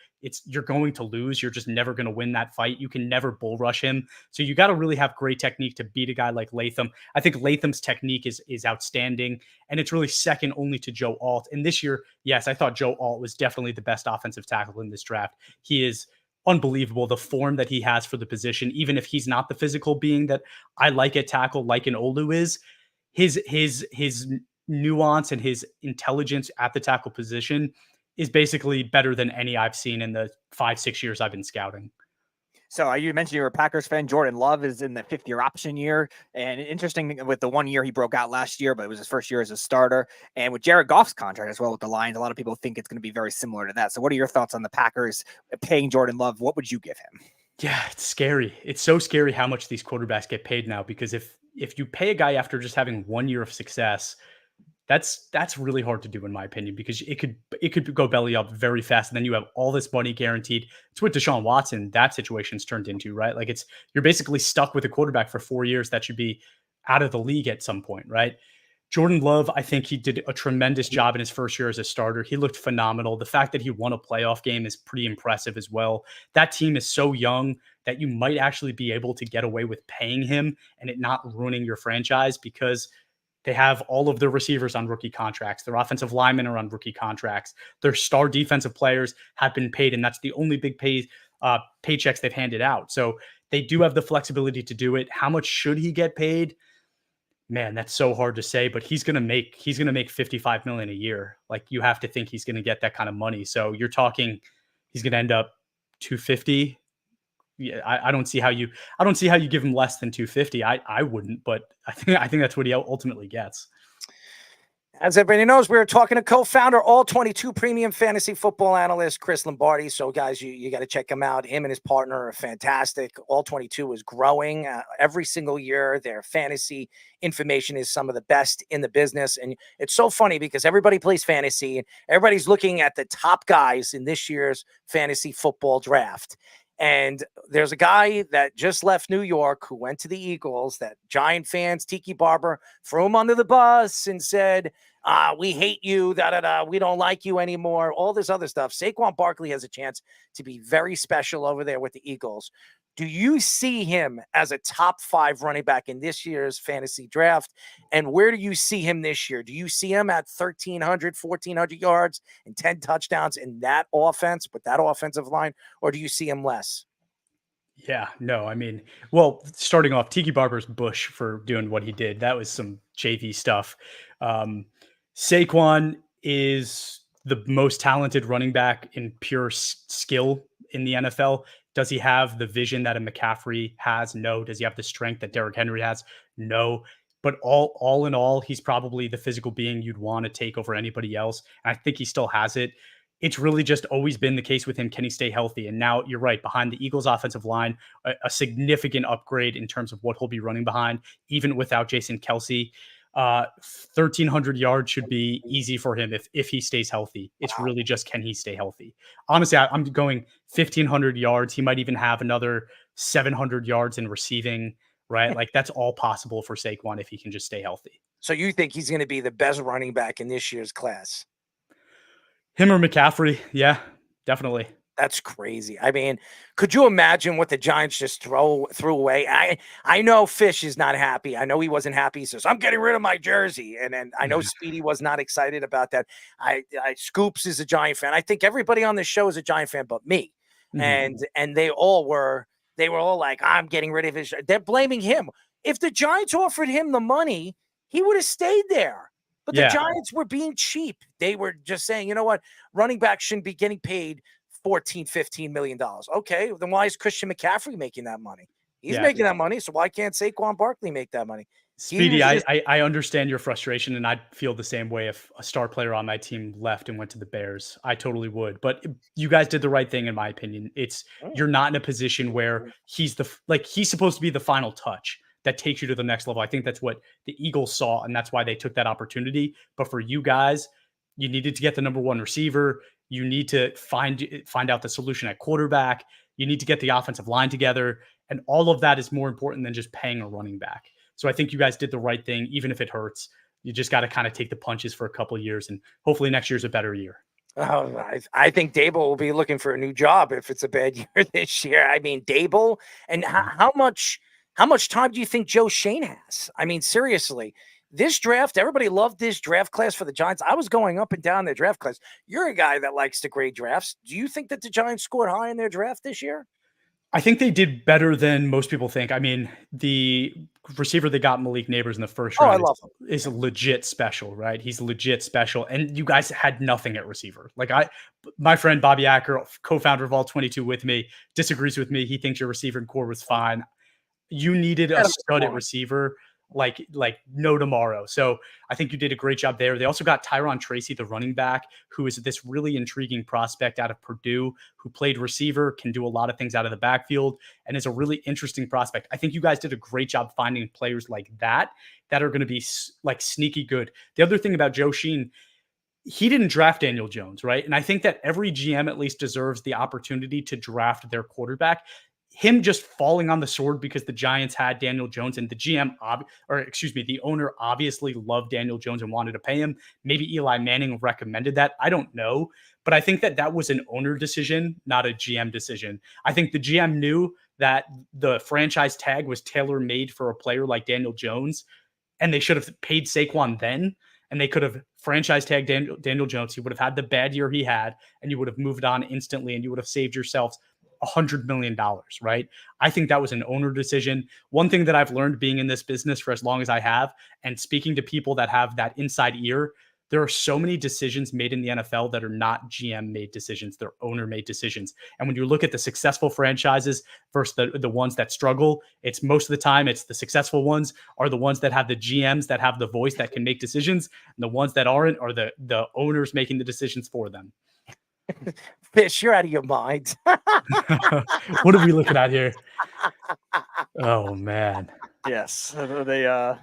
you're going to lose. You're just never going to win that fight. You can never bull rush him. So you got to really have great technique to beat a guy like Latham. I think Latham's technique is outstanding, and it's really second only to Joe Alt. And this year, yes, I thought Joe Alt was definitely the best offensive tackle in this draft. He is unbelievable, the form that he has for the position, even if he's not the physical being that I like at tackle, like an Olu is. His nuance and his intelligence at the tackle position is basically better than any I've seen in the 5-6 years I've been scouting. So you mentioned you're a Packers fan. Jordan Love is in the 5th-year option year. And interesting with the 1 year he broke out last year, but it was his first year as a starter. And with Jared Goff's contract as well with the Lions, a lot of people think it's going to be very similar to that. So what are your thoughts on the Packers paying Jordan Love? What would you give him? Yeah, it's scary. It's so scary how much these quarterbacks get paid now, because if you pay a guy after just having 1 year of success, that's really hard to do, in my opinion, because it could go belly up very fast, and then you have all this money guaranteed. It's what Deshaun Watson, that situation's turned into, right? Like you're basically stuck with a quarterback for 4 years that should be out of the league at some point, right? Jordan Love, I think he did a tremendous job in his first year as a starter. He looked phenomenal. The fact that he won a playoff game is pretty impressive as well. That team is so young that you might actually be able to get away with paying him and it not ruining your franchise, because they have all of their receivers on rookie contracts. Their offensive linemen are on rookie contracts. Their star defensive players have been paid, and that's the only big paychecks they've handed out. So they do have the flexibility to do it. How much should he get paid? Man, that's so hard to say, but he's going to make $55 million a year. Like, you have to think he's going to get that kind of money. So you're talking, he's going to end up 250. Yeah, I don't see how you give him less than 250. I wouldn't, but I think that's what he ultimately gets. As everybody knows, we're talking to co-founder, all 22 premium fantasy football analyst, Chris Lombardi. So, guys, you got to check him out. Him and his partner are fantastic. All 22 is growing every single year. Their fantasy information is some of the best in the business. And it's so funny because everybody plays fantasy and everybody's looking at the top guys in this year's fantasy football draft. And there's a guy that just left New York who went to the Eagles that Giant fans, Tiki Barber, threw him under the bus and said, we hate you, we don't like you anymore, all this other stuff. Saquon Barkley has a chance to be very special over there with the Eagles. Do you see him as a top 5 running back in this year's fantasy draft? And where do you see him this year? Do you see him at 1,300, 1,400 yards and 10 touchdowns in that offense with that offensive line? Or do you see him less? Yeah, no, I mean, well, starting off, Tiki Barber's Bush for doing what he did. That was some JV stuff. Saquon is the most talented running back in pure skill in the NFL. Does he have the vision that a McCaffrey has? No. Does he have the strength that Derrick Henry has? No. But all in all, he's probably the physical being you'd want to take over anybody else. And I think he still has it. It's really just always been the case with him. Can he stay healthy? And now you're right, behind the Eagles offensive line, a significant upgrade in terms of what he'll be running behind, even without Jason Kelce. 1,300 yards should be easy for him if he stays healthy. It's really just, can he stay healthy? Honestly, I'm going 1,500 yards. He might even have another 700 yards in receiving, right? Like, that's all possible for Saquon if he can just stay healthy. So you think he's going to be the best running back in this year's class? Him or McCaffrey? Yeah, definitely. That's crazy. I mean, could you imagine what the Giants just threw away? I know Fish is not happy. I know he wasn't happy. He says, I'm getting rid of my jersey. And then I know Speedy was not excited about that. Scoops is a Giant fan. I think everybody on this show is a Giant fan but me. Mm-hmm. And they were all like, I'm getting rid of his. They're blaming him. If the Giants offered him the money, he would have stayed there. But the Giants were being cheap. They were just saying, you know what? Running backs shouldn't be getting paid $14-15 million. Okay, then why is Christian McCaffrey making that money? He's making that money, so why can't Saquon Barkley make that money? Speedy, I understand your frustration, and I'd feel the same way if a star player on my team left and went to the Bears. I totally would. But you guys did the right thing, in my opinion. You're not in a position where he's supposed to be the final touch that takes you to the next level. I think that's what the Eagles saw, and that's why they took that opportunity. But for you guys, you needed to get the number one receiver. You need to find out the solution at quarterback. You need to get the offensive line together. And all of that is more important than just paying a running back. So I think you guys did the right thing, even if it hurts. You just got to kind of take the punches for a couple of years, and hopefully next year's a better year. Oh, I think Dable will be looking for a new job if it's a bad year this year. I mean, Dable, and how much time do you think Joe Shane has? I mean, seriously, this draft, everybody loved this draft class for the Giants. I was going up and down their draft class. You're a guy that likes to grade drafts. Do you think that the Giants scored high in their draft this year? I think they did better than most people think. I mean, the receiver they got, Malik Neighbors, in the first round, I love him. is legit special, right? He's legit special. And you guys had nothing at receiver. Like my friend Bobby Acker, co-founder of All 22 with me, disagrees with me. He thinks your receiver core was fine. You needed a stud at receiver like no tomorrow. So I think you did a great job there. They also got Tyron Tracy, the running back, who is this really intriguing prospect out of Purdue, who played receiver, can do a lot of things out of the backfield, and is a really interesting prospect. I think you guys did a great job finding players like that are going to be like sneaky good. The other thing about Joe Sheen, he didn't draft Daniel Jones, right? And I think that every GM at least deserves the opportunity to draft their quarterback. Him just falling on the sword because the Giants had Daniel Jones, and the owner obviously loved Daniel Jones and wanted to pay him. Maybe Eli Manning recommended that. I don't know. But I think that was an owner decision, not a GM decision. I think the GM knew that the franchise tag was tailor-made for a player like Daniel Jones, and they should have paid Saquon then, and they could have franchise tagged Daniel Jones. He would have had the bad year he had, and you would have moved on instantly, and you would have saved yourselves $100 million, right? I think that was an owner decision. One thing that I've learned being in this business for as long as I have, and speaking to people that have that inside ear, there are so many decisions made in the NFL that are not GM-made decisions. They're owner-made decisions. And when you look at the successful franchises versus the ones that struggle, it's most of the time, it's the successful ones are the ones that have the GMs that have the voice that can make decisions. And the ones that aren't are the owners making the decisions for them. Fish, you're out of your mind. What are we looking at here? Oh, man. Yes, the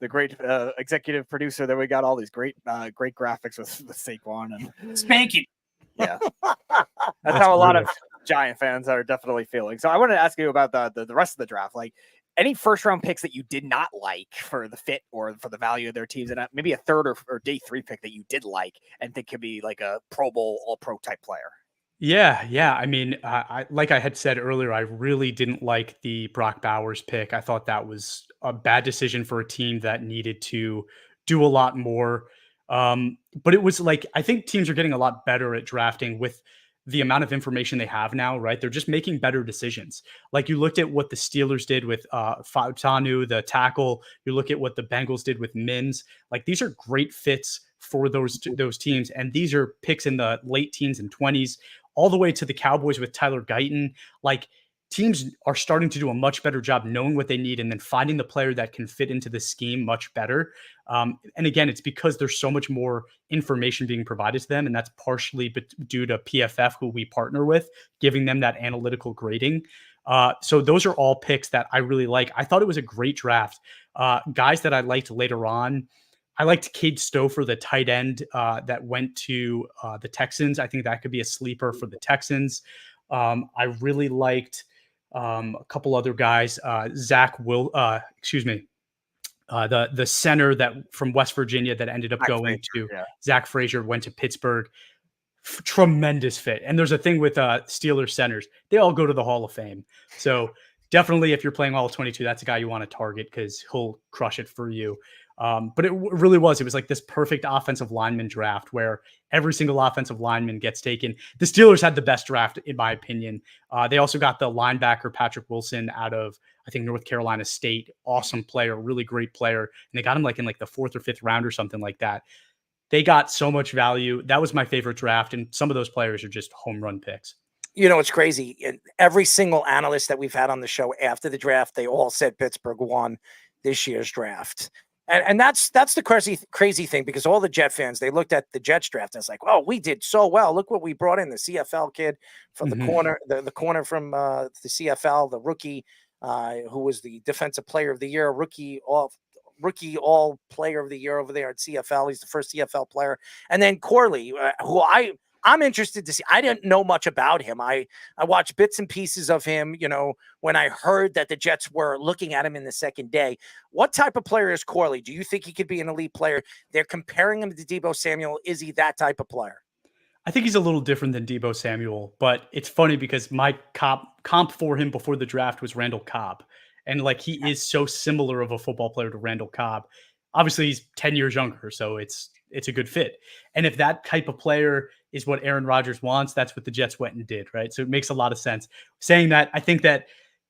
great executive producer there. We got all these great graphics with Saquon and Spanky. Yeah, that's how a lot of Giant fans are definitely feeling. So I wanted to ask you about the rest of the draft. Like, any first round picks that you did not like for the fit or for the value of their teams, and maybe a third or day 3 pick that you did like and think could be like a Pro Bowl, all pro type player. Yeah. I mean, I like I had said earlier, I really didn't like the Brock Bowers pick. I thought that was a bad decision for a team that needed to do a lot more. But it was like, I think teams are getting a lot better at drafting with the amount of information they have now, right? They're just making better decisions. Like you looked at what the Steelers did with Fautanu, the tackle. You look at what the Bengals did with Mims. Like these are great fits for those teams. And these are picks in the late teens and 20s, all the way to the Cowboys with Tyler Guyton. Like teams are starting to do a much better job knowing what they need and then finding the player that can fit into the scheme much better. And again, it's because there's so much more information being provided to them. And that's partially due to PFF, who we partner with, giving them that analytical grading. So those are all picks that I really like. I thought it was a great draft. Guys that I liked later on, I liked Cade Stover, the tight end that went to the Texans. I think that could be a sleeper for the Texans. I really liked a couple other guys. The center that from West Virginia that ended up going to Zach Frazier, went to Pittsburgh. Tremendous fit. And there's a thing with Steelers centers. They all go to the Hall of Fame. So definitely if you're playing all 22, that's a guy you want to target because he'll crush it for you. But it really was. It was like this perfect offensive lineman draft where every single offensive lineman gets taken. The Steelers had the best draft, in my opinion. They also got the linebacker Patrick Wilson out of, I think, North Carolina State. Awesome player, really great player. And they got him like in like the 4th or 5th round or something like that. They got so much value. That was my favorite draft. And some of those players are just home run picks. You know, it's crazy. Every single analyst that we've had on the show after the draft, they all said Pittsburgh won. this year's draft. And that's the crazy thing, because all the Jet fans, they looked at the Jets draft and it's like, oh, we did so well. Look what we brought in, the CFL kid from the corner, the corner from the CFL, the rookie who was the defensive player of the year, rookie all player of the year over there at CFL. He's the first CFL player. And then Corley, who I'm interested to see. I didn't know much about him. I watched bits and pieces of him, when I heard that the Jets were looking at him in the second day. What type of player is Corley? Do you think he could be an elite player? They're comparing him to Deebo Samuel. Is he that type of player? I think he's a little different than Deebo Samuel, but it's funny because my comp for him before the draft was Randall Cobb. And he is so similar of a football player to Randall Cobb. Obviously, he's 10 years younger, so it's a good fit. And if that type of player is what Aaron Rodgers wants, that's what the Jets went and did, right? So it makes a lot of sense. Saying that, I think that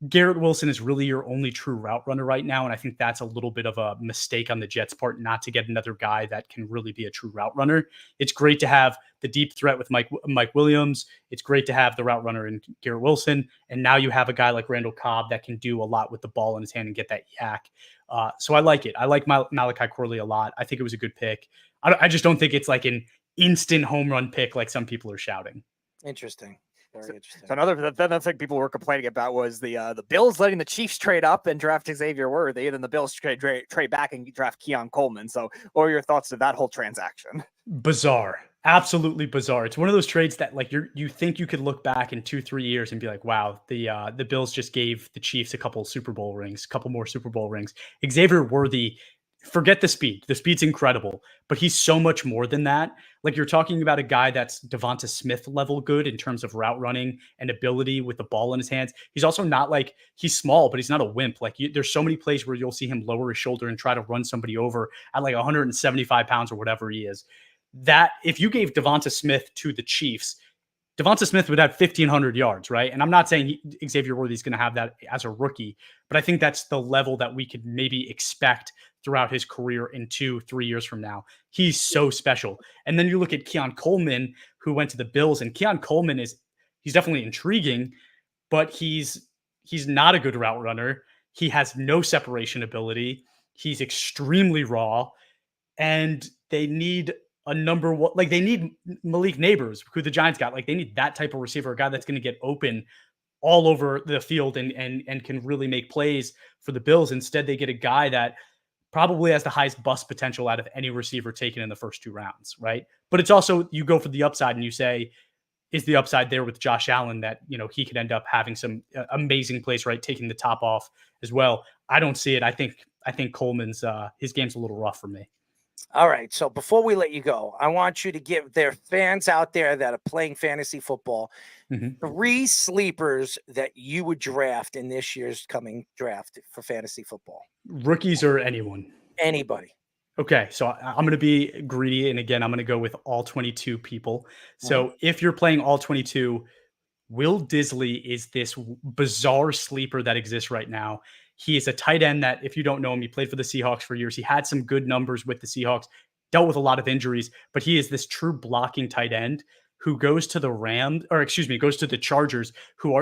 Garrett Wilson is really your only true route runner right now, and I think that's a little bit of a mistake on the Jets' part not to get another guy that can really be a true route runner. It's great to have the deep threat with Mike Williams. It's great to have the route runner in Garrett Wilson, and now you have a guy like Randall Cobb that can do a lot with the ball in his hand and get that yak. So I like it. I like Malachi Corley a lot. I think it was a good pick. I just don't think it's like an instant home run pick like some people are shouting. Interesting. Very interesting. So another thing people were complaining about was the Bills letting the Chiefs trade up and draft Xavier Worthy, and then the Bills trade back and draft Keon Coleman. So what are your thoughts of that whole transaction? Bizarre. Absolutely bizarre. It's one of those trades that you think you could look back in 2-3 years and be like, wow, the Bills just gave the Chiefs a couple more Super Bowl rings. Xavier Worthy, forget the speed. The speed's incredible, but he's so much more than that. You're talking about a guy that's Devonta Smith level good in terms of route running and ability with the ball in his hands. He's also not he's small, but he's not a wimp. There's so many plays where you'll see him lower his shoulder and try to run somebody over at 175 pounds or whatever he is. That if you gave Devonta Smith to the Chiefs, Devonta Smith would have 1,500 yards, right? And I'm not saying Xavier Worthy is going to have that as a rookie, but I think that's the level that we could maybe expect throughout his career in 2-3 years from now. He's so special. And then you look at Keon Coleman, who went to the Bills, and Keon Coleman he's definitely intriguing, but he's not a good route runner. He has no separation ability. He's extremely raw, and they need a number one, they need Malik Neighbors, who the Giants got. They need that type of receiver, a guy that's going to get open all over the field and can really make plays for the Bills. Instead, they get a guy that probably has the highest bust potential out of any receiver taken in the first 2 rounds, right? But it's also, you go for the upside and you say, is the upside there with Josh Allen that, he could end up having some amazing plays, right? Taking the top off as well. I don't see it. I think Coleman's, his game's a little rough for me. All right. So before we let you go, I want you to give their fans out there that are playing fantasy football 3 sleepers that you would draft in this year's coming draft for fantasy football. Rookies or anyone? Anybody. Okay. So I'm going to be greedy. And again, I'm going to go with all 22 people. So if you're playing all 22, Will Disley is this bizarre sleeper that exists right now. He is a tight end that, if you don't know him, he played for the Seahawks for years. He had some good numbers with the Seahawks, dealt with a lot of injuries, but he is this true blocking tight end who goes to goes to the Chargers,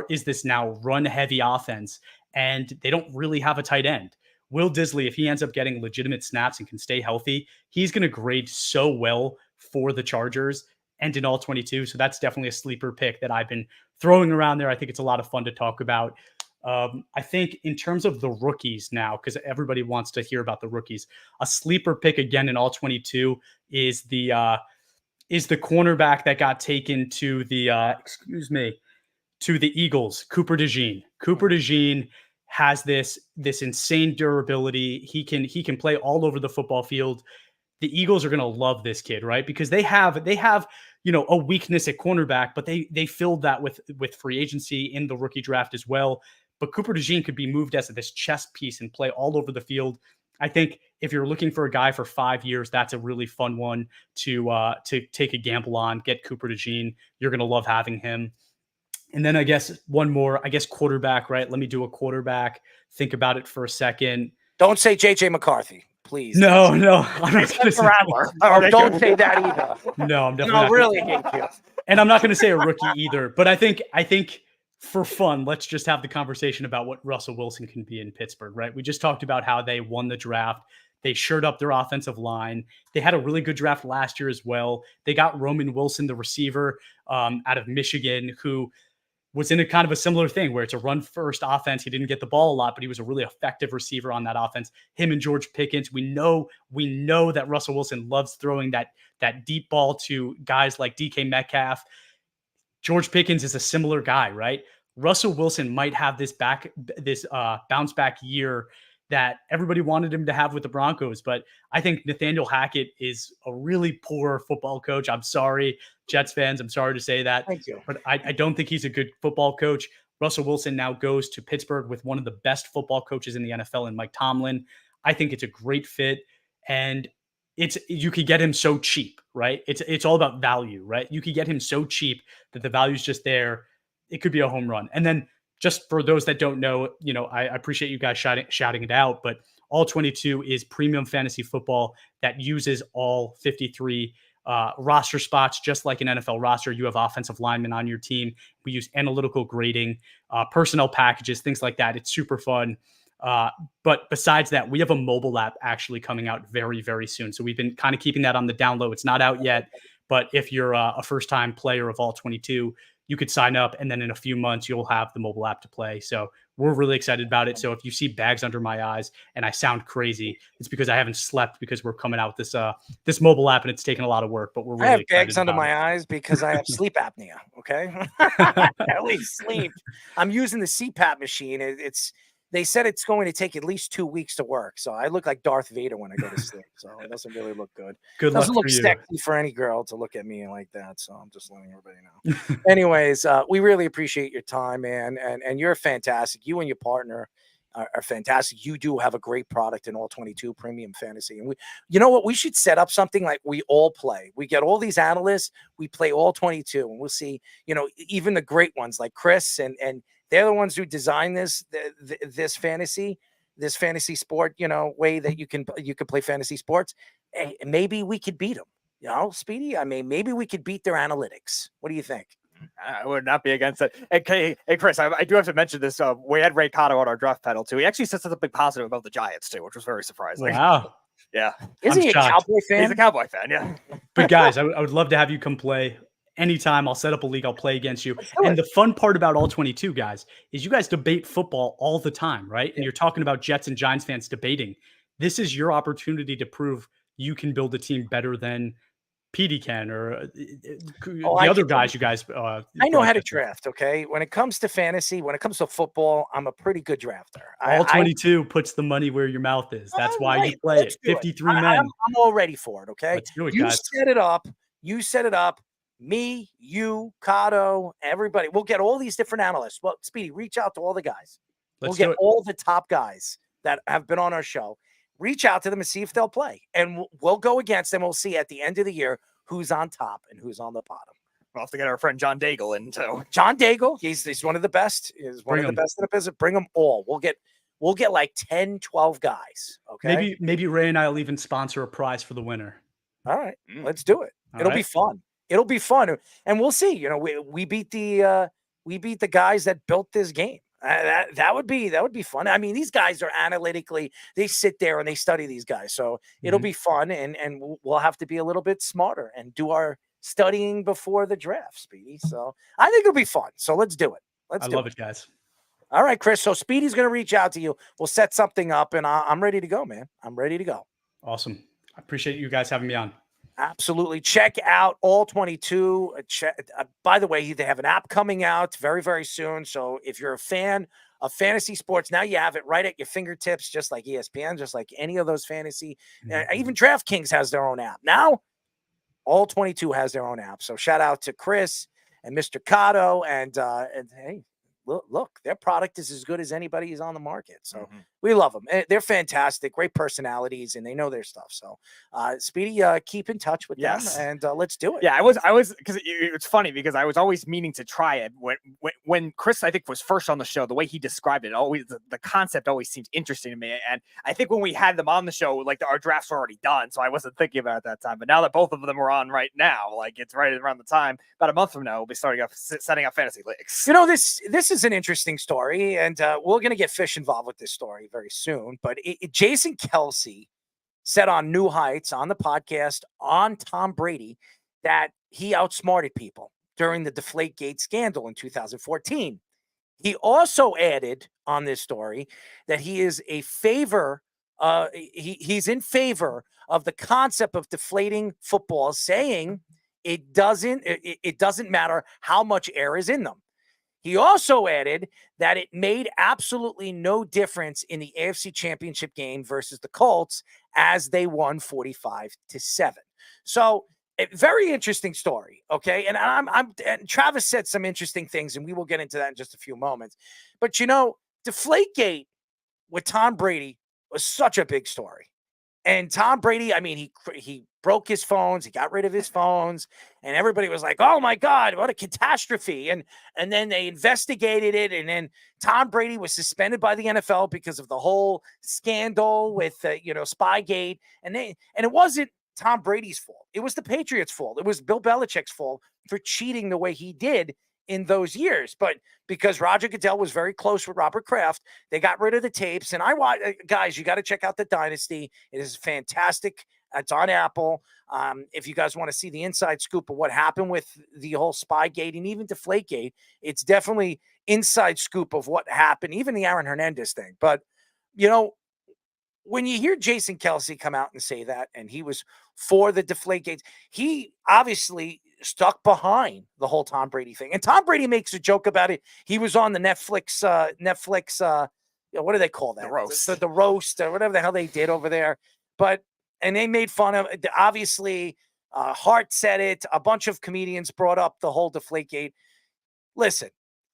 is this now run-heavy offense, and they don't really have a tight end. Will Disley, if he ends up getting legitimate snaps and can stay healthy, he's going to grade so well for the Chargers and in all 22. So that's definitely a sleeper pick that I've been throwing around there. I think it's a lot of fun to talk about. I think in terms of the rookies now, because everybody wants to hear about the rookies, a sleeper pick again in all 22 is the cornerback that got taken to the Eagles, Cooper DeJean. Cooper DeJean has this insane durability. He can play all over the football field. The Eagles are going to love this kid, right? Because they have a weakness at cornerback, but they filled that with free agency in the rookie draft as well. But Cooper DeJean could be moved as this chess piece and play all over the field. I think if you're looking for a guy for 5 years, that's a really fun one to take a gamble on. Get Cooper DeJean. You're going to love having him. And then I guess one more, quarterback, right? Let me do a quarterback. Think about it for a second. Don't say JJ McCarthy, please. No. I'm not going to say or don't say that either. No, I'm definitely not really hate you. And I'm not going to say a rookie either. But I think for fun, let's just have the conversation about what Russell Wilson can be in Pittsburgh, right? We just talked about how they won the draft. They shored up their offensive line. They had a really good draft last year as well. They got Roman Wilson, the receiver out of Michigan, who was in a kind of a similar thing where it's a run-first offense. He didn't get the ball a lot, but he was a really effective receiver on that offense. Him and George Pickens, we know that Russell Wilson loves throwing that deep ball to guys like DK Metcalf. George Pickens is a similar guy, right? Russell Wilson might have this bounce back year that everybody wanted him to have with the Broncos, but I think Nathaniel Hackett is a really poor football coach. I'm sorry, Jets fans. I'm sorry to say that. Thank you. But I don't think he's a good football coach. Russell Wilson now goes to Pittsburgh with one of the best football coaches in the NFL in Mike Tomlin. I think it's a great fit, and you could get him so cheap, right? It's all about value, right? You could get him so cheap that the value's just there. It could be a home run. And then just for those that don't know, I appreciate you guys shouting it out, but All 22 is premium fantasy football that uses all 53 roster spots, just like an NFL roster. You have offensive linemen on your team. We use analytical grading, personnel packages, things like that. It's super fun. But besides that, we have a mobile app actually coming out very, very soon. So we've been kind of keeping that on the down low. It's not out yet, but if you're a first-time player of All 22, you could sign up, and then in a few months, you'll have the mobile app to play. So we're really excited about it. So if you see bags under my eyes and I sound crazy, it's because I haven't slept, because we're coming out with this mobile app, and it's taken a lot of work, but we're really I have excited bags under about my it. eyes because I have sleep apnea. Okay. I barely sleep. I'm using the CPAP machine. They said it's going to take at least 2 weeks to work. So I look like Darth Vader when I go to sleep. So it doesn't really look good. Good luck Doesn't look for you. sexy for any girl to look at me like that. So I'm just letting everybody know. Anyways, we really appreciate your time, man. And you're fantastic. You and your partner are fantastic. You do have a great product in All 22 Premium Fantasy. And you know what? We should set up something like we all play. We get all these analysts. We play All 22, and we'll see, even the great ones like Chris and they're the ones who design this fantasy sport, way that you can play fantasy sports. Hey, maybe we could beat them, Speedy. I mean, maybe we could beat their analytics. What do you think? I would not be against it. Hey, Chris, I do have to mention this. We had Ray Cotto on our draft panel too. He actually said something positive about the Giants too, which was very surprising. Wow. Yeah. Isn't he a Cowboy fan? He's a Cowboy fan, yeah. But guys, I would love to have you come play anytime. I'll set up a league. I'll play against you. And the fun part about All 22, guys, is you guys debate football all the time, right? And you're talking about Jets and Giants fans debating. This is your opportunity to prove you can build a team better than PD can, or the other guys you guys. I know how to draft, okay? When it comes to fantasy, when it comes to football, I'm a pretty good drafter. All 22 puts the money where your mouth is. That's why you play it. 53 men. I'm all ready for it, okay? Let's do it, you guys. set it up. You set it up. Me, you, Cotto, everybody. We'll get all these different analysts. Well, Speedy, reach out to all the guys. We'll get all the top guys that have been on our show. Reach out to them and see if they'll play. And we'll go against them. We'll see at the end of the year who's on top and who's on the bottom. We'll have to get our friend John Daigle in too. John Daigle, he's one of the best. He's one of the best in the business. Bring them all. We'll get like 10, 12 guys. Okay. Maybe Ray and I will even sponsor a prize for the winner. All right. Let's do it. It'll be fun. It'll be fun, and we'll see. We beat the guys that built this game. That would be fun. I mean, these guys are analytically, they sit there and they study these guys, so it'll be fun, and we'll have to be a little bit smarter and do our studying before the draft, Speedy. So I think it'll be fun. So let's do it. I love it, guys. All right, Chris. So Speedy's going to reach out to you. We'll set something up, and I'm ready to go, man. I'm ready to go. Awesome. I appreciate you guys having me on. Absolutely. Check out All 22. By the way, they have an app coming out very, very soon. So if you're a fan of fantasy sports, now you have it right at your fingertips, just like ESPN, just like any of those fantasy. Even DraftKings has their own app. Now, All 22 has their own app. So shout out to Chris and Mr. Cotto. And hey, look, their product is as good as anybody's on the market. So we love them. They're fantastic, great personalities, and they know their stuff. So Speedy, keep in touch with them, and let's do it. Yeah, I was because it's funny because I was always meaning to try it when Chris, I think, was first on the show. The way he described it, always the concept always seemed interesting to me. And I think when we had them on the show, like our drafts were already done, so I wasn't thinking about it at that time. But now that both of them are on right now, like it's right around the time, about a month from now, we'll be setting up fantasy leagues. You know, this is an interesting story, and we're going to get Fish involved with this story very soon. But Jason Kelce said on New Heights, on the podcast, on Tom Brady, that he outsmarted people during the Deflategate scandal in 2014. He also added on this story that he is he's in favor of the concept of deflating footballs, saying it doesn't matter how much air is in them. He also added that it made absolutely no difference in the AFC Championship game versus the Colts as they won 45-7. So a very interesting story. Okay. And and Travis said some interesting things, and we will get into that in just a few moments. But you know, Deflategate with Tom Brady was such a big story. And Tom Brady, I mean, he broke his phones, he got rid of his phones, and everybody was like, "Oh my God, what a catastrophe!" And then they investigated it, and then Tom Brady was suspended by the NFL because of the whole scandal with Spygate, and it wasn't Tom Brady's fault; it was the Patriots' fault. It was Bill Belichick's fault for cheating the way he did in those years. But because Roger Goodell was very close with Robert Kraft, they got rid of the tapes. And guys, you got to check out The Dynasty. It is fantastic. It's on Apple. If you guys want to see the inside scoop of what happened with the whole Spygate and even Deflategate, it's definitely inside scoop of what happened, even the Aaron Hernandez thing. But, you know, when you hear Jason Kelce come out and say that, and he was for the Deflategate, he obviously stuck behind the whole Tom Brady thing. And Tom Brady makes a joke about it. He was on the Netflix, what do they call that? The roast, or whatever the hell they did over there. And they made fun of it. Obviously, Hart said it. A bunch of comedians brought up the whole Deflategate. Listen,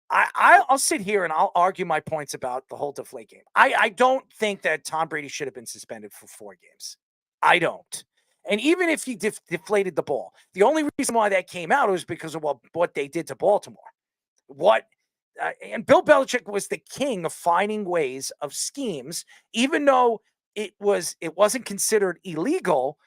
I'll sit here and I'll argue my points about the whole Deflategate. I don't think that Tom Brady should have been suspended for 4 games. I don't. And even if he deflated the ball, the only reason why that came out was because of what they did to Baltimore. And Bill Belichick was the king of finding ways of schemes, even though it wasn't considered illegal.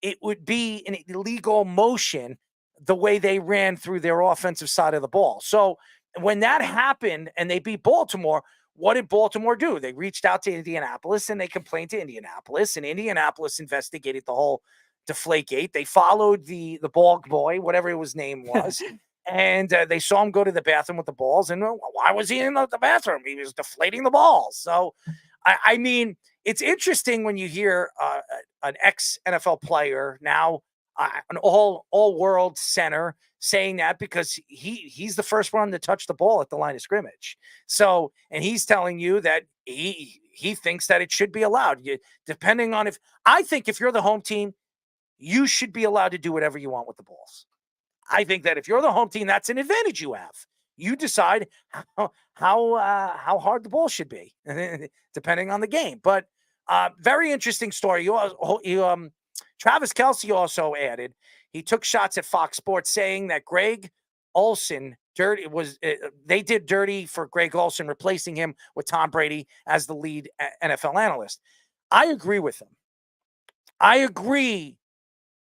It would be an illegal motion the way they ran through their offensive side of the ball. So when that happened and they beat Baltimore, what did Baltimore do? They reached out to Indianapolis and they complained to Indianapolis, and Indianapolis investigated the whole Deflategate. They followed the ball boy, whatever his name was, and they saw him go to the bathroom with the balls. And why was he in the bathroom? He was deflating the balls. So, I mean, it's interesting when you hear an ex-NFL player, now an all-world center, saying that, because he's the first one to touch the ball at the line of scrimmage. So, and he's telling you that he thinks that it should be allowed. Depending on I think if you're the home team, you should be allowed to do whatever you want with the balls. I think that if you're the home team, that's an advantage you have. You decide how hard the ball should be, depending on the game. But very interesting story. Travis Kelce also added, he took shots at Fox Sports, saying that Greg Olsen they did dirty for Greg Olsen, replacing him with Tom Brady as the lead NFL analyst. I agree with him. I agree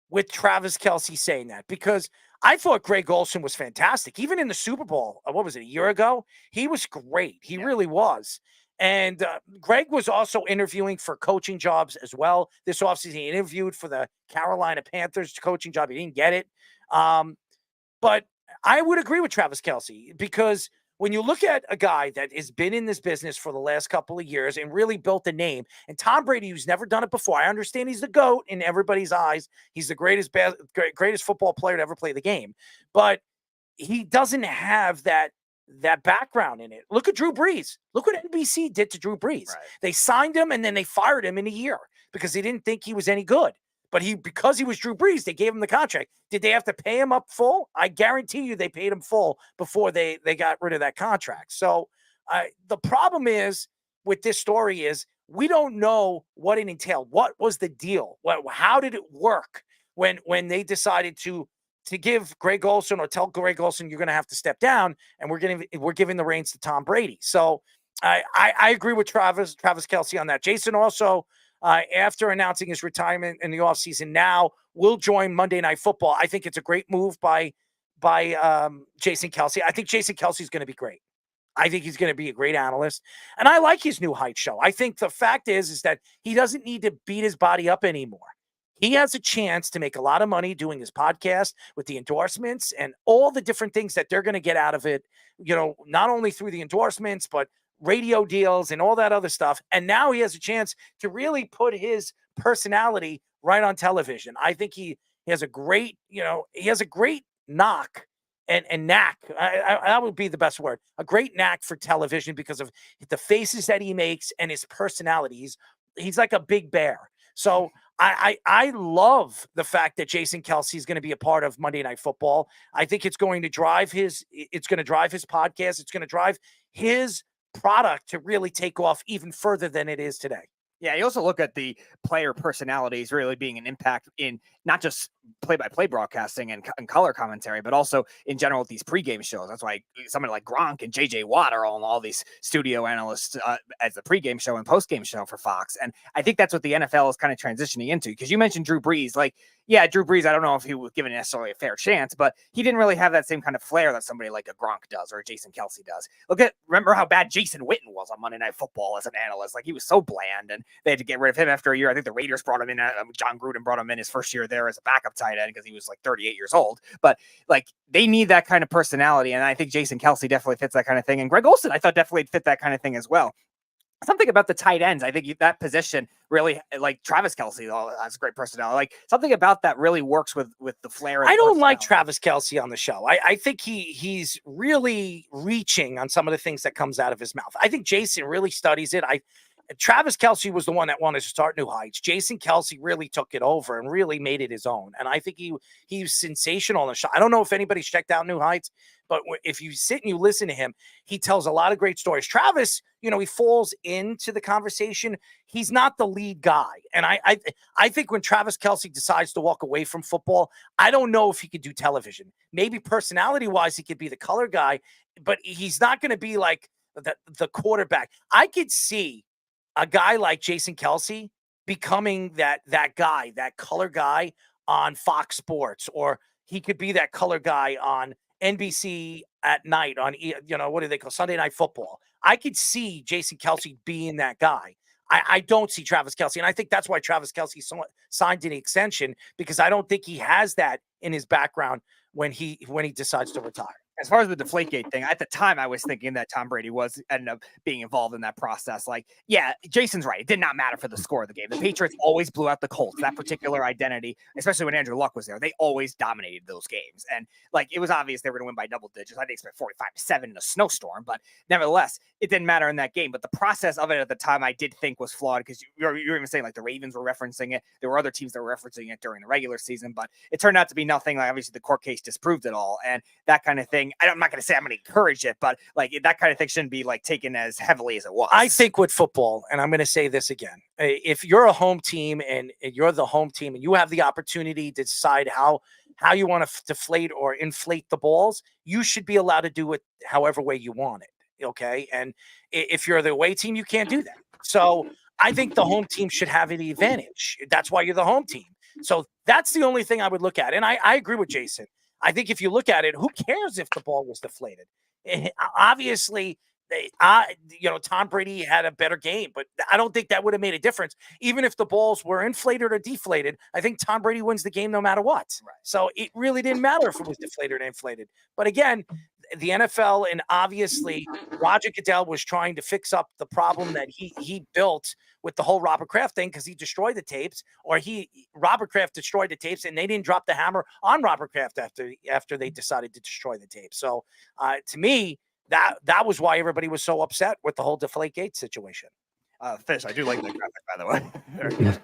with Travis Kelce saying that, because I thought Greg Olsen was fantastic. Even in the Super Bowl, what was it, a year ago? He was great. He really was. And Greg was also interviewing for coaching jobs as well. This offseason, he interviewed for the Carolina Panthers coaching job. He didn't get it. But I would agree with Travis Kelce, because when you look at a guy that has been in this business for the last couple of years and really built a name, and Tom Brady, who's never done it before, I understand he's the GOAT in everybody's eyes. He's the greatest football player to ever play the game. But he doesn't have that background in it. Look at Drew Brees. Look what NBC did to Drew Brees. Right. They signed him and then they fired him in a year because they didn't think he was any good. But because he was Drew Brees, they gave him the contract. Did they have to pay him up full? I guarantee you they paid him full before they got rid of that contract. So the problem is with this story is we don't know what it entailed. What was the deal? How did it work when they decided to give Greg Olsen or tell Greg Olsen you're going to have to step down, and we're giving the reins to Tom Brady. So I agree with Travis Kelce on that. Jason also, after announcing his retirement in the offseason, now will join Monday Night Football. I think it's a great move by Jason Kelce. I think Jason Kelce is going to be great. I think he's going to be a great analyst. And I like his New Heights show. I think the fact is that he doesn't need to beat his body up anymore. He has a chance to make a lot of money doing his podcast with the endorsements and all the different things that they're going to get out of it, not only through the endorsements, but radio deals and all that other stuff. And now he has a chance to really put his personality right on television. I think he has a great, knock and knack. That would be the best word. A great knack for television because of the faces that he makes and his personality. He's like a big bear. So I love the fact that Jason Kelce is going to be a part of Monday Night Football. I think it's going to drive his podcast. It's going to drive his product to really take off even further than it is today. Yeah, you also look at the player personalities really being an impact in not just play-by-play broadcasting and color commentary, but also in general with these pregame shows. That's why somebody like Gronk and J.J. Watt are on all these studio analysts as the pregame show and postgame show for Fox. And I think that's what the NFL is kind of transitioning into. Because you mentioned Drew Brees. Drew Brees, I don't know if he was given necessarily a fair chance, but he didn't really have that same kind of flair that somebody like a Gronk does or a Jason Kelce does. Remember how bad Jason Witten was on Monday Night Football as an analyst. He was so bland, and they had to get rid of him after a year. I think the Raiders brought him in. John Gruden brought him in his first year there as a backup tight end because he was 38 years old. But they need that kind of personality, and I think Jason Kelce definitely fits that kind of thing. And Greg Olsen, I thought, definitely fit that kind of thing as well. Something about the tight ends, I think that position really, Travis Kelce has a great personality. Something about that really works with the flair. I don't like Travis Kelce on the show. I think he's really reaching on some of the things that comes out of his mouth. I think Jason really studies it. Travis Kelce was the one that wanted to start New Heights. Jason Kelce really took it over and really made it his own. And I think he was sensational on the show. I don't know if anybody's checked out New Heights, but if you sit and you listen to him, he tells a lot of great stories. Travis, he falls into the conversation. He's not the lead guy. And I think when Travis Kelce decides to walk away from football, I don't know if he could do television. Maybe personality-wise, he could be the color guy, but he's not going to be like the quarterback. I could see a guy like Jason Kelce becoming that guy, that color guy on Fox Sports, or he could be that color guy on NBC at night on, what do they call Sunday Night Football. I could see Jason Kelce being that guy. I don't see Travis Kelce. And I think that's why Travis Kelce signed an extension, because I don't think he has that in his background when he decides to retire. As far as the Deflategate thing, at the time I was thinking that Tom Brady ended up being involved in that process. Jason's right. It did not matter for the score of the game. The Patriots always blew out the Colts. That particular identity, especially when Andrew Luck was there, they always dominated those games. And it was obvious they were going to win by double digits. I think it's 45-7 in a snowstorm, but nevertheless, it didn't matter in that game. But the process of it at the time I did think was flawed, because you were even saying the Ravens were referencing it. There were other teams that were referencing it during the regular season, but it turned out to be nothing. Obviously the court case disproved it all, and that kind of thing. I'm not going to say I'm going to encourage it, but that kind of thing shouldn't be taken as heavily as it was. I think with football, and I'm going to say this again, if you're a home team and you're the home team and you have the opportunity to decide how you want to deflate or inflate the balls, you should be allowed to do it however way you want it. Okay. And if you're the away team, you can't do that. So I think the home team should have the advantage. That's why you're the home team. So that's the only thing I would look at. And I agree with Jason. I think if you look at it, who cares if the ball was deflated? Obviously, Tom Brady had a better game, but I don't think that would have made a difference. Even if the balls were inflated or deflated, I think Tom Brady wins the game no matter what. Right. So it really didn't matter if it was deflated or inflated. But again, the NFL, and obviously Roger Goodell was trying to fix up the problem that he built with the whole Robert Kraft thing, because he destroyed the tapes, or Robert Kraft destroyed the tapes, and they didn't drop the hammer on Robert Kraft after they decided to destroy the tapes. So to me, that was why everybody was so upset with the whole Deflategate situation. Fish, I do like that graphic, by the way.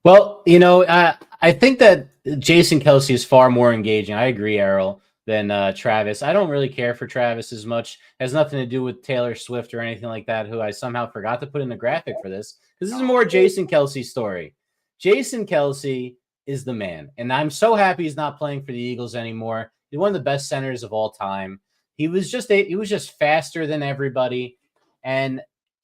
Well, I think that Jason Kelce is far more engaging. I agree, Errol, than Travis. I don't really care for Travis as much. It has nothing to do with Taylor Swift or anything like that, who I somehow forgot to put in the graphic for this, because this is more Jason Kelce story. Jason Kelce is the man, and I'm so happy he's not playing for the Eagles anymore. He's one of the best centers of all time. He was just faster than everybody, and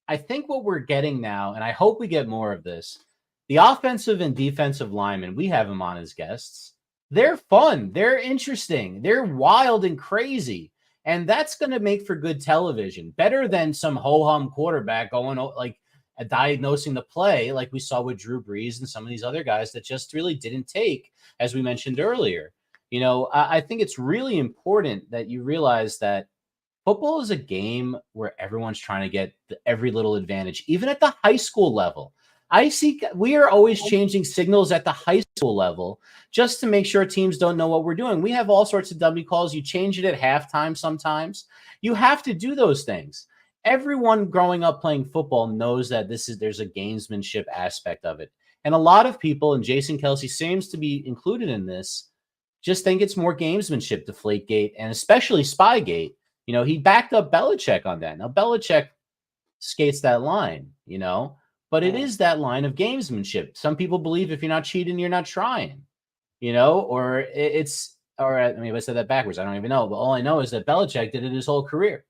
I think what we're getting now, and I hope we get more of this. The offensive and defensive linemen, we have them on as guests. They're fun. They're interesting. They're wild and crazy. And that's going to make for good television. Better than some ho-hum quarterback going like diagnosing the play like we saw with Drew Brees and some of these other guys that just really didn't take, as we mentioned earlier. I think it's really important that you realize that football is a game where everyone's trying to get every little advantage, even at the high school level. We are always changing signals at the high school level just to make sure teams don't know what we're doing. We have all sorts of dummy calls. You change it at halftime sometimes. You have to do those things. Everyone growing up playing football knows that there's a gamesmanship aspect of it. And a lot of people, and Jason Kelce seems to be included in this, just think it's more gamesmanship, deflategate, and especially Spygate. He backed up Belichick on that. Now, Belichick skates that line, but it is that line of gamesmanship. Some people believe if you're not cheating, you're not trying, or if I said that backwards, I don't even know. But all I know is that Belichick did it his whole career.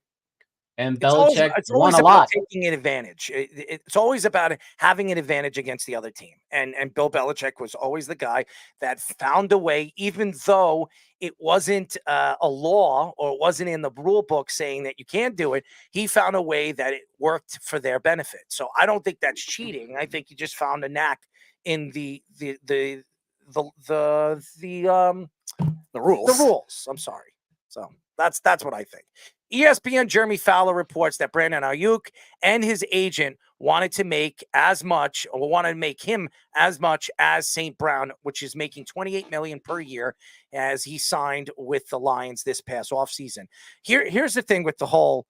And Belichick won a lot. Taking an advantage. It's always about having an advantage against the other team. And Bill Belichick was always the guy that found a way, even though it wasn't a law or it wasn't in the rule book saying that you can't do it. He found a way that it worked for their benefit. So I don't think that's cheating. I think he just found a knack in the rules. The rules. I'm sorry. So that's what I think. ESPN Jeremy Fowler reports that Brandon Aiyuk and his agent wanted to make him as much as St. Brown, which is making $28 million per year as he signed with the Lions this past offseason. Here's the thing with the whole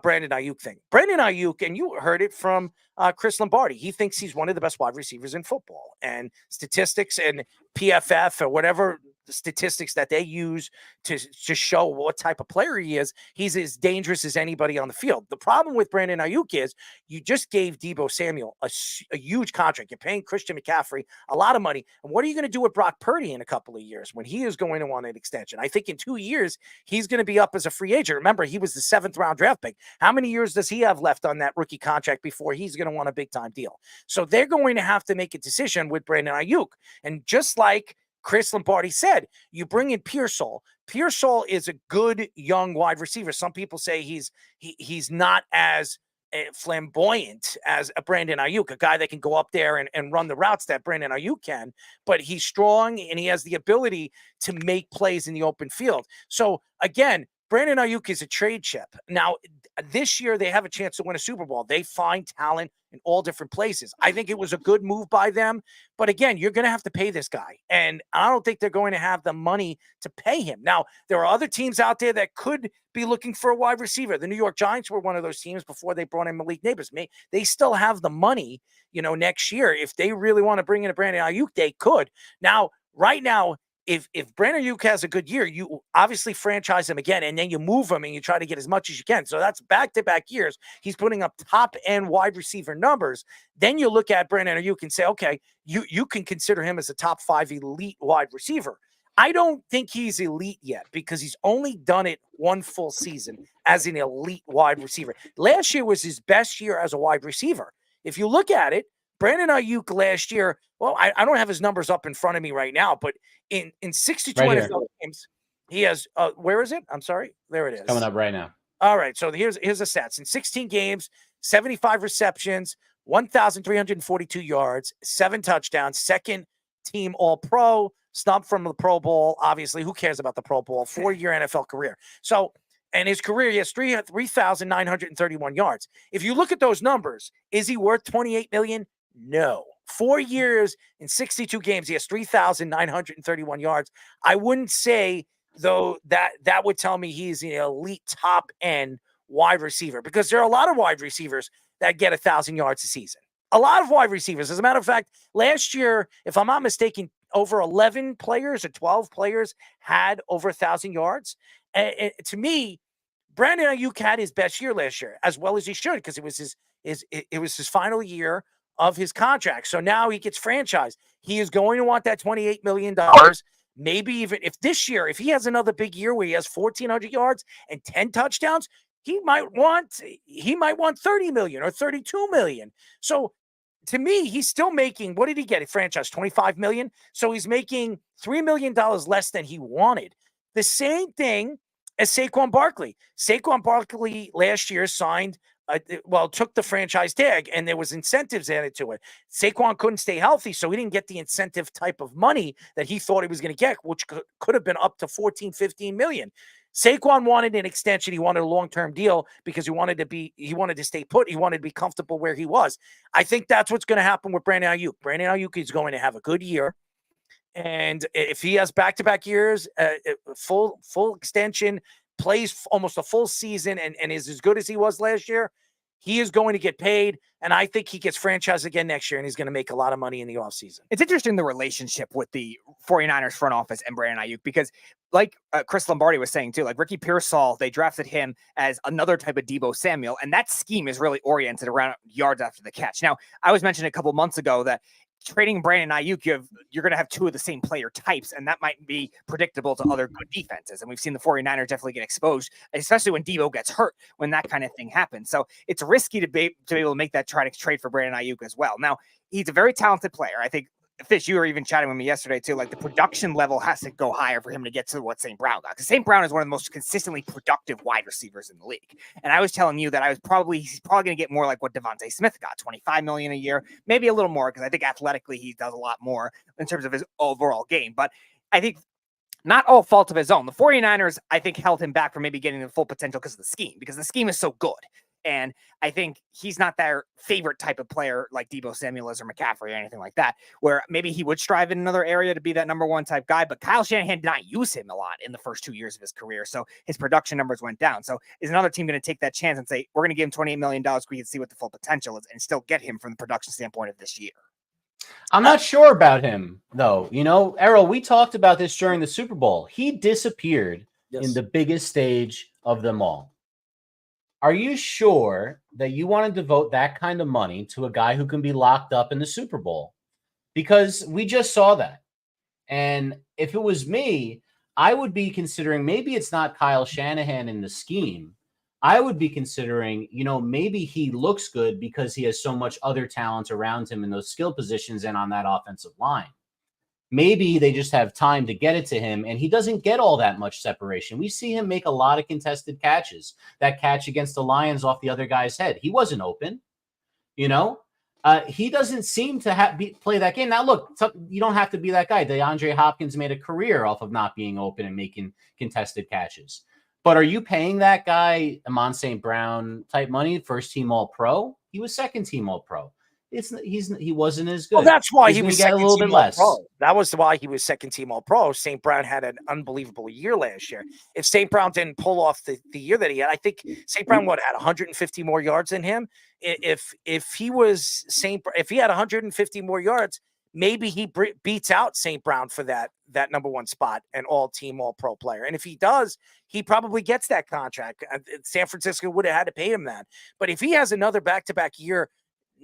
Brandon Aiyuk thing. Brandon Aiyuk, and you heard it from Chris Lombardi, he thinks he's one of the best wide receivers in football. And statistics and PFF or whatever the statistics that they use to show what type of player he is, he's as dangerous as anybody on the field. The problem with Brandon Aiyuk is you just gave Deebo Samuel a huge contract. You're paying Christian McCaffrey a lot of money. And what are you going to do with Brock Purdy in a couple of years when he is going to want an extension? I think in 2 years, he's going to be up as a free agent. Remember, he was the 7th round draft pick. How many years does he have left on that rookie contract before he's going to want a big time deal? So they're going to have to make a decision with Brandon Aiyuk. And just like Chris Lombardi said, you bring in Pearsall. Pearsall is a good young wide receiver. Some people say he's not as flamboyant as a Brandon Aiyuk, a guy that can go up there and run the routes that Brandon Aiyuk can, but he's strong and he has the ability to make plays in the open field. So again, Brandon Aiyuk is a trade chip. Now, this year they have a chance to win a Super Bowl. They find talent in all different places. I think it was a good move by them. But again, you're going to have to pay this guy. And I don't think they're going to have the money to pay him. Now, there are other teams out there that could be looking for a wide receiver. The New York Giants were one of those teams before they brought in Malik Neighbors. They still have the money, next year. If they really want to bring in a Brandon Aiyuk, they could. Now, right now, if Brandon Aiyuk has a good year, you obviously franchise him again, and then you move him and you try to get as much as you can. So that's back-to-back years. He's putting up top-end wide receiver numbers. Then you look at Brandon Aiyuk and say, okay, you can consider him as a top 5 elite wide receiver. I don't think he's elite yet because he's only done it one full season as an elite wide receiver. Last year was his best year as a wide receiver. If you look at it, Brandon Aiyuk last year, well, I don't have his numbers up in front of me right now, but in 62 NFL games, he has, where is it? I'm sorry. There it is. Coming up right now. All right. So here's the stats. In 16 games, 75 receptions, 1,342 yards, 7 touchdowns, second team All-Pro, snubbed from the Pro Bowl. Obviously, who cares about the Pro Bowl? 4-year NFL career. So, and his career, he has 3,931 yards. If you look at those numbers, is he worth $28 million? No. 4 years and 62 games, he has 3,931 yards. I wouldn't say, though, that would tell me he's an elite top-end wide receiver because there are a lot of wide receivers that get 1,000 yards a season. A lot of wide receivers. As a matter of fact, last year, if I'm not mistaken, over 11 players or 12 players had over 1,000 yards. To me, Brandon Aiyuk had his best year last year, as well as he should, because it was his final year of his contract. So now he gets franchised. He is going to want that $28 million. Maybe even if this year, if he has another big year where he has 1,400 yards and 10 touchdowns, he might want 30 million or 32 million. So to me, he's still making, what did he get? A franchise, 25 million. So he's making $3 million less than he wanted. The same thing as Saquon Barkley. Saquon Barkley last year signed, took the franchise tag, and there was incentives added to it. Saquon couldn't stay healthy, so he didn't get the incentive type of money that he thought he was going to get, which could have been up to 14, 15 million. Saquon wanted an extension. He wanted a long-term deal because he wanted to stay put. He wanted to be comfortable where he was. I think that's what's going to happen with Brandon Aiyuk. Brandon Aiyuk is going to have a good year. And if he has back-to-back years, full extension, plays almost a full season and is as good as he was last year, he is going to get paid. And I think he gets franchised again next year, and he's going to make a lot of money in the offseason. It's interesting, the relationship with the 49ers front office and Brandon Aiyuk, because like Chris Lombardi was saying too, like Ricky Pearsall, they drafted him as another type of Deebo Samuel, and that scheme is really oriented around yards after the catch. Now, I was mentioning a couple months ago that trading Brandon Aiyuk, you're going to have two of the same player types, and that might be predictable to other good defenses. And we've seen the 49ers definitely get exposed, especially when Deebo gets hurt, when that kind of thing happens. So it's risky to be able to make that trade for Brandon Aiyuk as well. Now, he's a very talented player. I think, Fish, you were even chatting with me yesterday too. Like, the production level has to go higher for him to get to what St. Brown got. Because St. Brown is one of the most consistently productive wide receivers in the league. And I was telling you that he's probably going to get more like what Devontae Smith got, $25 million a year, maybe a little more, because I think athletically he does a lot more in terms of his overall game. But I think not all fault of his own. The 49ers, I think, held him back from maybe getting the full potential because the scheme is so good. And I think he's not their favorite type of player like Deebo Samuel is or McCaffrey or anything like that, where maybe he would strive in another area to be that number one type guy. But Kyle Shanahan did not use him a lot in the first 2 years of his career. So his production numbers went down. So is another team going to take that chance and say, we're going to give him $28 million so we can see what the full potential is and still get him from the production standpoint of this year? I'm not sure about him, though. You know, Errol, we talked about this during the Super Bowl. He disappeared in the biggest stage of them all. Are you sure that you want to devote that kind of money to a guy who can be locked up in the Super Bowl? Because we just saw that. And if it was me, I would be considering, maybe it's not Kyle Shanahan in the scheme. I would be considering, maybe he looks good because he has so much other talent around him in those skill positions and on that offensive line. Maybe they just have time to get it to him, and he doesn't get all that much separation. We see him make a lot of contested catches. That catch against the Lions off the other guy's head, he wasn't open. He doesn't seem to play that game. Now, look, you don't have to be that guy. DeAndre Hopkins made a career off of not being open and making contested catches. But are you paying that guy Amon-Ra St. Brown type money, first team All-Pro? He was second team All-Pro. He wasn't as good. Well, that's why he was was get a little bit less. All-Pro. That was why he was second team All-Pro. St. Brown had an unbelievable year last year. If St. Brown didn't pull off the year that he had, I think St. Brown had 150 more yards than him. If he had 150 more yards, maybe he beats out St. Brown for that number one spot, an all-team, all-pro player. And if he does, he probably gets that contract. San Francisco would have had to pay him that. But if he has another back-to-back year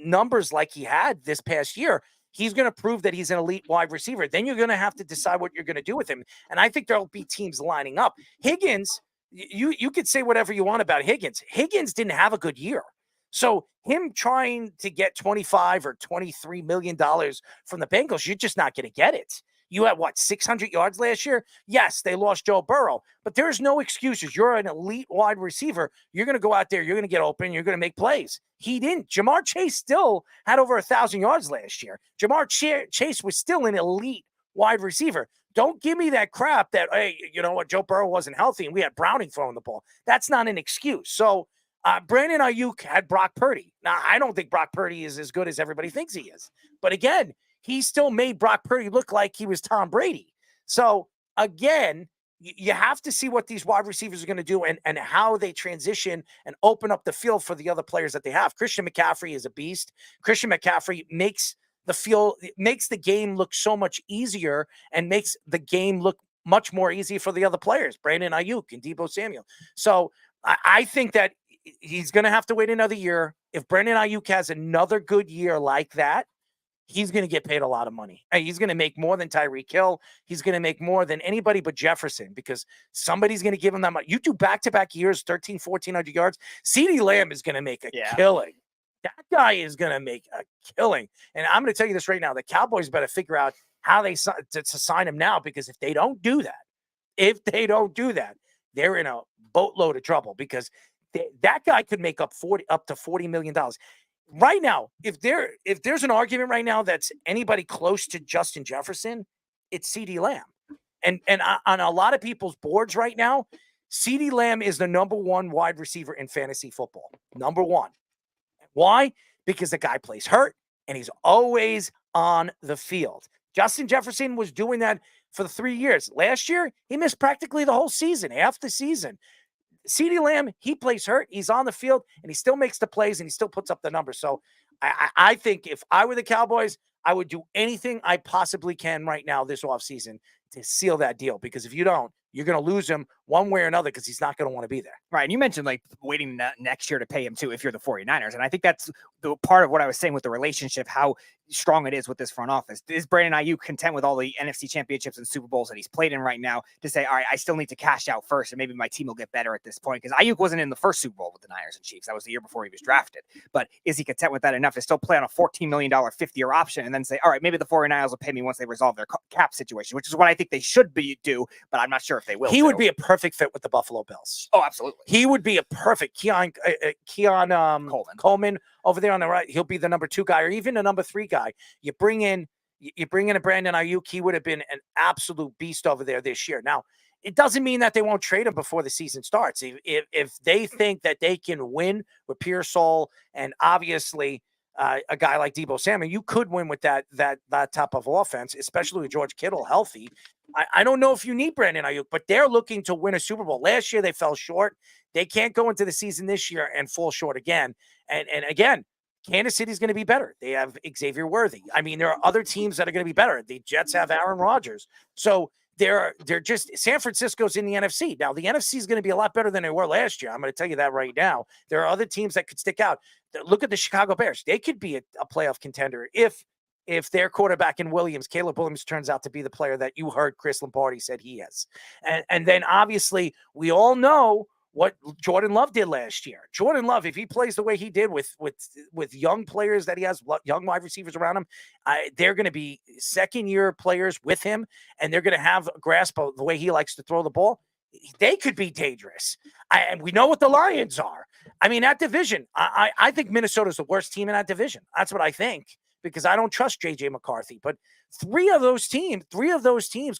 numbers like he had this past year, he's going to prove that he's an elite wide receiver. Then you're going to have to decide what you're going to do with him. And I think there'll be teams lining up. Higgins, you could say whatever you want about Higgins. Higgins didn't have a good year. So him trying to get $25 or $23 million from the Bengals, you're just not going to get it. You had, 600 yards last year? Yes, they lost Joe Burrow, but there's no excuses. You're an elite wide receiver. You're going to go out there. You're going to get open. You're going to make plays. He didn't. Jamar Chase still had over 1,000 yards last year. Jamar Chase was still an elite wide receiver. Don't give me that crap that, hey, you know what, Joe Burrow wasn't healthy and we had Browning throwing the ball. That's not an excuse. So Brandon Aiyuk had Brock Purdy. Now, I don't think Brock Purdy is as good as everybody thinks he is. But again, he still made Brock Purdy look like he was Tom Brady. So again, you have to see what these wide receivers are going to do and how they transition and open up the field for the other players that they have. Christian McCaffrey is a beast. Christian McCaffrey makes the game look so much easier and makes the game look much more easy for the other players, Brandon Aiyuk and Deebo Samuel. So I think that he's going to have to wait another year. If Brandon Aiyuk has another good year like that, he's going to get paid a lot of money. He's going to make more than Tyreek Hill. He's going to make more than anybody but Jefferson because somebody's going to give him that money. You do back-to-back years, 1,400 yards. CeeDee Lamb is going to make a killing. That guy is going to make a killing. And I'm going to tell you this right now. The Cowboys better figure out how to sign him now because if they don't do that, they're in a boatload of trouble because that guy could make up to $40 million. Right now, if there's an argument right now that's anybody close to Justin Jefferson, it's CeeDee Lamb. And on a lot of people's boards right now, CeeDee Lamb is the number one wide receiver in fantasy football. Number one. Why? Because the guy plays hurt and he's always on the field. Justin Jefferson was doing that for the 3 years. Last year, he missed practically the whole season, half the season. CeeDee Lamb, he plays hurt. He's on the field, and he still makes the plays, and he still puts up the numbers. So I think if I were the Cowboys, I would do anything I possibly can right now this offseason to seal that deal. Because if you don't, you're going to lose him one way or another because he's not going to want to be there. Right. And you mentioned like waiting next year to pay him too if you're the 49ers. And I think that's the part of what I was saying with the relationship, how strong it is with this front office. Is Brandon Aiyuk content with all the NFC championships and Super Bowls that he's played in right now to say, all right, I still need to cash out first and maybe my team will get better at this point? Because Aiyuk wasn't in the first Super Bowl with the Niners and Chiefs. That was the year before he was drafted. But is he content with that enough to still play on a $14 million fifth-year option and then say, all right, maybe the 49ers will pay me once they resolve their cap situation, which is what I think they should do, but I'm not sure if they will. He would be a perfect fit with the Buffalo Bills. Oh, absolutely. He would be a perfect Keon Coleman over there on the right. He'll be the number 2 guy or even a number 3 guy. You bring in a Brandon Aiyuk. He would have been an absolute beast over there this year. Now, it doesn't mean that they won't trade him before the season starts. If they think that they can win with Pearsall and obviously a guy like Deebo Samuel, you could win with that type of offense, especially with George Kittle healthy. I don't know if you need Brandon Aiyuk, but they're looking to win a Super Bowl. Last year, they fell short. They can't go into the season this year and fall short again. And again, Kansas City's going to be better. They have Xavier Worthy. I mean, there are other teams that are going to be better. The Jets have Aaron Rodgers. So they're just San Francisco's in the NFC. Now, the NFC is going to be a lot better than they were last year. I'm going to tell you that right now. There are other teams that could stick out. Look at the Chicago Bears. They could be a playoff contender if their quarterback in Caleb Williams turns out to be the player that you heard Chris Lombardi said he is. And then obviously we all know what Jordan Love did last year. Jordan Love, if he plays the way he did with young players that he has, young wide receivers around him, they're going to be second-year players with him, and they're going to have a grasp of the way he likes to throw the ball. They could be dangerous. And we know what the Lions are. I mean, that division, I think Minnesota's the worst team in that division. That's what I think, because I don't trust J.J. McCarthy. But three of those teams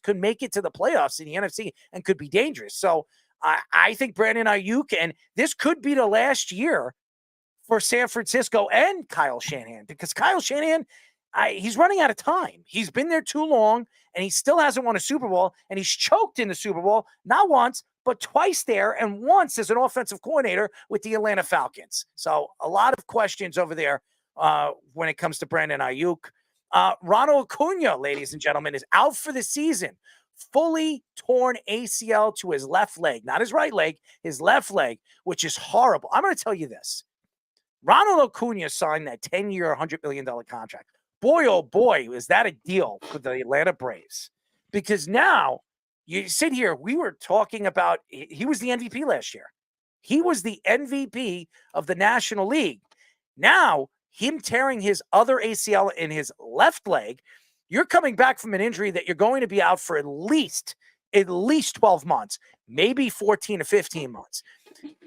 could make it to the playoffs in the NFC and could be dangerous. So I think Brandon Aiyuk, and this could be the last year for San Francisco and Kyle Shanahan, because Kyle Shanahan, he's running out of time. He's been there too long, and he still hasn't won a Super Bowl, and he's choked in the Super Bowl, not once, but twice there, and once as an offensive coordinator with the Atlanta Falcons. So a lot of questions over there when it comes to Brandon Aiyuk. Ronald Acuna, ladies and gentlemen, is out for the season. Fully torn ACL to his left leg, not his right leg, his left leg, which is horrible. I'm going to tell you this. Ronald Acuna signed that 10-year, $100 million contract. Boy, oh boy, is that a deal for the Atlanta Braves. Because now, you sit here, we were talking about, he was the MVP last year. He was the MVP of the National League. Now, him tearing his other ACL in his left leg, you're coming back from an injury that you're going to be out for at least 12 months, maybe 14 to 15 months.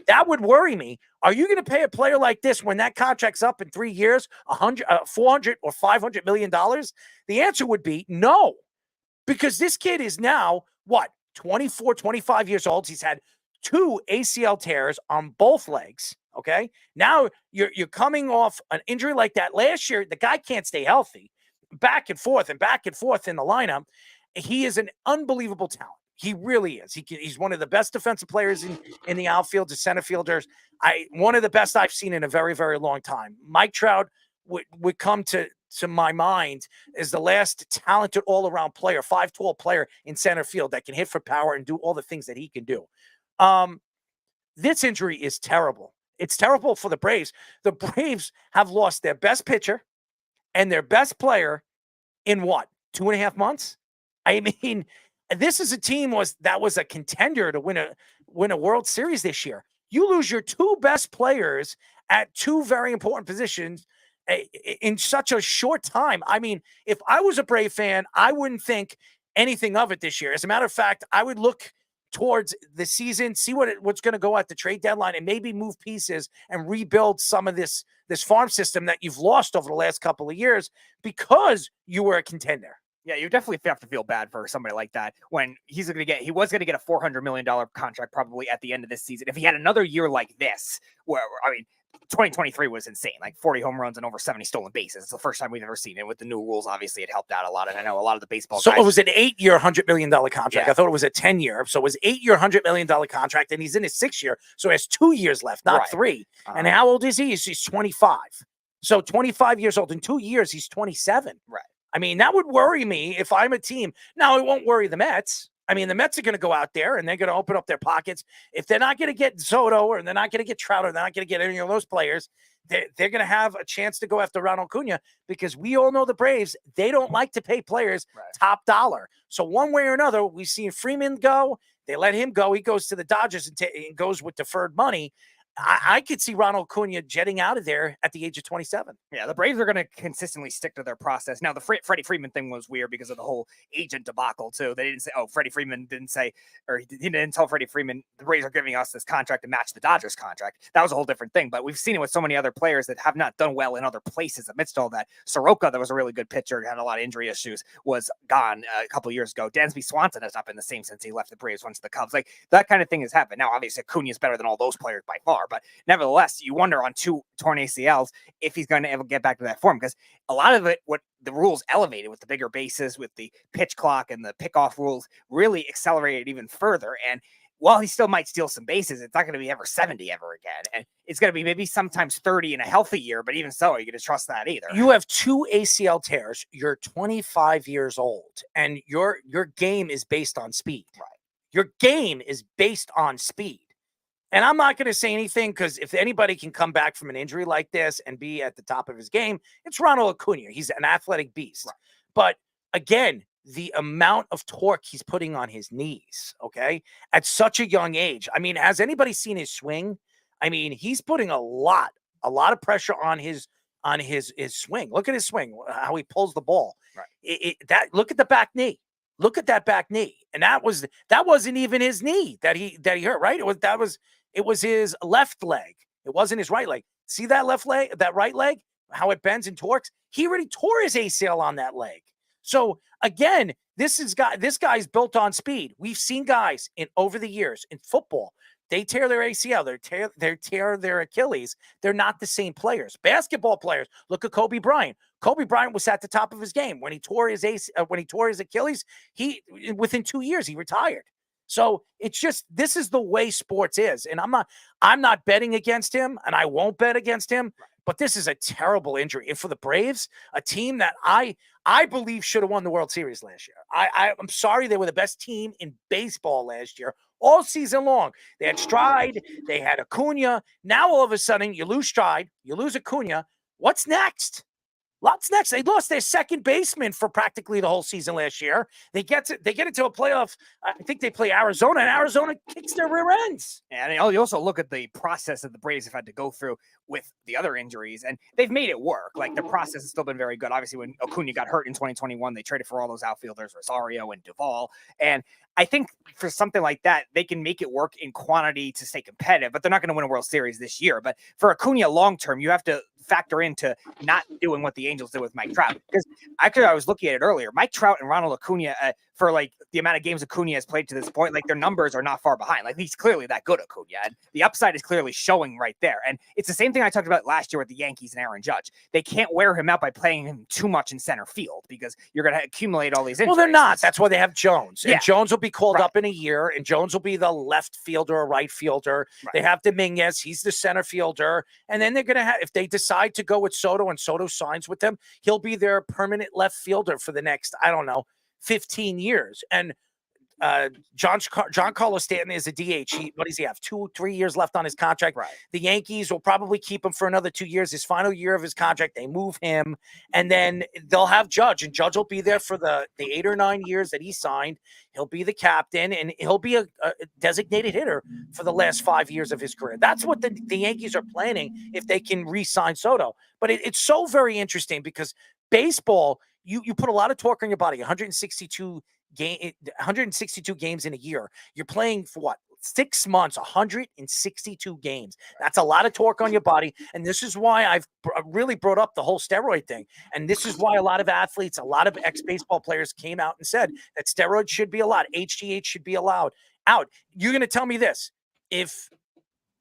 That would worry me. Are you going to pay a player like this when that contract's up in 3 years, $400 or $500 million? The answer would be no, because this kid is now, 24, 25 years old. He's had 2 ACL tears on both legs. Okay. Now you're coming off an injury like that. Last year, the guy can't stay healthy. Back and forth in the lineup. He is an unbelievable talent. He really is. He's one of the best defensive players in the outfield, the center fielders. One of the best I've seen in a very, very long time. Mike Trout would come to my mind as the last talented all-around player, 5'12" player in center field that can hit for power and do all the things that he can do. This injury is terrible. It's terrible for the Braves. The Braves have lost their best pitcher and their best player in what, 2.5 months? I mean, this is a team that was a contender to win a World Series this year. You lose your two best players at two very important positions in such a short time. I mean, if I was a Brave fan, I wouldn't think anything of it this year. As a matter of fact, I would look towards the season, see what's going to go at the trade deadline, and maybe move pieces and rebuild some of this farm system that you've lost over the last couple of years because you were a contender. Yeah, you definitely have to feel bad for somebody like that when he was going to get a $400 million contract probably at the end of this season. If he had another year like this, where, I mean, 2023 was insane, like 40 home runs and over 70 stolen bases. It's the first time we've ever seen it. With the new rules, obviously, it helped out a lot. And I know a lot of the baseball guys. So it was an 8-year, $100 million contract. Yeah. I thought it was a 10-year. So it was 8-year, $100 million contract, and he's in his 6th year. So he has 2 years left, not 3. And how old is he? He's 25. So 25 years old. In 2 years, he's 27. Right. I mean, that would worry me if I'm a team. Now, it won't worry the Mets. I mean, the Mets are going to go out there and they're going to open up their pockets. If they're not going to get Soto or they're not going to get Trout or they're not going to get any of those players, they're going to have a chance to go after Ronald Acuna because we all know the Braves, they don't like to pay players top dollar. So one way or another, we've seen Freeman go. They let him go. He goes to the Dodgers and goes with deferred money. I could see Ronald Acuna jetting out of there at the age of 27. Yeah, the Braves are going to consistently stick to their process. Now, the Freddie Freeman thing was weird because of the whole agent debacle, too. They didn't say, Freddie Freeman didn't say, or he didn't tell Freddie Freeman, the Braves are giving us this contract to match the Dodgers contract. That was a whole different thing. But we've seen it with so many other players that have not done well in other places amidst all that. Soroka, that was a really good pitcher, had a lot of injury issues, was gone a couple of years ago. Dansby Swanson has not been the same since he left the Braves, went to the Cubs. Like, that kind of thing has happened. Now, obviously, Acuna is better than all those players by far, but nevertheless, you wonder on 2 torn ACLs if he's going to ever get back to that form, because a lot of it, what the rules elevated with the bigger bases, with the pitch clock and the pickoff rules, really accelerated even further. And while he still might steal some bases, it's not going to be ever 70 ever again. And it's going to be maybe sometimes 30 in a healthy year, but even so, are you going to trust that either? You have 2 ACL tears. You're 25 years old, and your game is based on speed. Right. Your game is based on speed. And I'm not going to say anything because if anybody can come back from an injury like this and be at the top of his game, it's Ronald Acuna. He's an athletic beast. Right. But again, the amount of torque he's putting on his knees, okay, at such a young age. I mean, has anybody seen his swing? I mean, he's putting a lot of pressure on his swing. Look at his swing, how he pulls the ball. Right. Look at the back knee. Look at that back knee. And that wasn't even his knee that he hurt, right? It was his left leg. It wasn't his right leg. See that left leg, that right leg, how it bends and torques? He already tore his ACL on that leg. So again, this guy's built on speed. We've seen guys over the years in football, they tear their ACL, they tear their Achilles. They're not the same players. Basketball players, look at Kobe Bryant. Kobe Bryant was at the top of his game when he tore his Achilles. Within 2 years he retired. So it's just, this is the way sports is. And I'm not betting against him, and I won't bet against him, but this is a terrible injury. And for the Braves, a team that I believe should have won the World Series last year. I'm sorry, they were the best team in baseball last year, all season long. They had Stride, they had Acuna. Now all of a sudden you lose Stride, you lose Acuna. What's next? What's next? They lost their second baseman for practically the whole season last year. They get into a playoff. I think they play Arizona, and Arizona kicks their rear ends. And you also look at the process that the Braves have had to go through with the other injuries, and they've made it work. Like, the process has still been very good. Obviously, when Acuna got hurt in 2021, they traded for all those outfielders, Rosario and Duvall. And I think for something like that, they can make it work in quantity to stay competitive, but they're not going to win a World Series this year. But for Acuna long-term, you have to factor into not doing what the Angels did with Mike Trout. Because actually, I was looking at it earlier. Mike Trout and Ronald Acuna, for like the amount of games Acuna has played to this point, like their numbers are not far behind. Like he's clearly that good, Acuna, and the upside is clearly showing right there. And it's the same thing I talked about last year with the Yankees and Aaron Judge. They can't wear him out by playing him too much in center field because you're going to accumulate all these injuries. Well, they're not. That's why they have Jones. Yeah. And Jones will be called up in a year, and Jones will be the left fielder or right fielder. Right. They have Dominguez. He's the center fielder. And then they're going to have, if they decide to go with Soto and Soto signs with them, he'll be their permanent left fielder for the next, 15 years. And Giancarlo Stanton is a DH. What does he have? 2-3 years left on his contract. Right. The Yankees will probably keep him for another 2 years. His final year of his contract, they move him, and then they'll have Judge, and Judge will be there for the 8 or 9 years that he signed. He'll be the captain, and he'll be a designated hitter for the last 5 years of his career. That's what the Yankees are planning if they can re-sign Soto. But it's so very interesting because baseball, you put a lot of torque on your body. 162 games in a year. You're playing for what? 6 months, 162 games. That's a lot of torque on your body. And this is why I've really brought up the whole steroid thing. And this is why a lot of athletes, a lot of ex-baseball players came out and said that steroids should be allowed. HGH should be allowed out. You're going to tell me this. If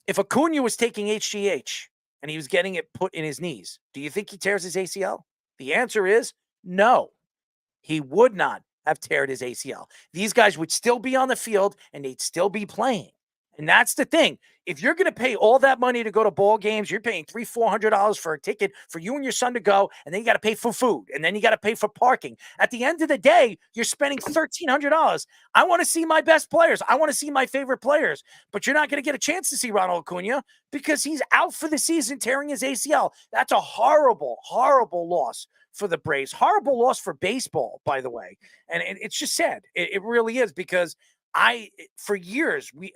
Acuna was taking HGH and he was getting it put in his knees, do you think he tears his ACL? The answer is no. He would not have teared his ACL. These guys would still be on the field and they'd still be playing. And that's the thing. If you're going to pay all that money to go to ball games, you're paying $300-$400 for a ticket for you and your son to go, and then you got to pay for food, and then you got to pay for parking. At the end of the day, you're spending $1,300. I want to see my best players. I want to see my favorite players, but you're not going to get a chance to see Ronald Acuna because he's out for the season tearing his ACL. That's a horrible, horrible loss for the Braves. Horrible loss for baseball, by the way. And it's just sad. It really is, because for years, we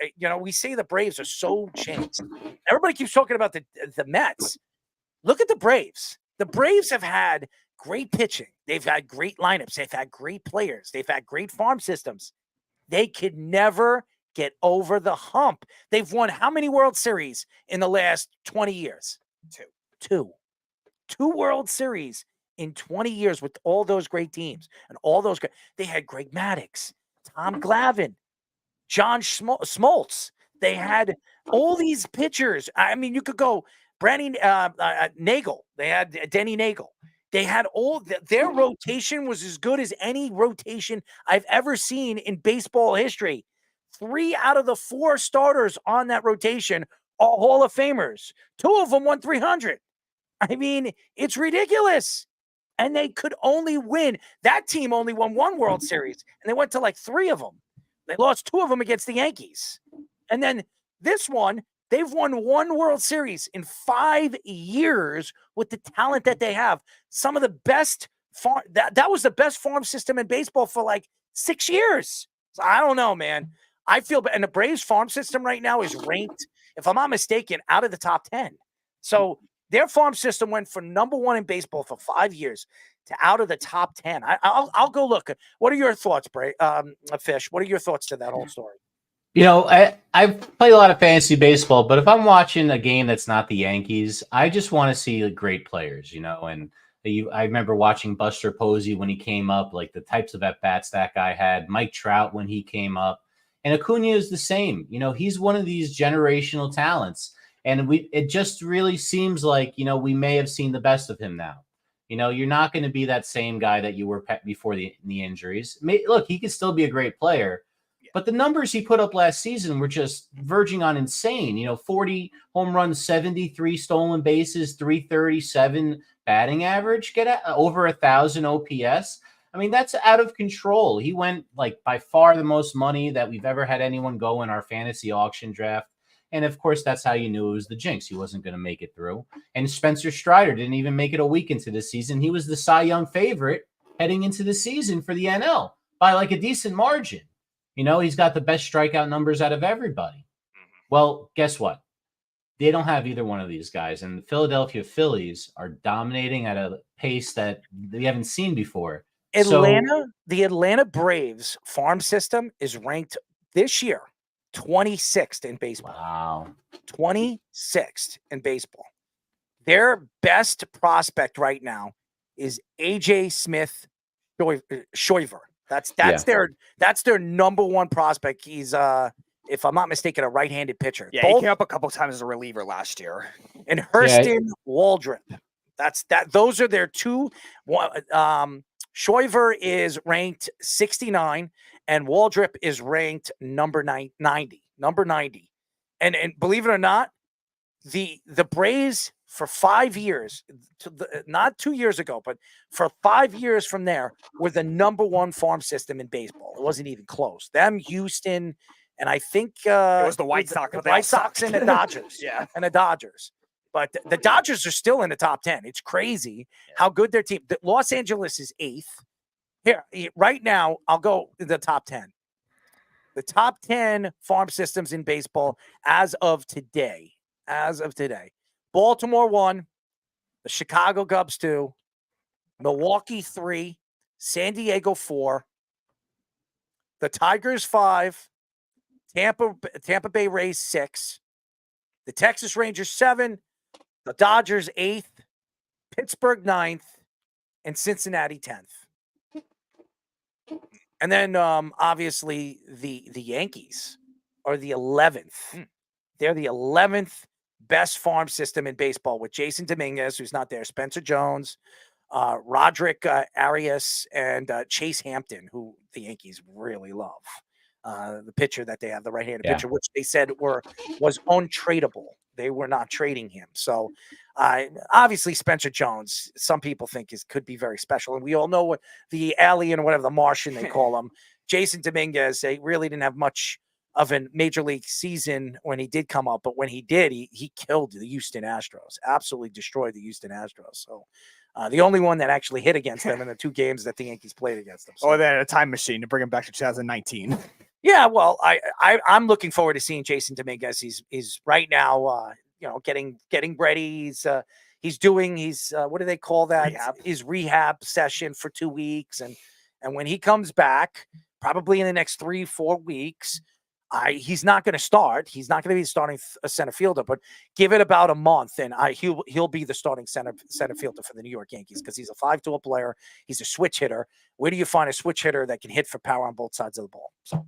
say the Braves are so changed. Everybody keeps talking about the Mets. Look at the Braves. The Braves have had great pitching. They've had great lineups. They've had great players. They've had great farm systems. They could never get over the hump. They've won how many World Series in the last 20 years? Two World Series in 20 years with all those great teams and all those great. They had Greg Maddux, Tom Glavine, John Smoltz. They had all these pitchers. I mean, you could go Brandon Nagel. They had Denny Nagel. They had their rotation was as good as any rotation I've ever seen in baseball history. 3 out of the 4 starters on that rotation are Hall of Famers. 2 of them won 300. I mean, it's ridiculous. And they could only win. That team only won 1 World Series, and they went to like 3 of them. They lost 2 of them against the Yankees. And then this one, they've won 1 World Series in 5 years with the talent that they have. Some of the best that was the best farm system in baseball for like 6 years. So I don't know, man. I feel bad. And the Braves farm system right now is ranked, if I'm not mistaken, out of the top 10. So their farm system went from number 1 in baseball for 5 years to out of the top 10. I'll go look. What are your thoughts, Fish? What are your thoughts to that whole story? I've played a lot of fantasy baseball, but if I'm watching a game that's not the Yankees, I just want to see great players, and I remember watching Buster Posey when he came up, like the types of at-bats that guy had, Mike Trout when he came up, and Acuna is the same. He's one of these generational talents. And it just really seems like, we may have seen the best of him now. You're not going to be that same guy that you were before the injuries. Look, he could still be a great player, but the numbers he put up last season were just verging on insane. 40 home runs, 73 stolen bases, 337 batting average, get over 1,000 OPS. I mean, that's out of control. He went like by far the most money that we've ever had anyone go in our fantasy auction draft. And, of course, that's how you knew it was the jinx. He wasn't going to make it through. And Spencer Strider didn't even make it a week into the season. He was the Cy Young favorite heading into the season for the NL by like a decent margin. He's got the best strikeout numbers out of everybody. Well, guess what? They don't have either one of these guys. And the Philadelphia Phillies are dominating at a pace that we haven't seen before. The Atlanta Braves farm system is ranked this year 26th in baseball. Wow. 26th in baseball. Their best prospect right now is AJ Smith Shoiver. That's their number one prospect. He's if I'm not mistaken, a right-handed pitcher. Yeah, he came up a couple times as a reliever last year. And Hurston Waldrop. Those are their two. Shoiver is ranked 69, and Waldrop is ranked number 90. Number 90. And believe it or not, the Braves for 5 years, not 2 years ago, but for 5 years from there, were the number one farm system in baseball. It wasn't even close. Them, Houston, and I think it was the White Sox. The White Sox and the Dodgers. Yeah. And the Dodgers. But the Dodgers are still in the top 10. It's crazy how good their team. Los Angeles is 8th. Here, right now, I'll go to the top 10. The top 10 farm systems in baseball as of today. Baltimore 1, the Chicago Cubs 2, Milwaukee 3, San Diego 4, the Tigers 5, Tampa Bay Rays 6, the Texas Rangers 7, the Dodgers 8th, Pittsburgh 9th, and Cincinnati 10th. And then obviously the Yankees are the 11th. They're the 11th best farm system in baseball with Jason Dominguez, who's not there, Spencer Jones, Roderick Arias, and Chase Hampton, who the Yankees really love. The pitcher that they have, the right-handed pitcher, which they said was untradeable. They were not trading him. So obviously Spencer Jones, some people think could be very special. And we all know what the alien or whatever, the Martian they call him. Jason Dominguez, they really didn't have much of a major league season when he did come up. But when he did, he killed the Houston Astros, absolutely destroyed the Houston Astros. So the only one that actually hit against them in the 2 games that the Yankees played against them. So. Or they had a time machine to bring him back to 2019. Yeah, well, I'm looking forward to seeing Jason Dominguez. He's right now, getting ready. He's doing what do they call that? His rehab session for 2 weeks, and when he comes back, probably in the next 3-4 weeks, he's not going to start. He's not going to be starting a center fielder, but give it about a month, and he'll be the starting center fielder for the New York Yankees because he's a 5-tool player. He's a switch hitter. Where do you find a switch hitter that can hit for power on both sides of the ball? So,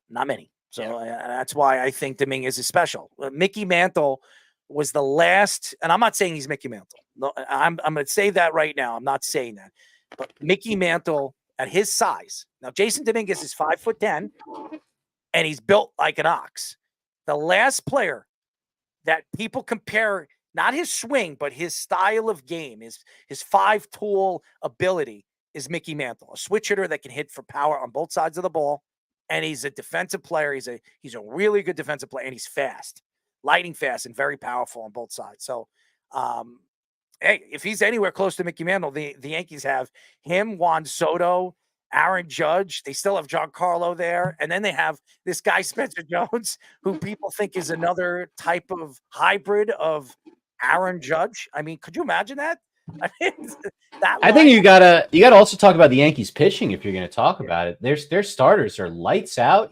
not many. So that's why I think Dominguez is special. Mickey Mantle was the last, and I'm not saying he's Mickey Mantle. No, I'm going to say that right now. I'm not saying that, but Mickey Mantle at his size. Now, Jason Dominguez is 5'10", and he's built like an ox. The last player that people compare, not his swing, but his style of game, his 5-tool ability, is Mickey Mantle, a switch hitter that can hit for power on both sides of the ball. And he's a defensive player. He's a really good defensive player, and he's fast, lightning fast, and very powerful on both sides. So, hey, if he's anywhere close to Mickey Mantle, the Yankees have him, Juan Soto, Aaron Judge. They still have Giancarlo there. And then they have this guy, Spencer Jones, who people think is another type of hybrid of Aaron Judge. I mean, could you imagine that? I think you gotta also talk about the Yankees pitching if you're going to talk about it. Their starters are lights out.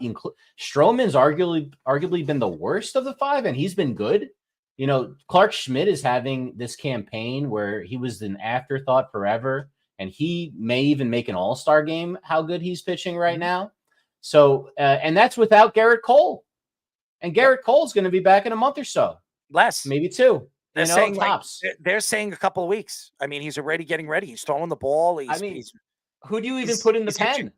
Stroman's arguably been the worst of the 5, and he's been good. Clark Schmidt is having this campaign where he was an afterthought forever, and he may even make an all-star game. How good he's pitching right now. So, and that's without Garrett Cole, and Garrett Cole's going to be back in a month or so, less, maybe 2. They're saying they're saying a couple of weeks. I mean, he's already getting ready. He's throwing the ball. Who do you even put in the pen?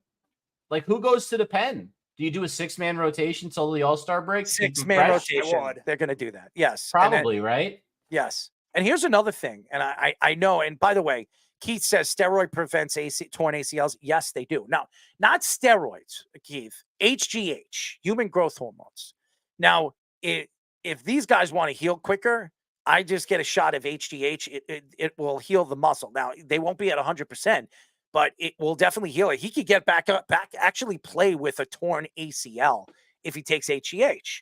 Like, who goes to the pen? Do you do a 6-man rotation till the All-Star break? 6-man rotation. They're going to do that. Yes, probably, right? Yes. And here's another thing. And I know. And by the way, Keith says steroid prevents torn ACLs. Yes, they do. Now, not steroids, Keith. HGH, human growth hormones. Now, if these guys want to heal quicker, I just get a shot of HGH. It will heal the muscle. Now, they won't be at 100%, but it will definitely heal it. He could get back, actually play with a torn ACL if he takes HGH.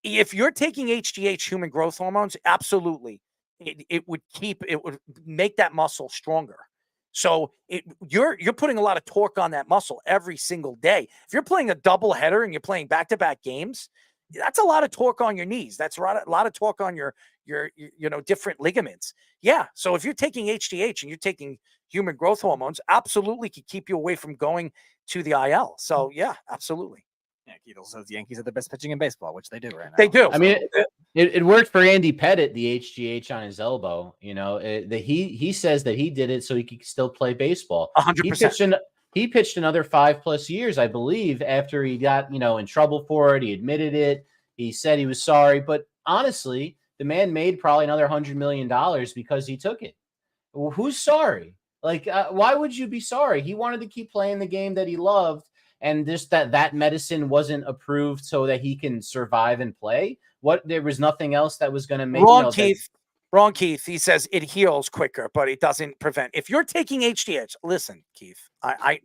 If you're taking HGH, human growth hormones, absolutely, it would make that muscle stronger. So you're putting a lot of torque on that muscle every single day. If you're playing a double header and you're playing back-to-back games, that's a lot of torque on your knees. That's a lot of torque on your different ligaments. Yeah. So if you're taking HGH and you're taking human growth hormones, absolutely could keep you away from going to the IL. So yeah, absolutely. Yeah, Ketel says the Yankees are the best pitching in baseball, which they do right now. They do. I mean, it worked for Andy Pettit, the HGH on his elbow. He says that he did it so he could still play baseball. 100%. He pitched another 5+ years, I believe, after he got in trouble for it. He admitted it. He said he was sorry, but honestly, the man made probably another $100 million because he took it. Well, who's sorry? Why would you be sorry? He wanted to keep playing the game that he loved, and just that medicine wasn't approved so that he can survive and play. There was nothing else that was going to make Wrong, Keith. He says it heals quicker, but it doesn't prevent. If you're taking HGH, listen, Keith, I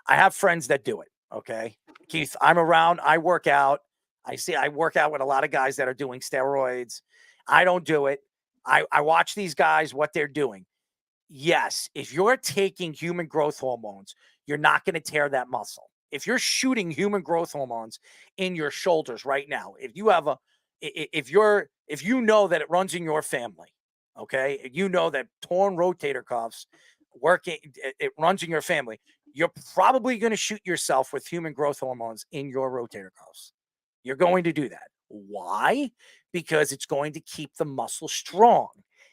have friends that do it. Okay, Keith, I'm around. I work out. I work out with a lot of guys that are doing steroids. I don't do it. I watch these guys, what they're doing. Yes, if you're taking human growth hormones, you're not going to tear that muscle. If you're shooting human growth hormones in your shoulders right now, if you know that it runs in your family, okay, you know that torn rotator cuffs it runs in your family, you're probably going to shoot yourself with human growth hormones in your rotator cuffs. You're going to do that. Why? Because it's going to keep the muscle strong,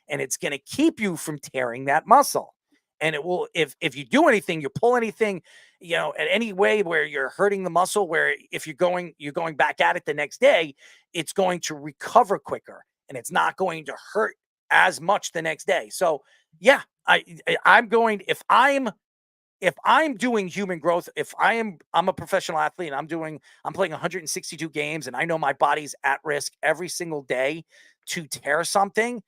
and it's going to keep you from tearing that muscle. And it will, if you do anything, you pull anything, at any way where you're hurting the muscle, where if you're going back at it the next day, it's going to recover quicker, and it's not going to hurt as much the next day. So yeah, I'm doing human growth, I'm a professional athlete and I'm playing 162 games, and I know my body's at risk every single day to tear something.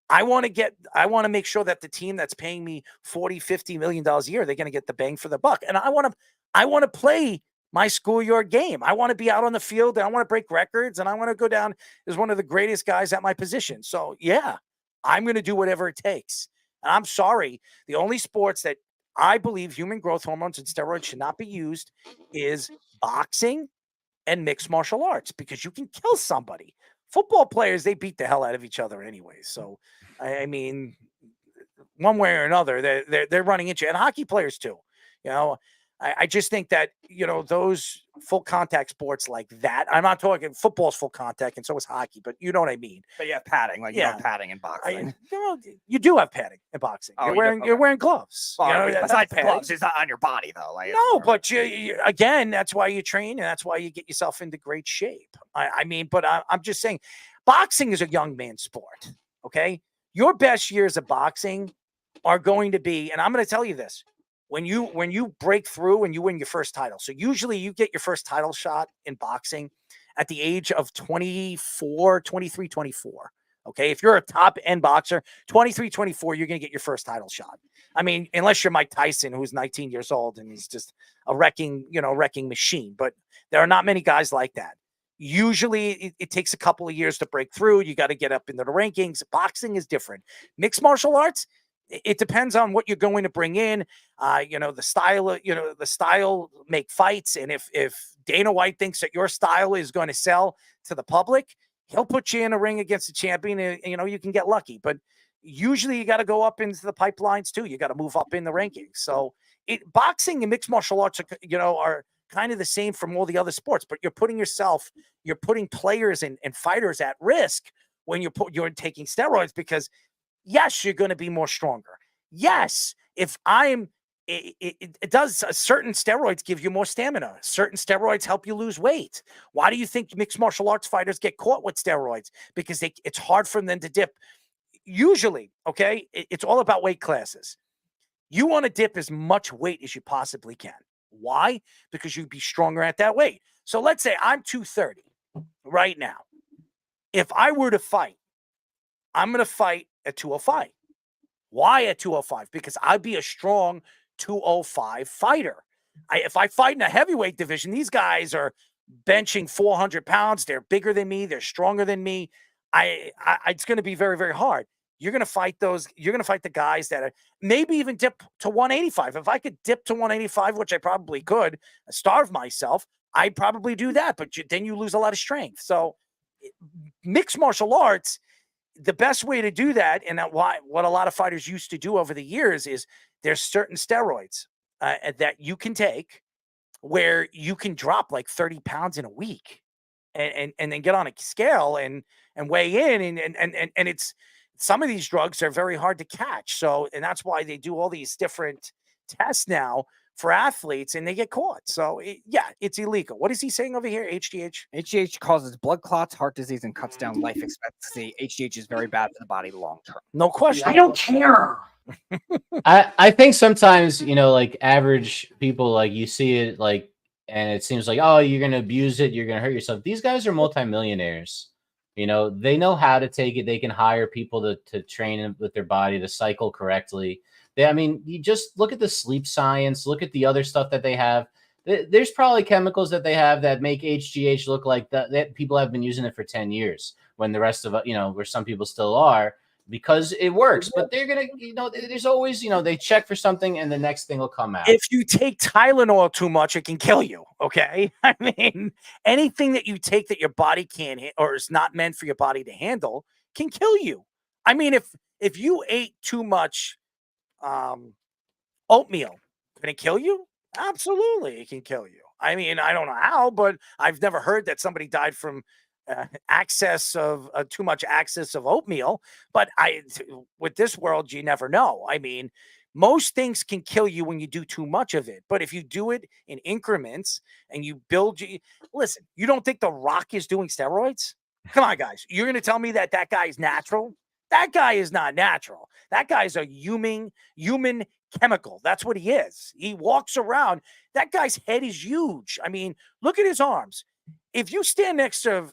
I want to make sure that the team that's paying me $40-50 million a year, they're going to get the bang for the buck. And I want to play my schoolyard game. I want to be out on the field, and I want to break records, and I want to go down as one of the greatest guys at my position. So yeah, I'm going to do whatever it takes. And I'm sorry, the only sports that I believe human growth hormones and steroids should not be used is boxing and mixed martial arts, because you can kill somebody. Football players, they beat the hell out of each other anyway. So, I mean, one way or another, they're running into you. And hockey players too. I just think that, those full contact sports like that, I'm not talking football's full contact, and so is hockey, but you know what I mean. But you have padding, you have padding in boxing. You do have padding in boxing. Oh, you're wearing gloves. Well, besides gloves, it's not on your body though. No, but again, that's why you train, and that's why you get yourself into great shape. But I'm just saying, boxing is a young man's sport. Okay, your best years of boxing are going to be, and I'm going to tell you this. When you break through and you win your first title. So usually you get your first title shot in boxing at the age of 23, 24. Okay. If you're a top end boxer, 23, 24, you're going to get your first title shot. I mean, unless you're Mike Tyson, who's 19 years old and he's just a wrecking machine, but there are not many guys like that. Usually it takes a couple of years to break through. You got to get up into the rankings. Boxing is different. Mixed martial arts, it depends on what you're going to bring in. The style make fights. And if Dana White thinks that your style is going to sell to the public, he'll put you in a ring against a champion, and you can get lucky. But usually you got to go up into the pipelines too. You got to move up in the rankings. So boxing and mixed martial arts are kind of the same from all the other sports, but you're putting players and fighters at risk when you're taking steroids, because yes, you're going to be more stronger. Yes, it does. Certain steroids give you more stamina. Certain steroids help you lose weight. Why do you think mixed martial arts fighters get caught with steroids? Because it's hard for them to dip. Usually, okay, it's all about weight classes. You want to dip as much weight as you possibly can. Why? Because you'd be stronger at that weight. So let's say I'm 230 right now. If I were to fight, I'm going to fight at 205. Why at 205? Because I'd be a strong 205 fighter. If I fight in a heavyweight division, these guys are benching 400 pounds. They're bigger than me. They're stronger than me. It's going to be very, very hard. You're going to fight the guys that are maybe even dip to 185. If I could dip to 185, which I probably could, starve myself, I'd probably do that. But then you lose a lot of strength. So mixed martial arts, the best way to do that, and what a lot of fighters used to do over the years, is there's certain steroids that you can take where you can drop like 30 pounds in a week and then get on a scale and weigh in. And it's, some of these drugs are very hard to catch. So, and that's why they do all these different tests now for athletes, and they get caught. So it's illegal. What is he saying over here? HGH? HGH causes blood clots, heart disease, and cuts down life expectancy. HGH is very bad for the body long term. No question. I don't care. I think sometimes, like average people, like you see it like, and it seems like, oh, you're going to abuse it, you're going to hurt yourself. These guys are multimillionaires. They know how to take it. They can hire people to train with their body to cycle correctly. You just look at the sleep science, look at the other stuff that they have. There's probably chemicals that they have that make HGH look like that people have been using it for 10 years when the rest of, where some people still are, because it works. But they're going to, there's always, they check for something and the next thing will come out. If you take Tylenol too much, it can kill you. Okay. I mean, anything that you take that your body can't or is not meant for your body to handle can kill you. I mean, if you ate too much oatmeal, can it kill you? Absolutely, it can kill you. I mean, I don't know how, but I've never heard that somebody died from too much access of oatmeal. But with this world, you never know. I mean, most things can kill you when you do too much of it. But if you do it in increments and you build, listen, you don't think The Rock is doing steroids? Come on, guys. You're going to tell me that guy is natural? That guy is not natural. That guy's a human chemical. That's what he is. He walks around. That guy's head is huge. I mean, look at his arms. If you stand next to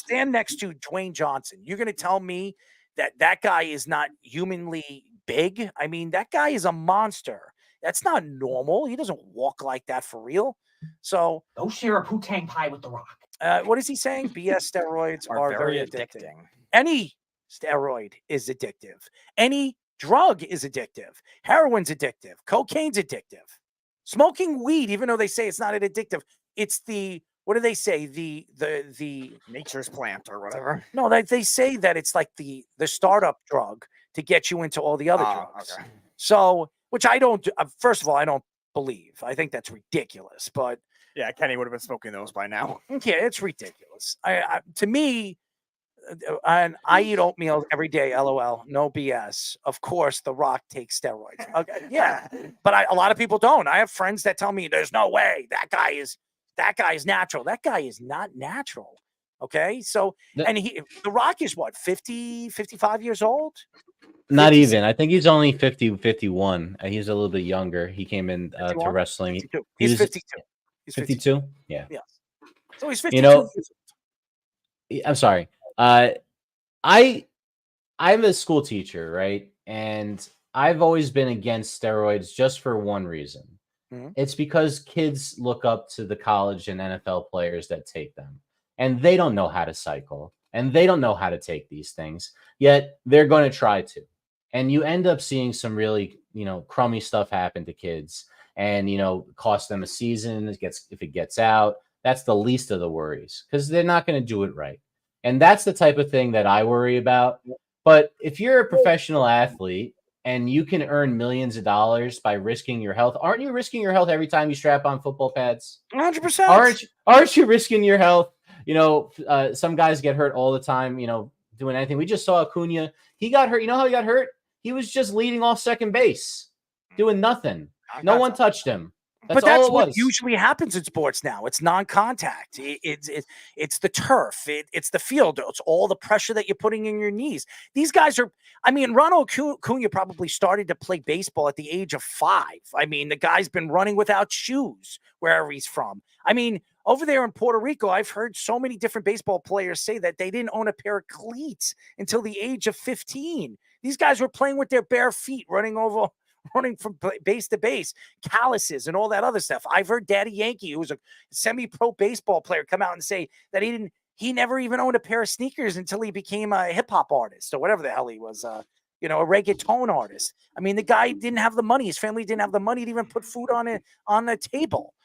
Dwayne Johnson, you're going to tell me that guy is not humanly big? I mean, that guy is a monster. That's not normal. He doesn't walk like that for real. So don't share a Wu-Tang pie with The Rock. What is he saying? BS steroids are very addicting. Any steroid is addictive. Any drug is addictive. Heroin's addictive. Cocaine's addictive. Smoking weed, even though they say it's not an addictive, it's the, what do they say? The nature's plant or whatever. No, they say that it's like the startup drug to get you into all the other drugs. Okay. So, which I don't, first of all, I don't believe. I think that's ridiculous, but. Yeah, Kenny would have been smoking those by now. Yeah, it's ridiculous. To me, and I eat oatmeal every day, LOL, no BS. Of course, The Rock takes steroids. Okay, yeah, but a lot of people don't. I have friends that tell me there's no way that guy is natural. That guy is not natural. Okay, so and The Rock is what, 50, 55 years old? Not even. I think he's only 50, 51. He's a little bit younger. He came in to wrestling. 52. He's 52. He's 52. Yeah. So he's 52. I'm sorry. I'm a school teacher, right? And I've always been against steroids just for one reason. Mm-hmm. It's because kids look up to the college and NFL players that take them, and they don't know how to cycle, and they don't know how to take these things, yet they're going to try to. And you end up seeing some really, crummy stuff happen to kids, and, cost them a season. If it gets out, that's the least of the worries, because they're not going to do it right. And that's the type of thing that I worry about. But if you're a professional athlete and you can earn millions of dollars by risking your health, aren't you risking your health every time you strap on football pads? 100%. Aren't you risking your health? Some guys get hurt all the time, doing anything. We just saw Acuna. He got hurt. You know how he got hurt? He was just leading off second base, doing nothing. No one touched him. That's what usually happens in sports now. It's non-contact. It's the turf. It's the field. It's all the pressure that you're putting in your knees. These guys are, Ronald Acuna probably started to play baseball at the age of 5. The guy's been running without shoes wherever he's from. Over there in Puerto Rico, I've heard so many different baseball players say that they didn't own a pair of cleats until the age of 15. These guys were playing with their bare feet, running from base to base, calluses and all that other stuff. I've heard Daddy Yankee, who was a semi-pro baseball player, come out and say that he never even owned a pair of sneakers until he became a hip-hop artist or whatever the hell he was, a reggaeton artist. The guy didn't have the money. His family didn't have the money to even put food on the table.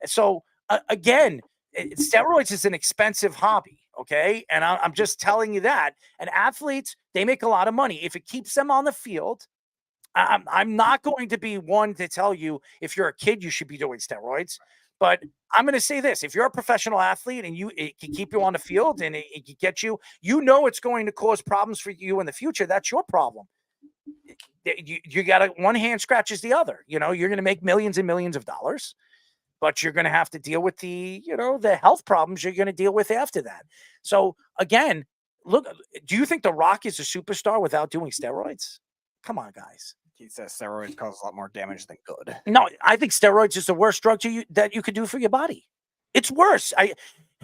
So, again, steroids is an expensive hobby, Okay. And I'm just telling you that. And athletes, they make a lot of money. If it keeps them on the field, I'm not going to be one to tell you if you're a kid, you should be doing steroids. But I'm going to say this: if you're a professional athlete and it can keep you on the field and it can get you, it's going to cause problems for you in the future. That's your problem. You got one hand scratches the other. You're going to make millions and millions of dollars, but you're going to have to deal with the health problems you're going to deal with after that. So again, look, do you think The Rock is a superstar without doing steroids? Come on, guys. He says steroids cause a lot more damage than good. No, I think steroids is the worst drug that you could do for your body. It's worse.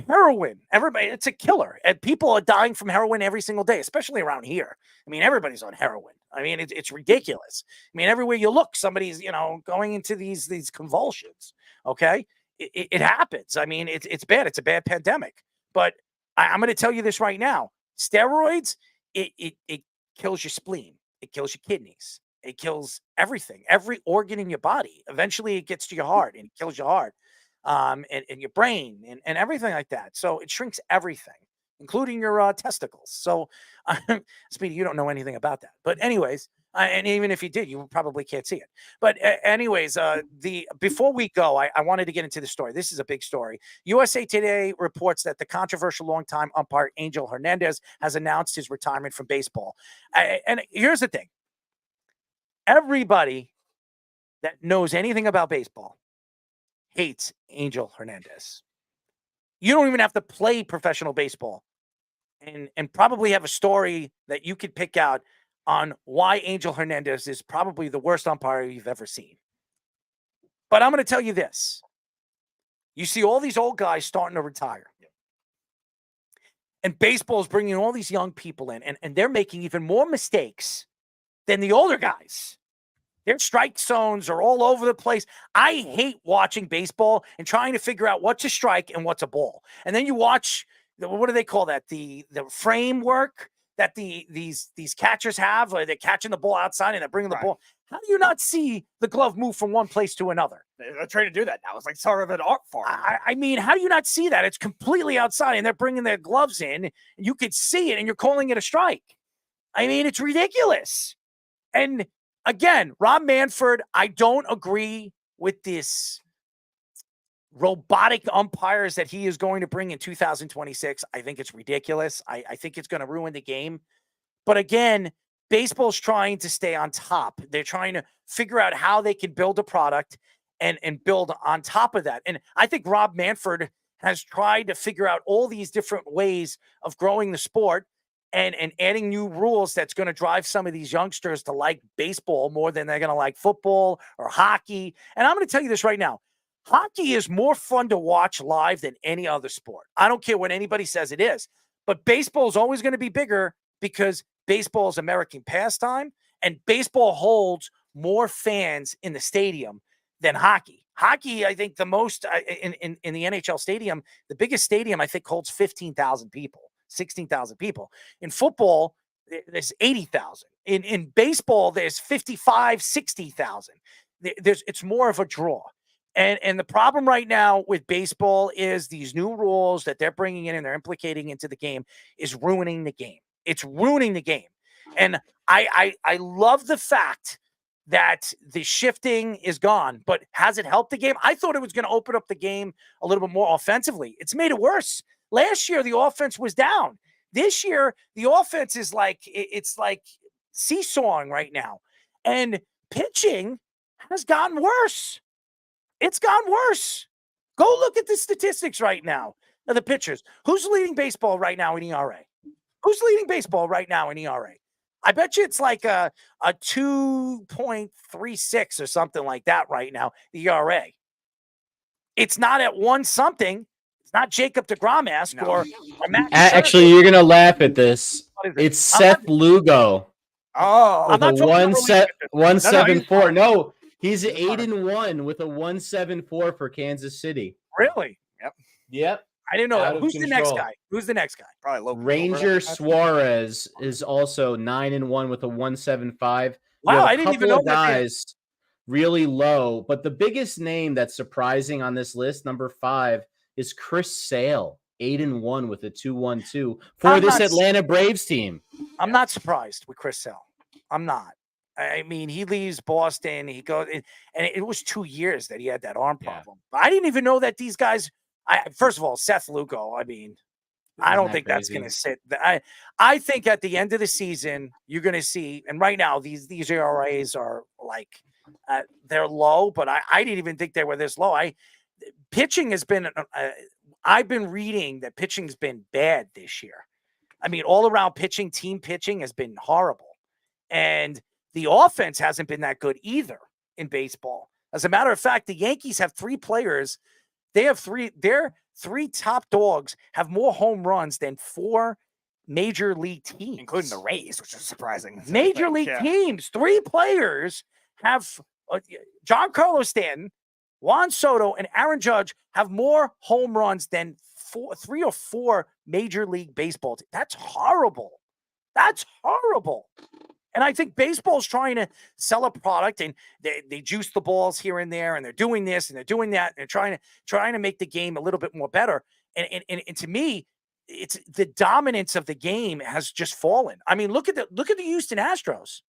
Heroin, everybody, it's a killer. And people are dying from heroin every single day, especially around here. I mean, everybody's on heroin. I mean, it's ridiculous. I mean, everywhere you look, somebody's, going into these convulsions. Okay. It happens. I mean, it's bad. It's a bad pandemic. But I'm going to tell you this right now. Steroids, it kills your spleen. It kills your kidneys. It kills everything, every organ in your body. Eventually, it gets to your heart and it kills your heart, and your brain and everything like that. So it shrinks everything, including your testicles. So, Speedy, you don't know anything about that. But anyways, and even if you did, you probably can't see it. But anyways, before we go, I wanted to get into the story. This is a big story. USA Today reports that the controversial longtime umpire Angel Hernandez has announced his retirement from baseball. And here's the thing. Everybody that knows anything about baseball hates Angel Hernandez. You don't even have to play professional baseball and probably have a story that you could pick out on why Angel Hernandez is probably the worst umpire you've ever seen. But I'm going to tell you this. You see all these old guys starting to retire. And baseball is bringing all these young people in, and they're making even more mistakes than the older guys. Their strike zones are all over the place. I hate watching baseball and trying to figure out what's a strike and what's a ball. And then you watch, what do they call that? The framework that these catchers have. They're catching the ball outside and they're bringing the ball. How do you not see the glove move from one place to another? They're trying to do that now. It's like sort of an art form. I mean, how do you not see that? It's completely outside and they're bringing their gloves in and you could see it and you're calling it a strike. I mean, it's ridiculous. And again, Rob Manfred, I don't agree with this robotic umpires that he is going to bring in 2026. I think it's ridiculous. I think it's going to ruin the game. But again, baseball's trying to stay on top. They're trying to figure out how they can build a product and build on top of that. And I think Rob Manfred has tried to figure out all these different ways of growing the sport and adding new rules that's going to drive some of these youngsters to like baseball more than they're going to like football or hockey. And I'm going to tell you this right now. Hockey is more fun to watch live than any other sport. I don't care what anybody says it is. But baseball is always going to be bigger because baseball is American pastime and baseball holds more fans in the stadium than hockey. Hockey, I think the most in the NHL stadium, the biggest stadium I think holds 15,000 people. 16,000 people. In football, there's 80,000. In baseball, there's 55, 60,000. It's more of a draw. And the problem right now with baseball is these new rules that they're bringing in and they're implicating into the game is ruining the game. It's ruining the game. And I love the fact that the shifting is gone, but has it helped the game? I thought it was going to open up the game a little bit more offensively. It's made it worse. Last year, the offense was down. This year, the offense is it's like seesawing right now. And pitching has gotten worse. It's gotten worse. Go look at the statistics right now of the pitchers. Who's leading baseball right now in ERA? Who's leading baseball right now in ERA? I bet you it's like a 2.36 or something like that right now, the ERA. It's not at 1 something. It's not Jacob DeGrom-esque or Matt. Actually, you're gonna laugh at this. It's Seth Lugo. Oh, with a 1.74. No, he's 8-1 with a 1.74 for Kansas City. Really? Yep. I didn't know that. Who's the next guy? Who's the next guy? Probably Ranger Suarez is also 9-1 with a 1.75. Wow, I didn't even know that. Guys really low, but the biggest name that's surprising on this list, number 5, is Chris Sale 8-1 with a 2-1-2 for this Atlanta Braves team. I'm not surprised with Chris Sale. I'm not. I mean, he leaves Boston. He goes, and it was 2 years that he had that arm problem. But I didn't even know that these guys. First of all, Seth Lugo. I mean, I don't think that's going to sit. I think at the end of the season, you're going to see. And right now, these ERAs are like they're low, but I didn't even think they were this low. Pitching has been. I've been reading that pitching's been bad this year. I mean, all around pitching, team pitching has been horrible, and the offense hasn't been that good either in baseball. As a matter of fact, the Yankees have 3 players. They have 3. Their 3 top dogs have more home runs than 4 major league teams, including the Rays, which is surprising. Major league teams, 3 players have Giancarlo Stanton, Juan Soto, and Aaron Judge have more home runs than 3 or 4 major league baseball teams. That's horrible. That's horrible. And I think baseball is trying to sell a product, and they juice the balls here and there, and they're doing this and they're doing that, and they're trying to make the game a little bit more better. And to me, it's the dominance of the game has just fallen. I mean, look at the Houston Astros.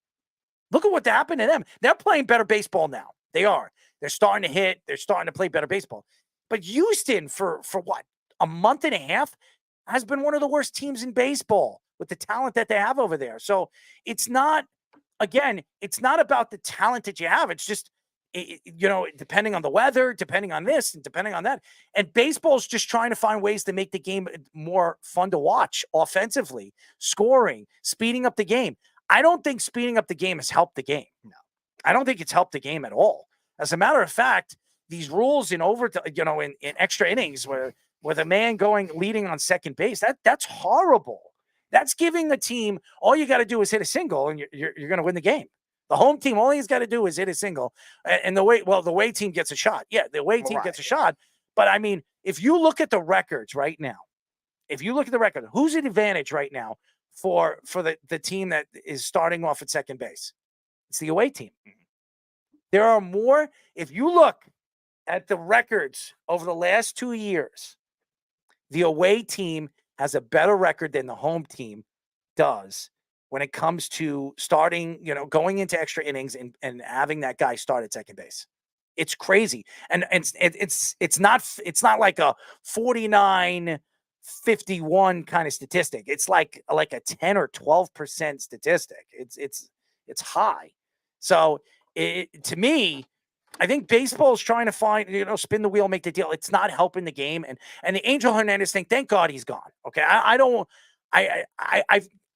Look at what happened to them. They're playing better baseball now. They are. They're starting to hit. They're starting to play better baseball. But Houston, for what, a month and a half, has been one of the worst teams in baseball with the talent that they have over there. So it's not about the talent that you have. It's just, depending on the weather, depending on this and depending on that. And baseball's just trying to find ways to make the game more fun to watch offensively, scoring, speeding up the game. I don't think speeding up the game has helped the game. No, I don't think it's helped the game at all. As a matter of fact, these rules in in extra innings where the man leading on second base, that's horrible. That's giving the team, all you got to do is hit a single and you're going to win the game. The home team, all he's got to do is hit a single. And the away team gets a shot. Yeah, the away team gets a shot. But I mean, if you look at the records right now, who's at advantage right now for the team that is starting off at second base? It's the away team. There are more. If you look at the records over the last 2 years, the away team has a better record than the home team does when it comes to starting, going into extra innings and having that guy start at second base. It's crazy. And it's not like a 49-51 kind of statistic. It's like a 10 or 12% statistic. It's high. So to me, I think baseball is trying to find, spin the wheel, make the deal. It's not helping the game. And the Angel Hernandez thing, thank God he's gone. Okay.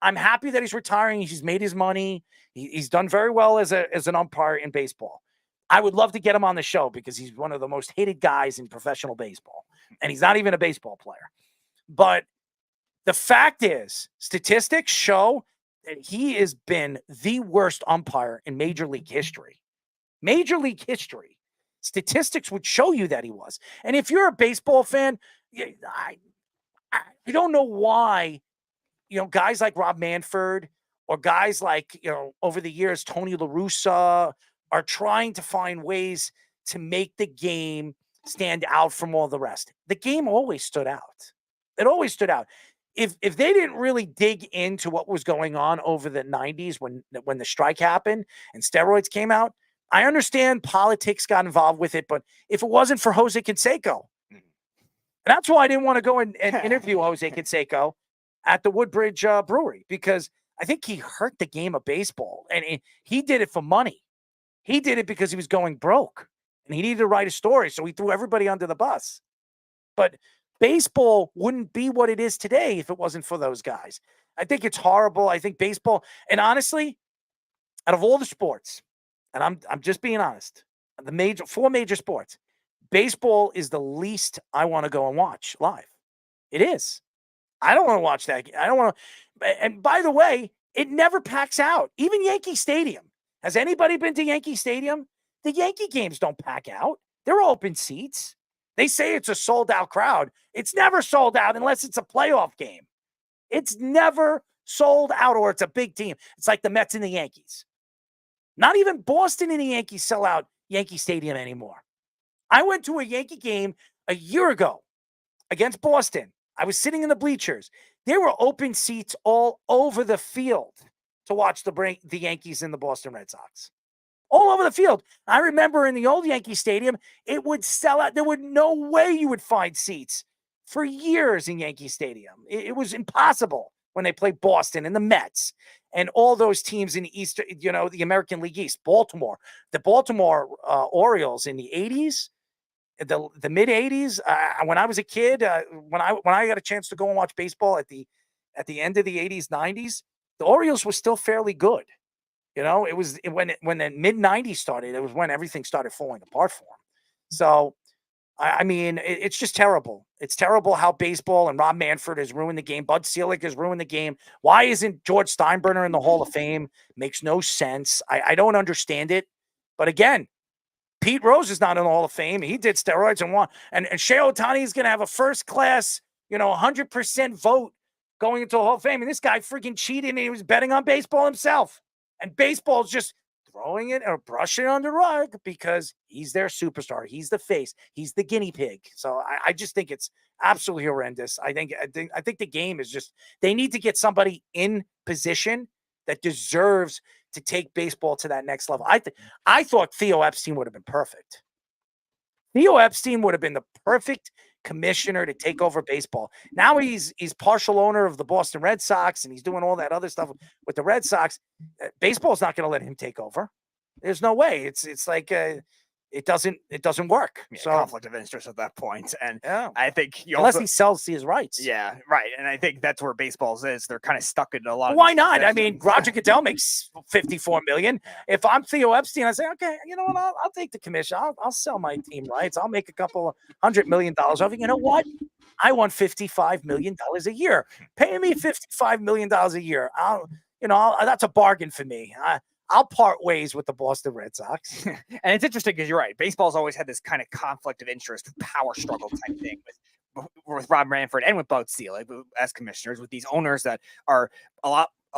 I'm happy that he's retiring. He's made his money. He's done very well as an umpire in baseball. I would love to get him on the show because he's one of the most hated guys in professional baseball. And he's not even a baseball player. But the fact is, statistics show that he has been the worst umpire in Major League history. Major League history. Statistics would show you that he was. And if you're a baseball fan, I don't know why, guys like Rob Manfred or guys like, over the years, Tony La Russa are trying to find ways to make the game stand out from all the rest. The game always stood out. It always stood out. If they didn't really dig into what was going on over the 90s when the strike happened and steroids came out, I understand politics got involved with it, but if it wasn't for Jose Canseco, and that's why I didn't want to go and interview Jose Canseco at the Woodbridge Brewery, because I think he hurt the game of baseball, and he did it for money. He did it because he was going broke, and he needed to write a story, so he threw everybody under the bus. But baseball wouldn't be what it is today if it wasn't for those guys. I think it's horrible. I think baseball, and honestly, out of all the sports, and I'm just being honest, the 4 major sports, baseball is the least I want to go and watch live. It is. I don't want to watch that. I don't want to. And by the way, it never packs out. Even Yankee Stadium. Has anybody been to Yankee Stadium? The Yankee games don't pack out. They're open seats. They say it's a sold-out crowd. It's never sold out unless it's a playoff game. It's never sold out, or it's a big team. It's like the Mets and the Yankees. Not even Boston and the Yankees sell out Yankee Stadium anymore. I went to a Yankee game a year ago against Boston. I was sitting in the bleachers. There were open seats all over the field to watch the Yankees and the Boston Red Sox. All over the field. I remember in the old Yankee Stadium, it would sell out. There would no way you would find seats for years in Yankee Stadium. It was impossible when they played Boston and the Mets and all those teams in the Eastern, the American League East, Baltimore, the Baltimore Orioles in the 80s, the mid 80s. When I was a kid, when I got a chance to go and watch baseball at the end of the 80s, 90s, the Orioles were still fairly good. It was when the mid 90s started, it was when everything started falling apart for them. So, I mean, it's just terrible. It's terrible how baseball and Rob Manfred has ruined the game. Bud Selig has ruined the game. Why isn't George Steinbrenner in the Hall of Fame? Makes no sense. I don't understand it. But again, Pete Rose is not in the Hall of Fame. He did steroids and won. And Shohei Ohtani is going to have a first class, 100% vote going into the Hall of Fame. And this guy freaking cheated and he was betting on baseball himself. And baseball's just throwing it or brushing it on the rug because he's their superstar. He's the face. He's the guinea pig. So I just think it's absolutely horrendous. I think the game is just, they need to get somebody in position that deserves to take baseball to that next level. I thought Theo Epstein would have been perfect. Theo Epstein would have been the perfect commissioner to take over baseball. Now he's partial owner of the Boston Red Sox and he's doing all that other stuff with the Red Sox. Baseball's not going to let him take over. There's no way. It's like it doesn't work. Yeah, so conflict of interest at that point. And yeah. I think unless he sells his rights. Yeah, right. And I think that's where baseball is. They're kind of stuck in a lot of why not? I mean, Roger Goodell makes $54 million. If I'm Theo Epstein, I say, okay, you know what? I'll take the commission. I'll sell my team rights. I'll make a couple $100 million off it. You know what? I want $55 million a year. Pay me $55 million a year. That's a bargain for me. I'll part ways with the Boston Red Sox. And it's interesting because you're right. Baseball's always had this kind of conflict of interest, power struggle type thing with Rob Manfred and with Bud Selig as commissioners, with these owners that are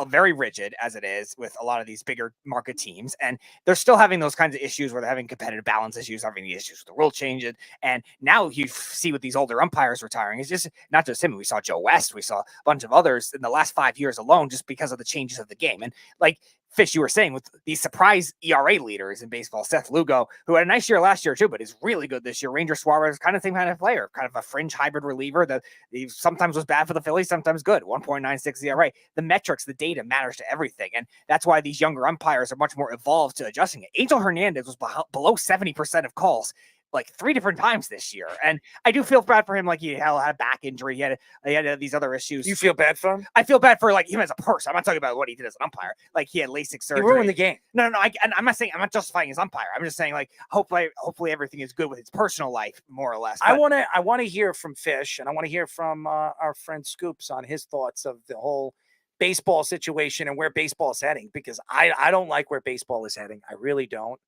very rigid as it is with a lot of these bigger market teams. And they're still having those kinds of issues where they're having competitive balance issues, having the issues with the rule changes. And now you see with these older umpires retiring, it's just not just him. We saw Joe West. We saw a bunch of others in the last 5 years alone, just because of the changes of the game. And like Fish, you were saying with these surprise ERA leaders in baseball, Seth Lugo, who had a nice year last year too, but is really good this year. Ranger Suarez, kind of same kind of player, kind of a fringe hybrid reliever that he sometimes was bad for the Phillies, sometimes good. 1.96 ERA. The metrics, the data matters to everything. And that's why these younger umpires are much more evolved to adjusting it. Angel Hernandez was below 70% of calls like 3 different times this year. And I do feel bad for him. Like he had a back injury. He had these other issues. You feel bad for him? I feel bad for like him as a person. I'm not talking about what he did as an umpire. Like he had LASIK surgery. He ruined the game. No. I'm not saying, I'm not justifying his umpire. I'm just saying like, hopefully everything is good with his personal life, more or less. I want to hear from Fish, and I want to hear from our friend Scoops on his thoughts of the whole baseball situation and where baseball is heading, because I don't like where baseball is heading. I really don't.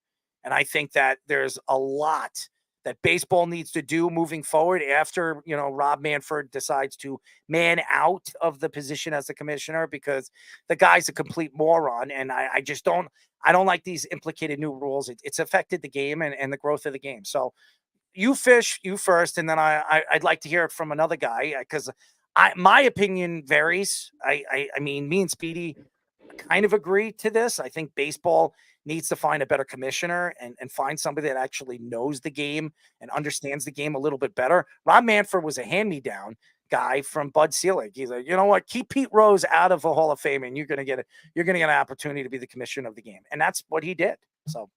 And I think that there's a lot that baseball needs to do moving forward after, Rob Manfred decides to man out of the position as the commissioner, because the guy's a complete moron. And I don't like these implicated new rules. It's affected the game and the growth of the game. So you Fish, you first, and then I'd like to hear it from another guy, because my opinion varies. I mean, me and Speedy kind of agree to this. I think baseball needs to find a better commissioner and find somebody that actually knows the game and understands the game a little bit better. Rob Manfred was a hand-me-down guy from Bud Selig. He's like, you know what? Keep Pete Rose out of the Hall of Fame, and you're gonna get an opportunity to be the commissioner of the game, and that's what he did. So,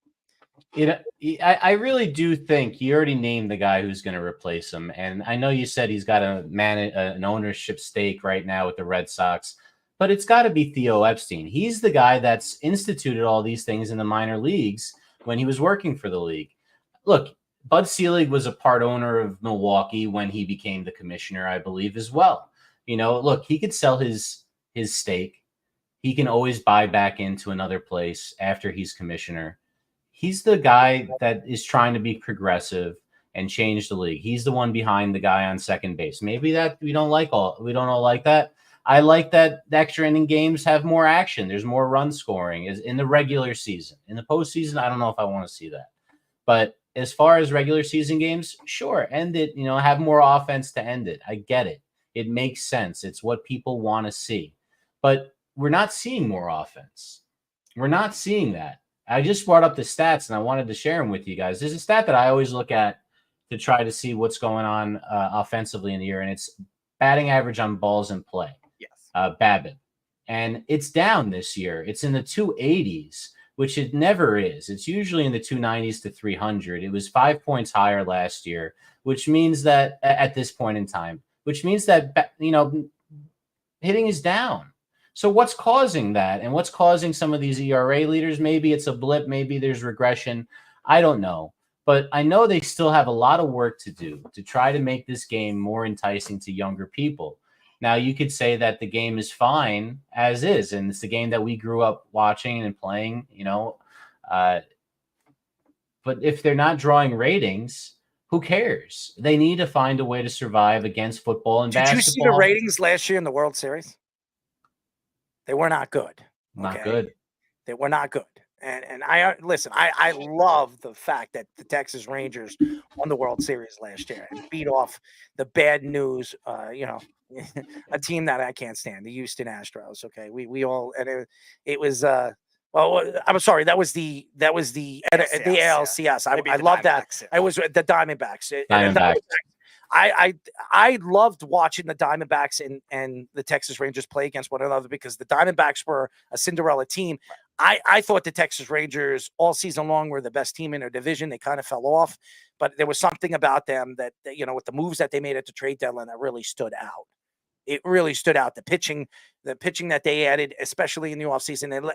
I really do think he already named the guy who's going to replace him, and I know you said he's got an ownership stake right now with the Red Sox. But it's got to be Theo Epstein. He's the guy that's instituted all these things in the minor leagues when he was working for the league. Look, Bud Selig was a part owner of Milwaukee when he became the commissioner, I believe, as well. Look, he could sell his stake. He can always buy back into another place after he's commissioner. He's the guy that is trying to be progressive and change the league. He's the one behind the guy on second base. Maybe that we don't all like that. I like that the extra inning games have more action. There's more run scoring is in the regular season. In the postseason, I don't know if I want to see that. But as far as regular season games, sure, end it. Have more offense to end it. I get it. It makes sense. It's what people want to see. But we're not seeing more offense. We're not seeing that. I just brought up the stats, and I wanted to share them with you guys. There's a stat that I always look at to try to see what's going on offensively in the year, and it's batting average on balls in play. Yes. BABIP. And it's down this year. It's in the 280s, which it never is. It's usually in the 290s to 300. It was 5 points higher last year, which means that at this point in time, which means that, hitting is down. So what's causing that? And what's causing some of these ERA leaders? Maybe it's a blip. Maybe there's regression. I don't know. But I know they still have a lot of work to do to try to make this game more enticing to younger people. Now, you could say that the game is fine as is, and it's the game that we grew up watching and playing, But if they're not drawing ratings, who cares? They need to find a way to survive against football and basketball. Did you see the ratings last year in the World Series? They were not good. Not good. They were not good. And I listen, I love the fact that the Texas Rangers won the World Series last year and beat off the bad news, a team that I can't stand, the Houston Astros. Okay. We all, and it was, I'm sorry. That was the ALCS. I love that. I was the Diamondbacks. I loved watching the Diamondbacks and the Texas Rangers play against one another because the Diamondbacks were a Cinderella team. I thought the Texas Rangers all season long were the best team in their division. They kind of fell off, but there was something about them that with the moves that they made at the trade deadline that really stood out. It really stood out. The pitching that they added, especially in the offseason,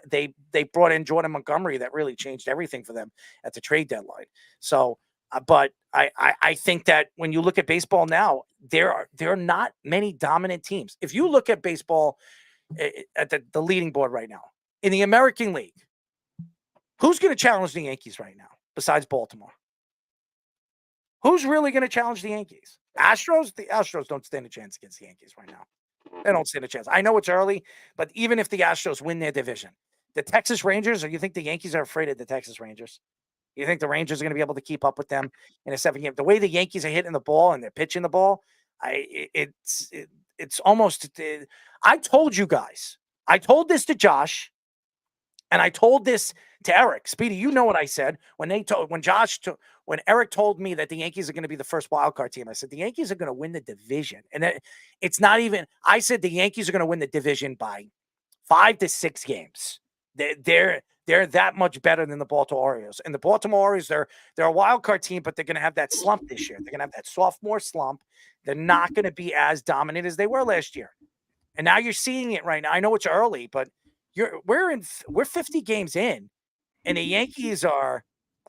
they brought in Jordan Montgomery that really changed everything for them at the trade deadline. So, but I think that when you look at baseball now, there are not many dominant teams. If you look at baseball at the leading board right now in the American League, who's going to challenge the Yankees right now besides Baltimore? Who's really going to challenge the Yankees? Astros? The Astros don't stand a chance against the Yankees right now. They don't stand a chance. I know it's early, but even if the Astros win their division, the Texas Rangers, or you think the Yankees are afraid of the Texas Rangers? You think the Rangers are going to be able to keep up with them in a 7 game? The way the Yankees are hitting the ball and they're pitching the ball, it's almost. I told you guys. I told this to Josh, and I told this to Eric. Speedy, you know what I said when Eric told me that the Yankees are going to be the first wild card team. I said the Yankees are going to win the division, and it's not even. I said the Yankees are going to win the division by 5 to 6 games. They're that much better than the Baltimore Orioles. And the Baltimore Orioles, they're a wild card team, but they're going to have that slump this year. They're going to have that sophomore slump. They're not going to be as dominant as they were last year. And now you're seeing it right now. I know it's early, but we're 50 games in, and the Yankees are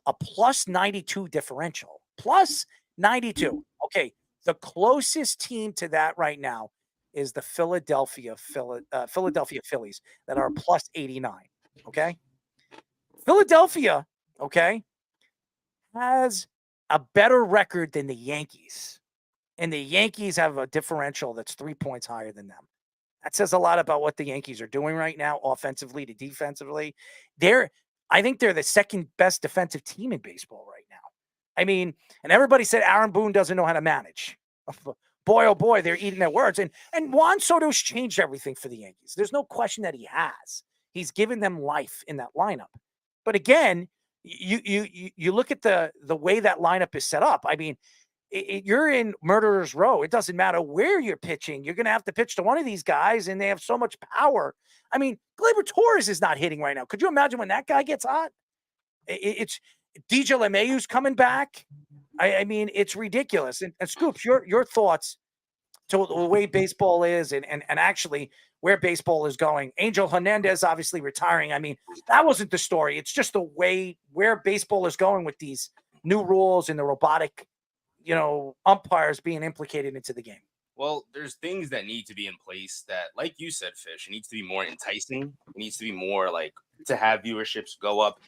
a plus 92 differential. Plus 92. Okay, the closest team to that right now is the Philadelphia Phillies that are plus 89. Okay. Philadelphia, okay, has a better record than the Yankees. And the Yankees have a differential that's 3 points higher than them. That says a lot about what the Yankees are doing right now, offensively to defensively. I think they're the second best defensive team in baseball right now. I mean, and everybody said Aaron Boone doesn't know how to manage. Boy, oh boy, they're eating their words. And Juan Soto's changed everything for the Yankees. There's no question that he has. He's given them life in that lineup. But again, you look at the way that lineup is set up. I mean, you're in murderer's row. It doesn't matter where you're pitching. You're going to have to pitch to one of these guys, and they have so much power. I mean, Gleyber Torres is not hitting right now. Could you imagine when that guy gets hot? It's DJ LeMahieu's coming back. I mean, it's ridiculous. And Scoops, your thoughts to the way baseball is and actually where baseball is going. Angel Hernandez obviously retiring. I mean, that wasn't the story. It's just the way where baseball is going with these new rules and the robotic, umpires being implicated into the game. Well, there's things that need to be in place that, like you said, Fish, it needs to be more enticing. It needs to be more like to have viewerships go up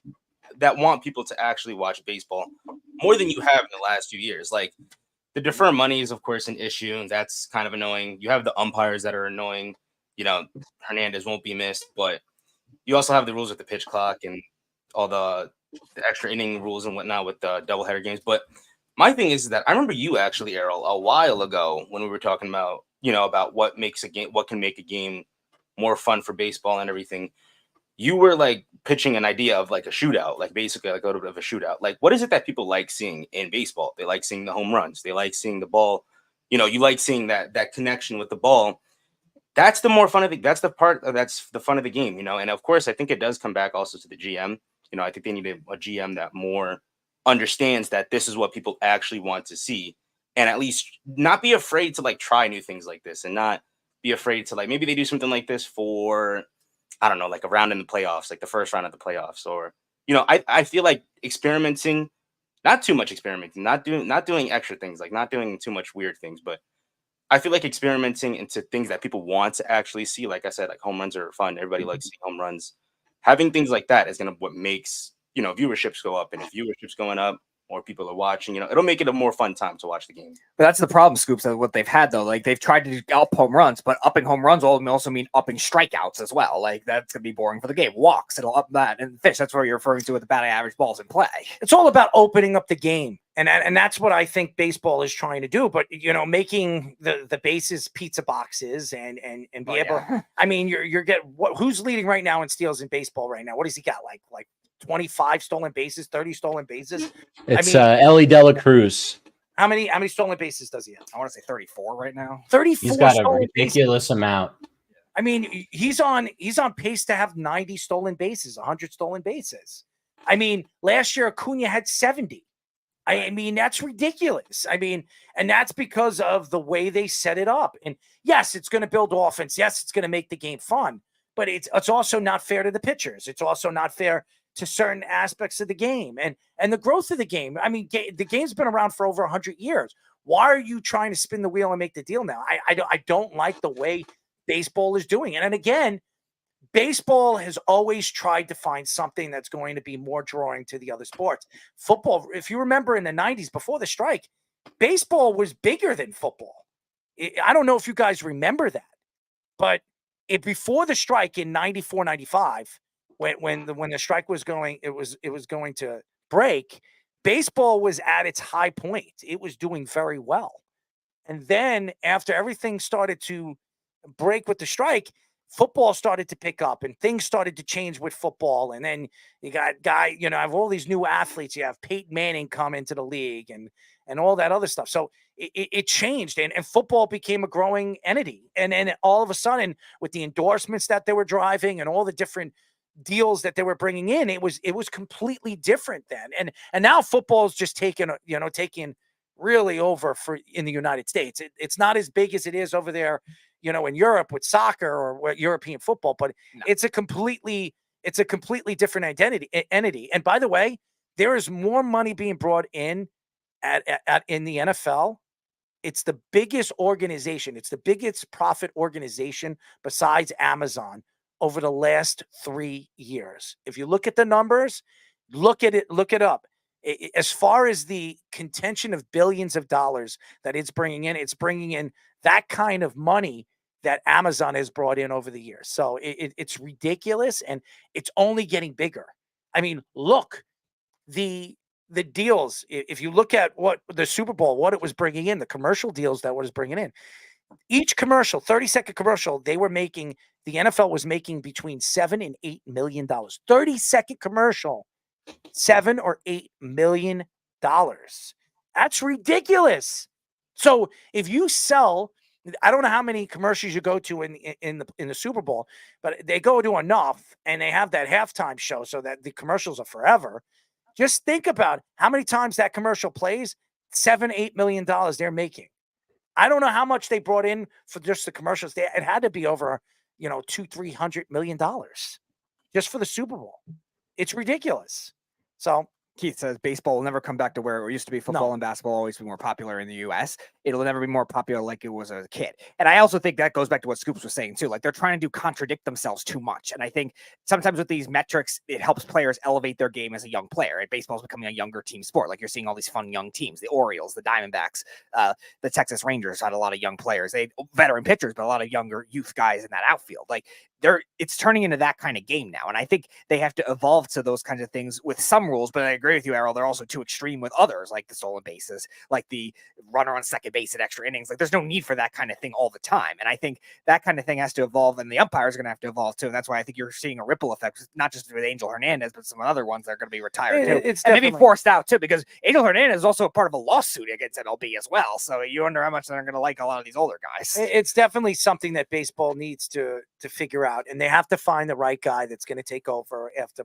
that want people to actually watch baseball more than you have in the last few years. Like the defer money is, of course, an issue, and that's kind of annoying. You have the umpires that are annoying. Hernandez won't be missed, but you also have the rules with the pitch clock and all the extra inning rules and whatnot with the doubleheader games. But my thing is that I remember you actually, Errol, a while ago when we were talking about about what can make a game more fun for baseball and everything. You were like pitching an idea of like a shootout, like basically like a little bit of a shootout. Like, what is it that people like seeing in baseball? They like seeing the home runs. They like seeing the ball. You like seeing that connection with the ball. That's the more fun of it. That's the fun of the game, And of course, I think it does come back also to the GM. I think they need a GM that more understands that this is what people actually want to see, and at least not be afraid to like try new things like this, and not be afraid to like maybe they do something like this for, I don't know, like a round in the playoffs, like the first round of the playoffs, or I feel like experimenting, not too much experimenting, not doing extra things, like not doing too much weird things, but I feel like experimenting into things that people want to actually see. Like I said, like home runs are fun. Everybody likes seeing home runs. Having things like that is what makes viewerships go up, and if viewership's going up, more people are watching. It'll make it a more fun time to watch the game. But that's the problem, Scoops, of what they've had, though. Like, they've tried to up home runs, but upping home runs will also mean upping strikeouts as well. Like, that's going to be boring for the game. Walks, it'll up that. And fish, that's what you're referring to with the batting average balls in play. It's all about opening up the game. And that's what I think baseball is trying to do. But, making the bases pizza boxes and be able – I mean, you're getting – who's leading right now in steals in baseball right now? What does he got? Like 25 stolen bases, 30 stolen bases? It's Ellie Dela Cruz. How many stolen bases does he have? I want to say 34 right now. 34. He's got a ridiculous amount. I mean, he's on pace to have 90 stolen bases, 100 stolen bases. I mean, last year Acuna had 70. I mean, that's ridiculous. I mean, and that's because of the way they set it up. And yes, it's going to build offense. Yes, it's going to make the game fun. But it's also not fair to the pitchers. It's also not fair to certain aspects of the game and the growth of the game. I mean, the game's been around for over 100 years. Why are you trying to spin the wheel and make the deal now? I don't like the way baseball is doing it. And again, baseball has always tried to find something that's going to be more drawing to the other sports. Football, if you remember in the 90s before the strike, baseball was bigger than football. I don't know if you guys remember that, but before the strike in 94, 95, when the strike was going, it was going to break, baseball was at its high point. It was doing very well. And then after everything started to break with the strike, football started to pick up and things started to change with football. And then you got I have all these new athletes. You have Peyton Manning come into the league and all that other stuff. So it changed and football became a growing entity. And then all of a sudden with the endorsements that they were driving and all the different deals that they were bringing in, it was completely different then. And now football is just taking really over in the United States. It's not as big as it is over there, in Europe with soccer or European football, but it's a completely different entity. And by the way, there is more money being brought in in the NFL. It's the biggest organization. It's the biggest profit organization besides Amazon over the last 3 years. If you look at the numbers, look it up. As far as the contention of billions of dollars that it's bringing in that kind of money that Amazon has brought in over the years. So it's ridiculous, and it's only getting bigger. I mean, look, the deals, if you look at what the Super Bowl, what it was bringing in, the commercial deals that was bringing in, each commercial, 30-second commercial, the NFL was making between $7 and $8 million. 30-second commercial, $7 or $8 million. That's ridiculous. So if you sell, I don't know how many commercials you go to in the Super Bowl, but they go to enough and they have that halftime show so that the commercials are forever. Just think about how many times that commercial plays. $7-8 million they're making. I don't know how much they brought in for just the commercials. It had to be over, $200-300 million just for the Super Bowl. It's ridiculous. So Keith says baseball will never come back to where it used to be. Football and basketball always be more popular in the U.S. It'll never be more popular like it was as a kid. And I also think that goes back to what Scoops was saying too. Like they're trying to contradict themselves too much. And I think sometimes with these metrics, it helps players elevate their game as a young player. And baseball is becoming a younger team sport. Like you're seeing all these fun young teams, the Orioles, the Diamondbacks, the Texas Rangers had a lot of young players. They veteran pitchers, but a lot of younger youth guys in that outfield. Like it's turning into that kind of game now. And I think they have to evolve to those kinds of things with some rules. But I agree with you, Errol. They're also too extreme with others, like the stolen bases, like the runner on second base at extra innings. Like there's no need for that kind of thing all the time. And I think that kind of thing has to evolve, and the umpires are going to have to evolve too. And that's why I think you're seeing a ripple effect, not just with Angel Hernandez, but some other ones that are going to be retired too. It's and maybe forced out too, because Angel Hernandez is also a part of a lawsuit against MLB as well. So you wonder how much they're going to like a lot of these older guys. It's definitely something that baseball needs to figure out, and they have to find the right guy that's going to take over after,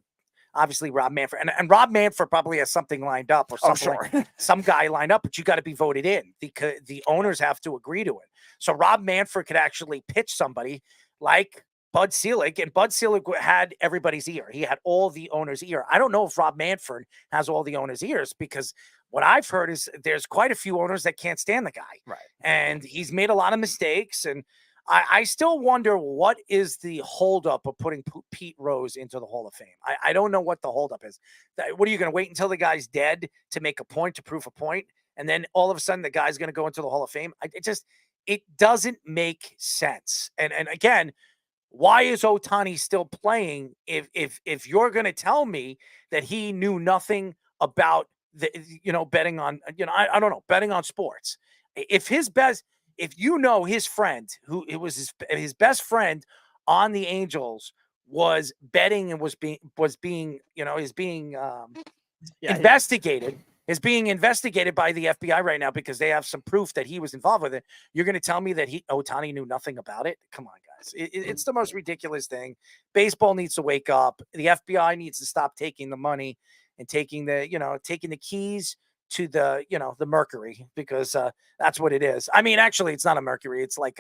obviously, Rob Manfred. And Rob Manfred probably has something lined up, or something, some guy lined up, but you got to be voted in because the owners have to agree to it. So Rob Manfred could actually pitch somebody like Bud Selig, and Bud Selig had everybody's ear. He had all the owners' ear. I don't know if Rob Manfred has all the owners' ears, because what I've heard is there's quite a few owners that can't stand the guy. Right. And he's made a lot of mistakes, and I still wonder what is the holdup of putting Pete Rose into the Hall of Fame. I don't know what the holdup is. What are you going to wait until the guy's dead to make a point, to prove a point, and then all of a sudden the guy's going to go into the Hall of Fame? It doesn't make sense. And again, why is Ohtani still playing if you're going to tell me that he knew nothing about betting on, I don't know, betting on sports? If you know his friend, who it was his best friend on the Angels, was betting and was being investigated, is being investigated by the FBI right now because they have some proof that he was involved with it. You're going to tell me that Ohtani knew nothing about it? Come on, guys. It's the most ridiculous thing. Baseball needs to wake up. The FBI needs to stop taking the money and taking the keys to the Mercury, because that's what it is. I mean, actually, it's not a Mercury. It's like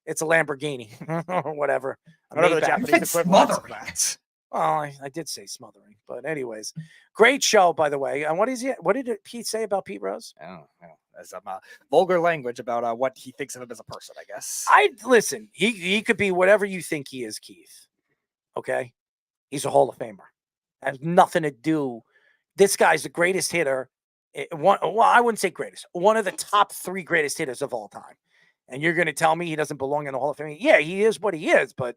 it's a Lamborghini or whatever. Whatever the Japanese equivalent. Well, I did say smothering, but anyways, great show, by the way. And what did Pete say about Pete Rose? Oh, that's some vulgar language about what he thinks of him as a person, I guess. Listen, he could be whatever you think he is, Keith. Okay? He's a Hall of Famer. Has nothing to do. This guy's the greatest hitter. I wouldn't say greatest. One of the top 3 greatest hitters of all time. And you're going to tell me he doesn't belong in the Hall of Fame? Yeah, he is what he is, but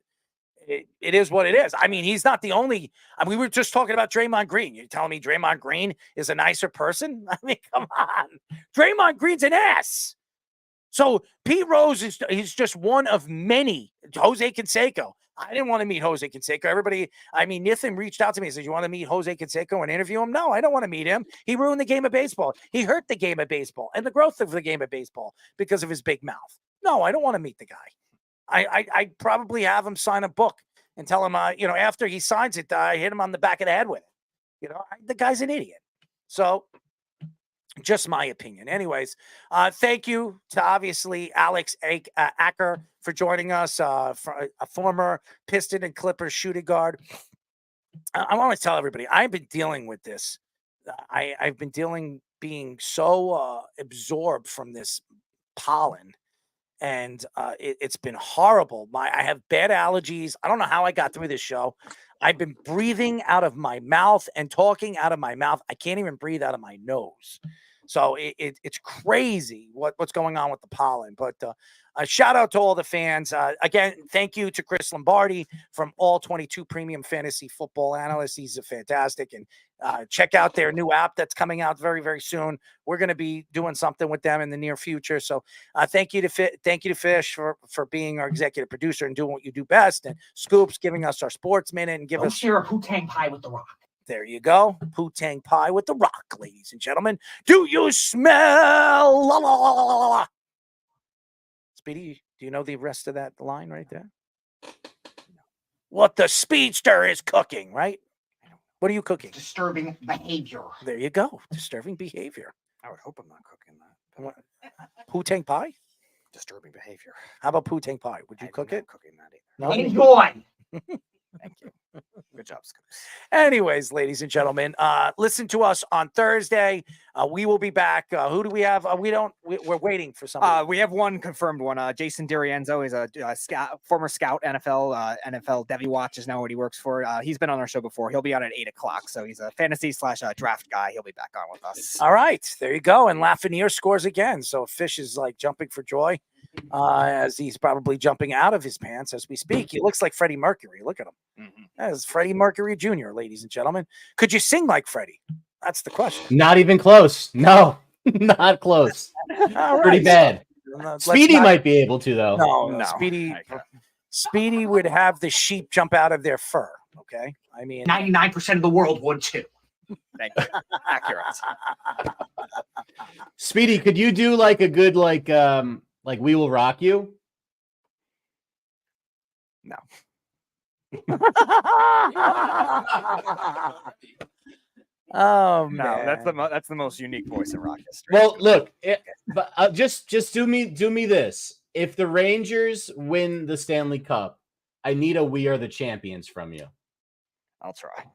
it is what it is. I mean, he's not the only. We were just talking about Draymond Green. You're telling me Draymond Green is a nicer person? I mean, come on. Draymond Green's an ass. So Pete Rose he's just one of many. Jose Canseco. I didn't want to meet Jose Canseco. Nathan reached out to me and said, "You want to meet Jose Canseco and interview him?" No, I don't want to meet him. He ruined the game of baseball. He hurt the game of baseball and the growth of the game of baseball because of his big mouth. No, I don't want to meet the guy. I probably have him sign a book and tell him, after he signs it, I hit him on the back of the head with it. The guy's an idiot. So just my opinion. Anyways, thank you to obviously Alex Acker for joining us, a former Piston and Clippers shooting guard. I want to tell everybody, I've been dealing with this. I've been being so absorbed from this pollen. And it's been horrible. I have bad allergies. I don't know how I got through this show. I've been breathing out of my mouth and talking out of my mouth. I can't even breathe out of my nose. So it's crazy what's going on with the pollen. But a shout out to all the fans. Again, thank you to Chris Lombardi from All 22 Premium Fantasy Football Analyst. He's fantastic. And check out their new app that's coming out very, very soon. We're going to be doing something with them in the near future. So thank you to Fish for being our executive producer and doing what you do best. And Scoops giving us our Sports Minute and Don't share a Wu-Tang pie with the Rock. There you go. Wu-Tang pie with the Rock, ladies and gentlemen. Do you smell? La, la, la, la, la. Speedy, do you know the rest of that line right there? What the speedster is cooking, right? What are you cooking? Disturbing behavior. There you go. Disturbing behavior. I would hope I'm not cooking that. Wu-Tang pie? Disturbing behavior. How about Wu-Tang pie? Would you cook it? Cooking that either. No? Enjoy. Thank you. Good job, Scoops. Anyways, ladies and gentlemen, listen to us on Thursday. We will be back. Who do we have? We're waiting for somebody. We have one confirmed one. Jason D'Arienzo is a scout, former scout, NFL Devy Watch is now what he works for. He's been on our show before. He'll be on at 8:00. So he's a fantasy / draft guy. He'll be back on with us. All right, there you go. And Lafreniere scores again. So Fish is like jumping for joy. as he's probably jumping out of his pants as we speak. He looks like Freddie Mercury. Look at him. That is Freddie Mercury Jr., ladies and gentlemen. Could you sing like Freddie? That's the question. Not even close. No, not close. All Pretty right, bad. so, let's Speedy not- might be able to, though. No. Speedy would have the sheep jump out of their fur. Okay, I mean, 99% of the world would too. Thank you. Accurate. Speedy, could you do like a good like We Will Rock You? No. Oh No, man, that's the most unique voice in rock history. Well, look, but just do me this. If the Rangers win the Stanley Cup, I need a "We Are the Champions" from you. I'll try.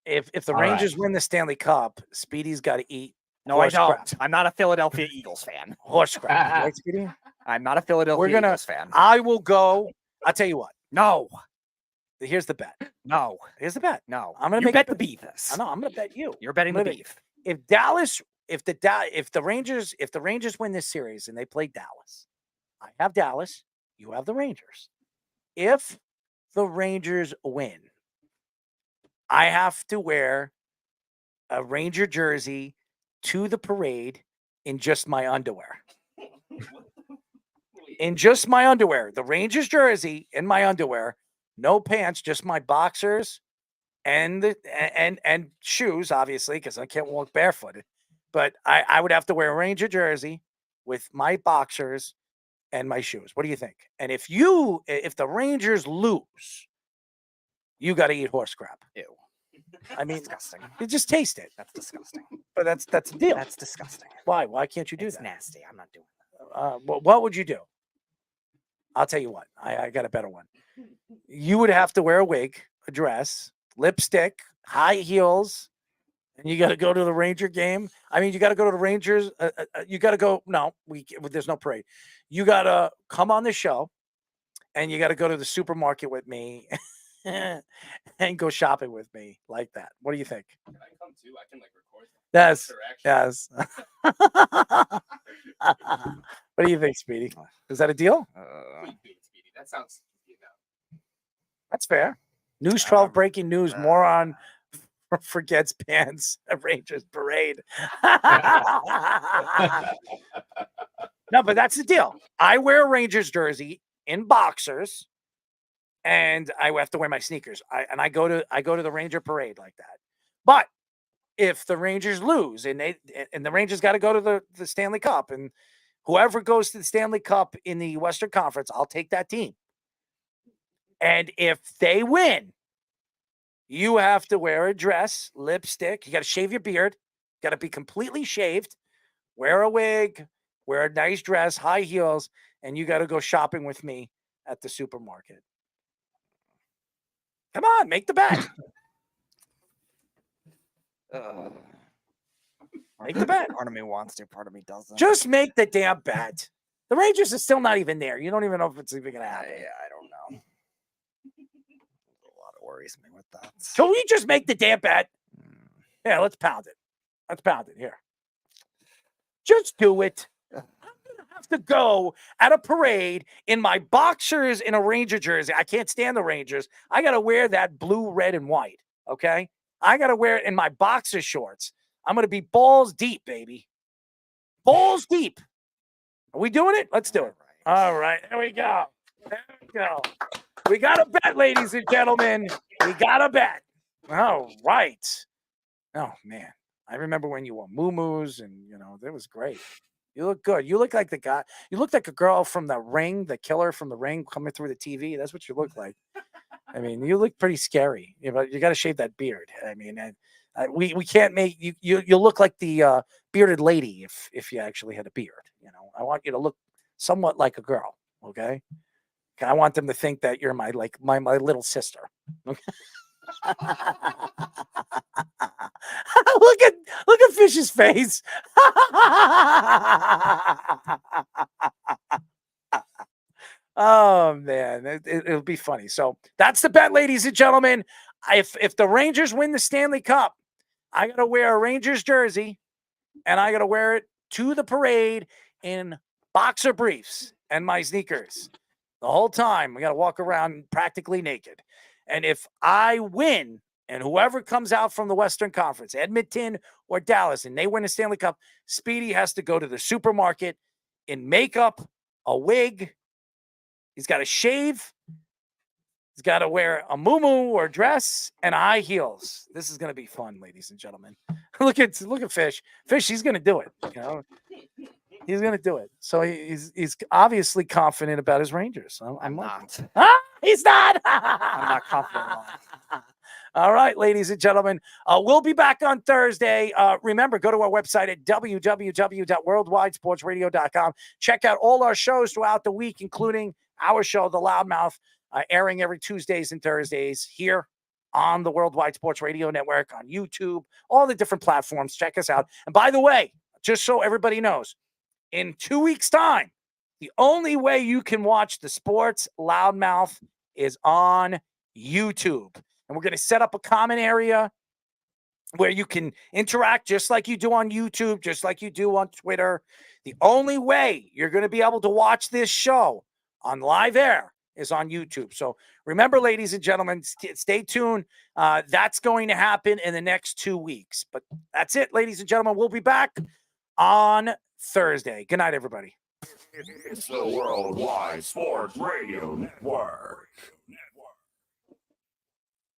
if the All Rangers win the Stanley Cup, Speedy's got to eat. No, I horse don't. crap. I'm not a Philadelphia Eagles fan. Horse crap, right, Speedy? I'm not a Philadelphia Eagles fan. I will go. I'll tell you what. No. Here's the bet. No. Here's the bet. No. I'm gonna You make bet a the beef. I know. I'm gonna bet you. You're betting I'm the gonna bet- beef. If the Rangers win this series and they play Dallas, I have Dallas. You have the Rangers. If the Rangers win, I have to wear a Ranger jersey to the parade in just my underwear. In just my underwear, the Rangers jersey in my underwear, no pants, just my boxers and shoes, obviously, because I can't walk barefooted. But I would have to wear a Ranger jersey with my boxers and my shoes. What do you think? And if the Rangers lose, you got to eat horse crap. Ew. I mean, Disgusting. you just taste it. That's disgusting. But that's the deal. That's disgusting. Why? Why can't you do It's that? nasty. I'm not doing that. What would you do? I'll tell you what. I got a better one. You would have to wear a wig, a dress, lipstick, high heels, and you got to go to the Ranger game. I mean, you got to go to the Rangers. You got to go. No, there's no parade. You got to come on the show, and you got to go to the supermarket with me and go shopping with me like that. What do you think? Can I come too? I can like record. Yes. Interaction. Yes. What do you think, Speedy? Is that a deal? That sounds. That's fair. News 12 breaking news. Moron forgets pants at Rangers parade. No, but that's the deal. I wear a Rangers jersey in boxers, and I have to wear my sneakers. I go to the Ranger parade like that. But if the Rangers lose and the Rangers got to go to the Stanley Cup, and whoever goes to the Stanley Cup in the Western Conference, I'll take that team. And if they win, you have to wear a dress, lipstick. You got to shave your beard. Got to be completely shaved. Wear a wig. Wear a nice dress, high heels, and you got to go shopping with me at the supermarket. Come on, make the bet. Make the bet. Part of me wants to, part of me doesn't. Just make the damn bet. The Rangers are still not even there. You don't even know if it's even going to happen. I don't know. A lot of worries me with that. Can we just make the damn bet? Yeah, let's pound it. Let's pound it here. Just do it. I'm going to have to go at a parade in my boxers in a Ranger jersey. I can't stand the Rangers. I got to wear that blue, red, and white. Okay? I got to wear it in my boxer shorts. I'm going to be balls deep, baby. Balls deep. Are we doing it? Let's do it. All right. There we go. There we go. We got a bet, ladies and gentlemen. We got a bet. All right. Oh, man. I remember when you wore muumuus and, that was great. You look good. You look like the guy. You look like a girl from The Ring, the killer from The Ring coming through the TV. That's what you look like. I mean, you look pretty scary. You got to shave that beard. I mean, we can't make you. You look like the bearded lady if you actually had a beard. I want you to look somewhat like a girl. Okay. I want them to think that you're my little sister. Okay. Look at Fish's face. Oh man, it'll be funny. So that's the bet, ladies and gentlemen. If the Rangers win the Stanley Cup, I gotta wear a Rangers jersey, and I gotta wear it to the parade in boxer briefs. and my sneakers. The whole time, we got to walk around practically naked. And if I win, and whoever comes out from the Western Conference, Edmonton or Dallas, and they win a Stanley Cup, Speedy has to go to the supermarket in makeup, a wig. He's got to shave. He's got to wear a muumuu or dress and high heels. This is going to be fun, ladies and gentlemen. Look at Fish. Fish, he's going to do it. You know, he's going to do it. So he's obviously confident about his Rangers. I'm not. He's not. I'm not confident at all. All right, ladies and gentlemen, we'll be back on Thursday. Remember, go to our website at www.worldwidesportsradio.com. Check out all our shows throughout the week, including our show, The Loudmouth, airing every Tuesdays and Thursdays here on the Worldwide Sports Radio Network, on YouTube, all the different platforms. Check us out. And by the way, just so everybody knows, in 2 weeks' time, the only way you can watch the Sports Loudmouth is on YouTube. And we're going to set up a common area where you can interact just like you do on YouTube, just like you do on Twitter. The only way you're going to be able to watch this show on live air is on YouTube. So remember, ladies and gentlemen, stay tuned. That's going to happen in the next 2 weeks. But that's it, ladies and gentlemen. We'll be back on Thursday. Good night, everybody. It's the Worldwide Sports Radio Network.